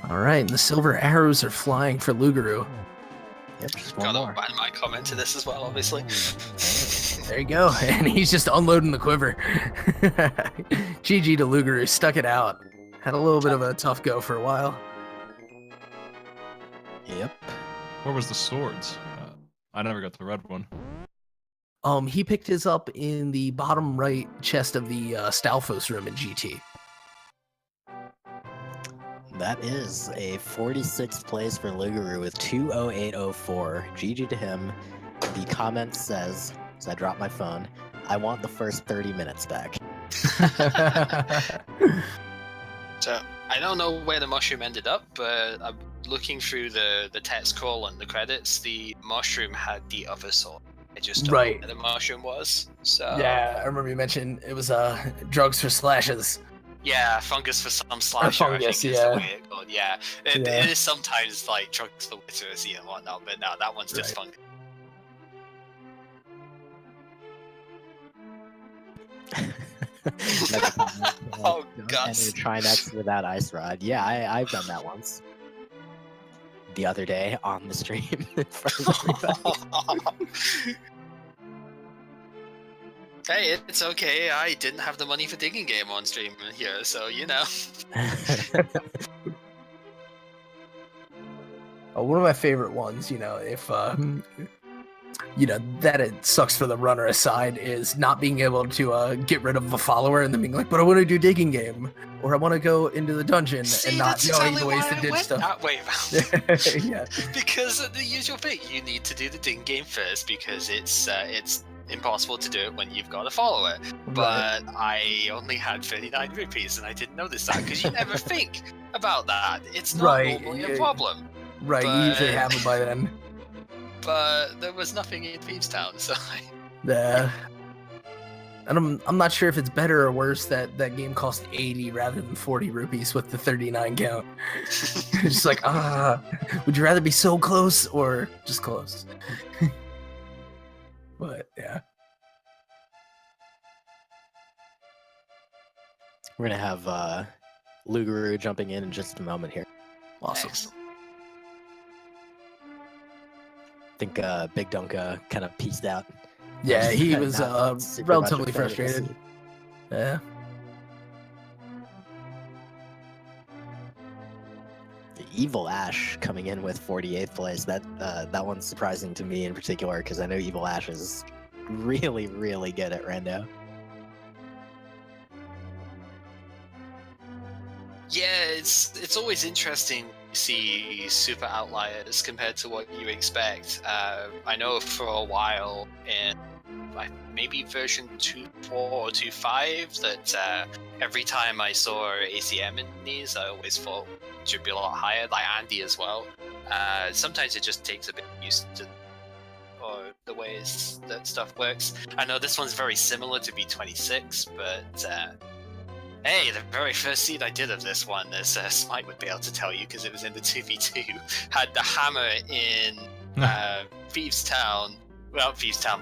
All right, the silver arrows are flying for Loogaroo. Yep, just one Gotta more. add my comment to this as well, obviously. There you go, and he's just unloading the quiver. GG to Loogaroo, stuck it out. Had a little bit of a tough go for a while. Yep. Where was the swords? I never got the red one. He picked his up in the bottom right chest of the Stalfos room in GT. That is a 46th place for Loogaroo with 20804. GG to him. The comment says, as I drop my phone, I want the first 30 minutes back. So I don't know where the mushroom ended up, but I'm looking through the text call and the credits. The mushroom had the other sword. I just don't know Right. where the mushroom was. So Yeah, I remember you mentioned it was drugs for slashes. yeah, fungus for some slasher. fungus, I think is yeah. the way it's called. Yeah, it Yeah. is sometimes like drugs for literacy and whatnot, but no, that one's just Right. fungus. Another comment, Oh, don't guts. enter Trinex without ice rod. Yeah, I've done that once. The other day on the stream in front of everybody. Hey, it's okay. I didn't have the money for digging game on stream here, so you know. one of my favorite ones, if that it sucks for the runner aside, is not being able to get rid of a follower and then being like, but I want to do digging game, or I want to go into the dungeon and not that's knowing exactly the ways why to I ditch went stuff. that way around. Yeah. Because the usual thing, you need to do the ding game first because it's impossible to do it when you've got a follower. But I only had 39 rupees and I didn't notice that because you never think about that. It's not normally a problem. Right, you usually have it by then. But there was nothing in Thieves Town, so And I'm not sure if it's better or worse that game cost 80 rather than 40 rupees with the 39 count. It's just like, would you rather be so close or just close? But yeah. We're gonna have Loogaroo jumping in just a moment here. Awesome. Excellent. I think BigDunka kind of pieced out. Yeah, he was Not super relatively much a fan of this. frustrated. Yeah. The Evil Ash coming in with 48th place. That one's surprising to me in particular because I know Evil Ash is really, really good at rando. Yeah, it's always interesting to see super outliers compared to what you expect. I know for a while in maybe version 2.4 or 2.5 that every time I saw ACM in these, I always thought it should be a lot higher, like Andy as well. Sometimes it just takes a bit used to or the ways that stuff works. I know this one's very similar to B26, but hey, the very first seed I did of this one, as Smight would be able to tell you because it was in the 2v2, had the hammer in Thieves Town,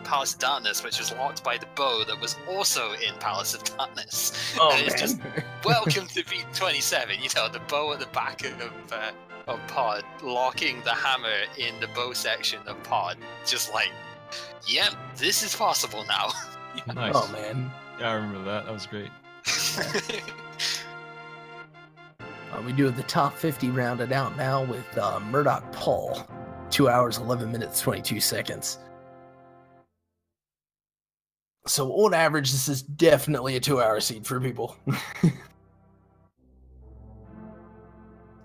Palace of Darkness, which was locked by the bow that was also in Palace of Darkness. Oh, and it's man. just, welcome to B27, the bow at the back of Pod, locking the hammer in the bow section of Pod. Just like, yep, this is possible now. Nice. Oh, man. Yeah, I remember that. That was great. We do the top 50 rounded out now with Murdoch Paul. 2 hours, 11 minutes, 22 seconds. So on average, this is definitely a 2-hour seed for people.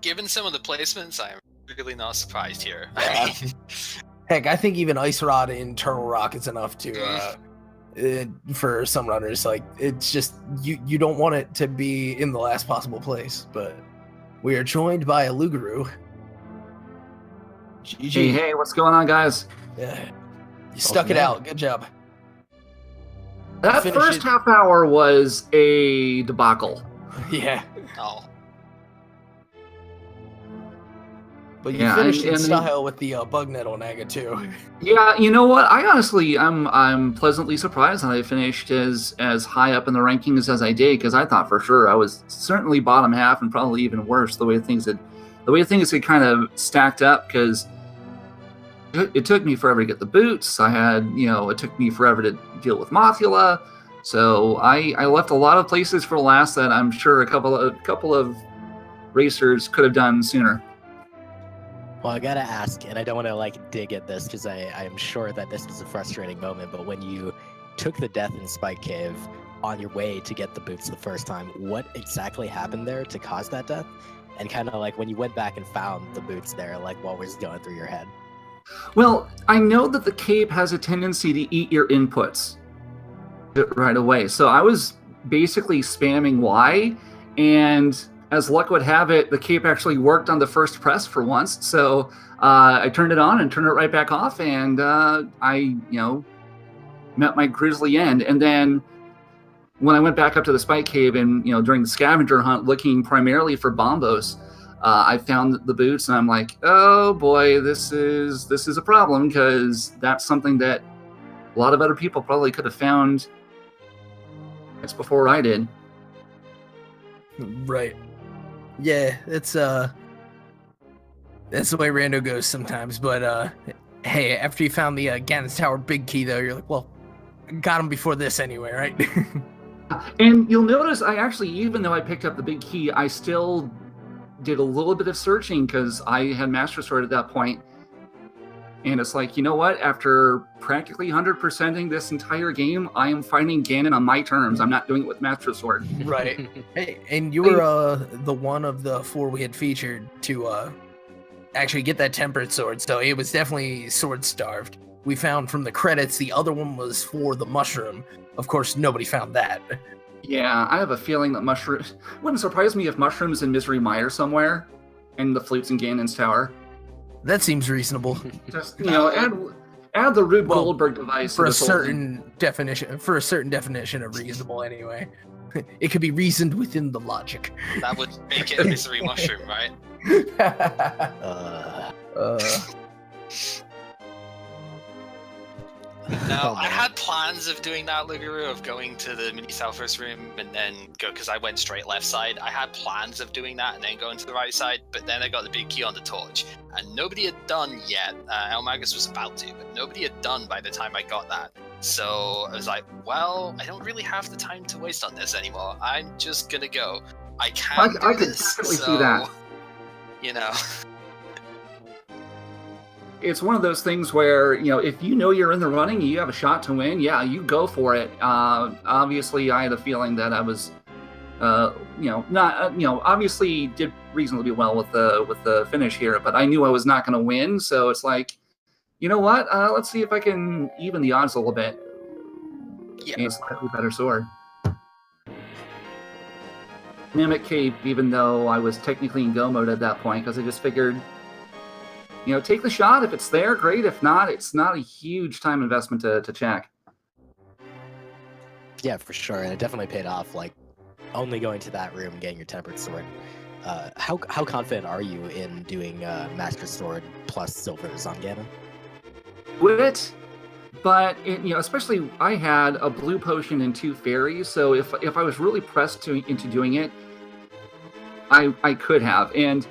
Given some of the placements, I'm really not surprised here. Yeah. I mean, Heck, I think even Ice Rod and Turtle Rock is enough to for some runners. Like, it's just you don't want it to be in the last possible place. But we are joined by a Loogaroo. GG. Hey, what's going on, guys? Yeah. You stuck it out. Good job. That Finish first it. half hour was a debacle. Yeah. oh, But you Yeah, finished in and- style with the bug net on Naga too. Yeah, you know what? I honestly, I'm pleasantly surprised that I finished as high up in the rankings as I did, because I thought for sure I was certainly bottom half and probably even worse the way things had kind of stacked up. Because it took me forever to get the boots. It took me forever to deal with Mothula. So I left a lot of places for last that I'm sure a couple of racers could have done sooner. Well, I gotta ask, and I don't want to dig at this because I am sure that this was a frustrating moment. But when you took the death in Spike Cave on your way to get the boots the first time, what exactly happened there to cause that death? And kind of when you went back and found the boots there, what was going through your head? Well, I know that the cave has a tendency to eat your inputs right away. So I was basically spamming Y, and as luck would have it, the cape actually worked on the first press for once. So I turned it on and turned it right back off, and I met my grisly end. And then when I went back up to the Spike Cave and during the scavenger hunt, looking primarily for bombos, I found the boots, and I'm like, oh boy, this is a problem, because that's something that a lot of other people probably could have found just before I did. Right. Yeah, that's the way rando goes sometimes. But hey, after you found the Ganon's Tower big key, though, you're like, well, I got him before this anyway, right? And you'll notice I actually, even though I picked up the big key, I still did a little bit of searching because I had Master Sword at that point. And it's like, you know what? After practically 100%ing this entire game, I am fighting Ganon on my terms. I'm not doing it with Master Sword. Right. Hey, and you were the one of the 4 we had featured to actually get that tempered sword, so it was definitely sword starved. We found from the credits the other one was for the mushroom. Of course, nobody found that. Yeah, I have a feeling that mushrooms wouldn't surprise me if mushrooms in Misery Mire somewhere, and the flutes in Ganon's tower. That seems reasonable. Just add the Rube Goldberg device for to a this whole thing. certain definition. For a certain definition of reasonable, anyway. It could be reasoned within the logic. That would make it a misery mushroom, right? No, I had plans of doing that, Loogaroo, of going to the mini Southwest room and then go, because I went straight left side. I had plans of doing that and then going to the right side, but then I got the big key on the torch, and nobody had done yet. El Magus was about to, but nobody had done by the time I got that. So I was like, well, I don't really have the time to waste on this anymore. I'm just gonna go. I can do I could this, definitely so, see that. You know. It's one of those things where, if you know you're in the running, you have a shot to win, yeah, you go for it. Obviously, I had a feeling that I was, obviously did reasonably well with the finish here, but I knew I was not going to win, so it's like, you know what? Let's see if I can even the odds a little bit. Yeah. And a slightly better sword. Mimic Cape, even though I was technically in go mode at that point, because I just figured, take the shot. If it's there, great. If not, it's not a huge time investment to check. Yeah, for sure. And it definitely paid off, like, only going to that room and getting your tempered sword. How confident are you in doing Master Sword plus Silvers on Ganon? Would it? But, especially I had a blue potion and 2 fairies, so if I was really pressed into doing it, I could have. And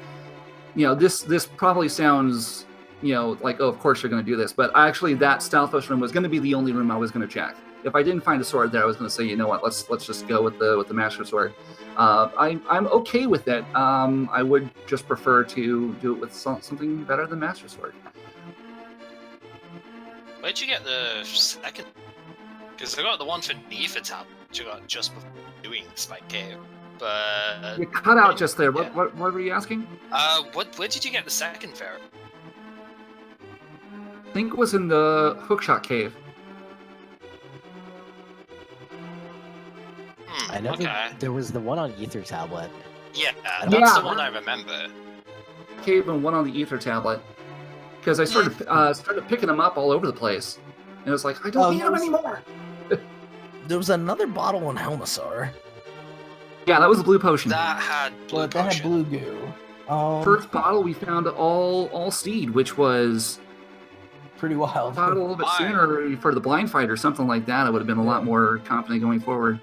this probably sounds, like, oh, of course you're going to do this. But actually, that Stalfos room was going to be the only room I was going to check. If I didn't find a sword there, I was going to say, you know what, let's just go with the Master Sword. I'm okay with it. I would just prefer to do it with something better than Master Sword. Where'd you get the second? Because I got the one for the Ether tab, which I got just before doing Smight Cave. But You cut out just there. Yeah. What were you asking? Where did you get the second ferret? I think it was in the Hookshot Cave. I know Okay. there was the one on Ether Tablet. Yeah, Yeah. that's the one I remember. Cave and one on the Ether tablet. Because I started picking them up all over the place. And it was like, I don't need them anymore. There was another bottle on Helmasaur. Yeah, that was a blue potion. That had blue But that had potion. blue goo. First bottle we found all seed, which was Pretty wild. thought a little bit sooner for the blind fight or something like that. I would have been a lot more confident going forward.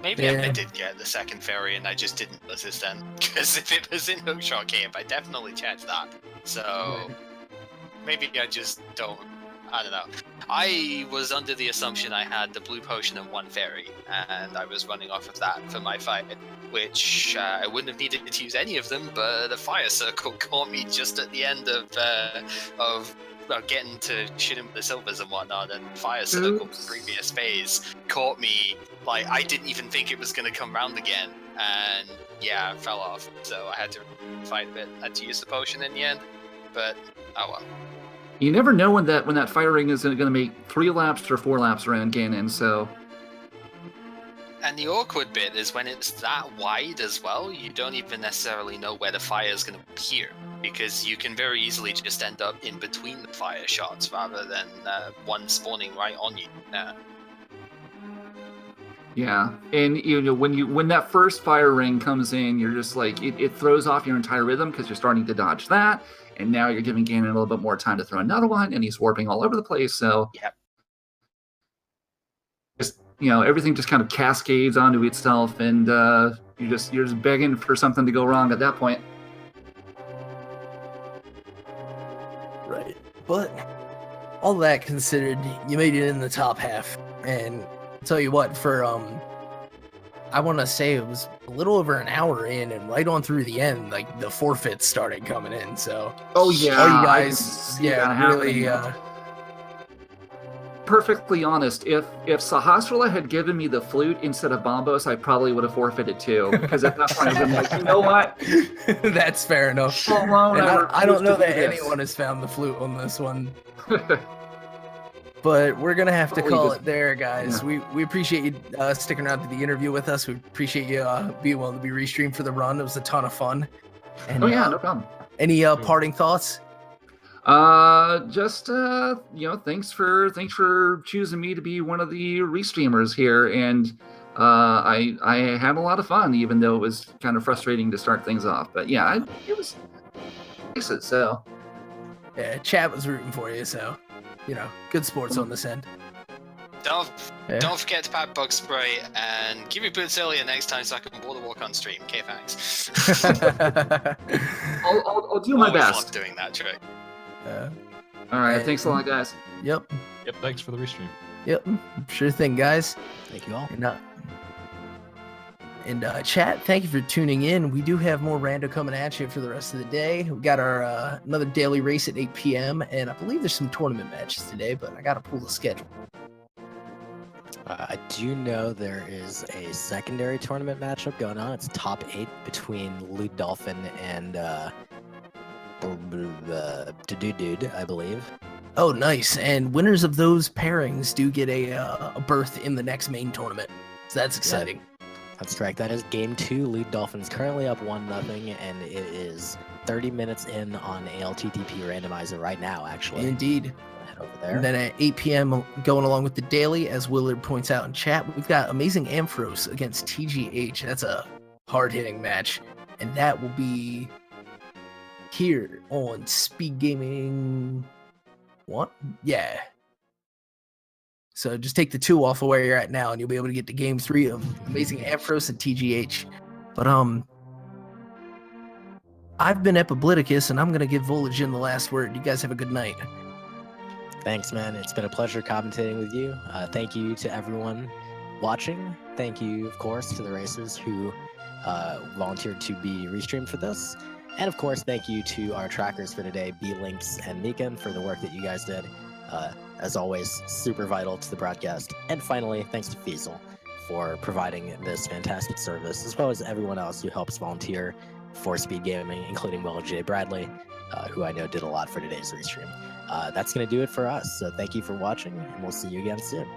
Maybe I Yeah. did get the second fairy and I just didn't notice then. Because if it was in Hookshot Cave, I definitely checked that. So maybe I just don't. I don't know. I was under the assumption I had the blue potion and 1 fairy, and I was running off of that for my fight, which I wouldn't have needed to use any of them, but the fire circle caught me just at the end of getting to shoot him with the silvers and whatnot, and fire circle previous phase caught me. Like, I didn't even think it was going to come round again, and yeah, it fell off. So I had to fight a bit. I had to use the potion in the end, but oh well. You never know when that fire ring is going to make 3 laps or 4 laps around Ganon, so... And the awkward bit is when it's that wide as well, you don't even necessarily know where the fire is going to appear, because you can very easily just end up in between the fire shots rather than one spawning right on you. Yeah, and when that first fire ring comes in, you're just like, it throws off your entire rhythm because you're starting to dodge that, and now you're giving Ganon a little bit more time to throw another one, and he's warping all over the place, so... Yep. Just, everything just kind of cascades onto itself, and you're just begging for something to go wrong at that point. Right. But all that considered, you made it in the top half. And I'll tell you what, for I want to say it was a little over an hour in, and right on through the end, like the forfeits started coming in. So, Oh yeah, all you I can guys, see that really. happening. Perfectly honest, if Sahasrara had given me the flute instead of Bombos, I probably would have forfeited too. Because at that point, I've been like, you know what? That's fair enough. Alone, And I don't know that this. anyone has found the flute on this one. But we're gonna have to Probably call just- it there, guys. yeah. We appreciate you sticking around to the interview with us. We appreciate you being willing to be restreamed for the run. It was a ton of fun. And, Oh yeah, no problem. Any parting thoughts? Just thanks for choosing me to be one of the restreamers here, and I had a lot of fun, even though it was kind of frustrating to start things off. But yeah, it was decent. So Yeah, chat was rooting for you, so good sports on this end. Don't forget to pack bug spray and give me boots earlier next time so I can water walk on stream. Okay, thanks. I'll do my Always best. love doing that trick. All right, thanks a lot, guys. Yep. Yep, thanks for the restream. Yep. Sure thing, guys. Thank you all. And chat, thank you for tuning in. We do have more rando coming at you for the rest of the day. We got our another daily race at 8 p.m. and I believe there's some tournament matches today, but I gotta pull the schedule. I do know there is a secondary tournament matchup going on. It's top 8 between Lou Dolphin and Dude, I believe. Oh, nice. And winners of those pairings do get a berth in the next main tournament. So that's exciting. That's correct. That is game 2. Lou Dolphin's currently up 1-0, and it is 30 minutes in on ALTTP Randomizer right now, actually. Indeed. Head over there. And then at 8 p.m., going along with the daily, as Willard points out in chat, we've got Amazing Ampharos against TGH. That's a hard-hitting match. And that will be here on Speed Gaming 1? Yeah. So just take the 2 off of where you're at now, and you'll be able to get to game 3 of Amazing Ampharos and TGH. But I've been Epibliticus, and I'm gonna give Volagin the last word. You guys have a good night. Thanks, man. It's been a pleasure commentating with you. Thank you to everyone watching. Thank you, of course, to the racers who volunteered to be restreamed for this. And of course, thank you to our trackers for today, B-Links and Meekin, for the work that you guys did. As always, super vital to the broadcast. And finally, thanks to Fiesel for providing this fantastic service, as well as everyone else who helps volunteer for Speed Gaming, including Will J. Bradley, who I know did a lot for today's restream. That's going to do it for us. So thank you for watching, and we'll see you again soon.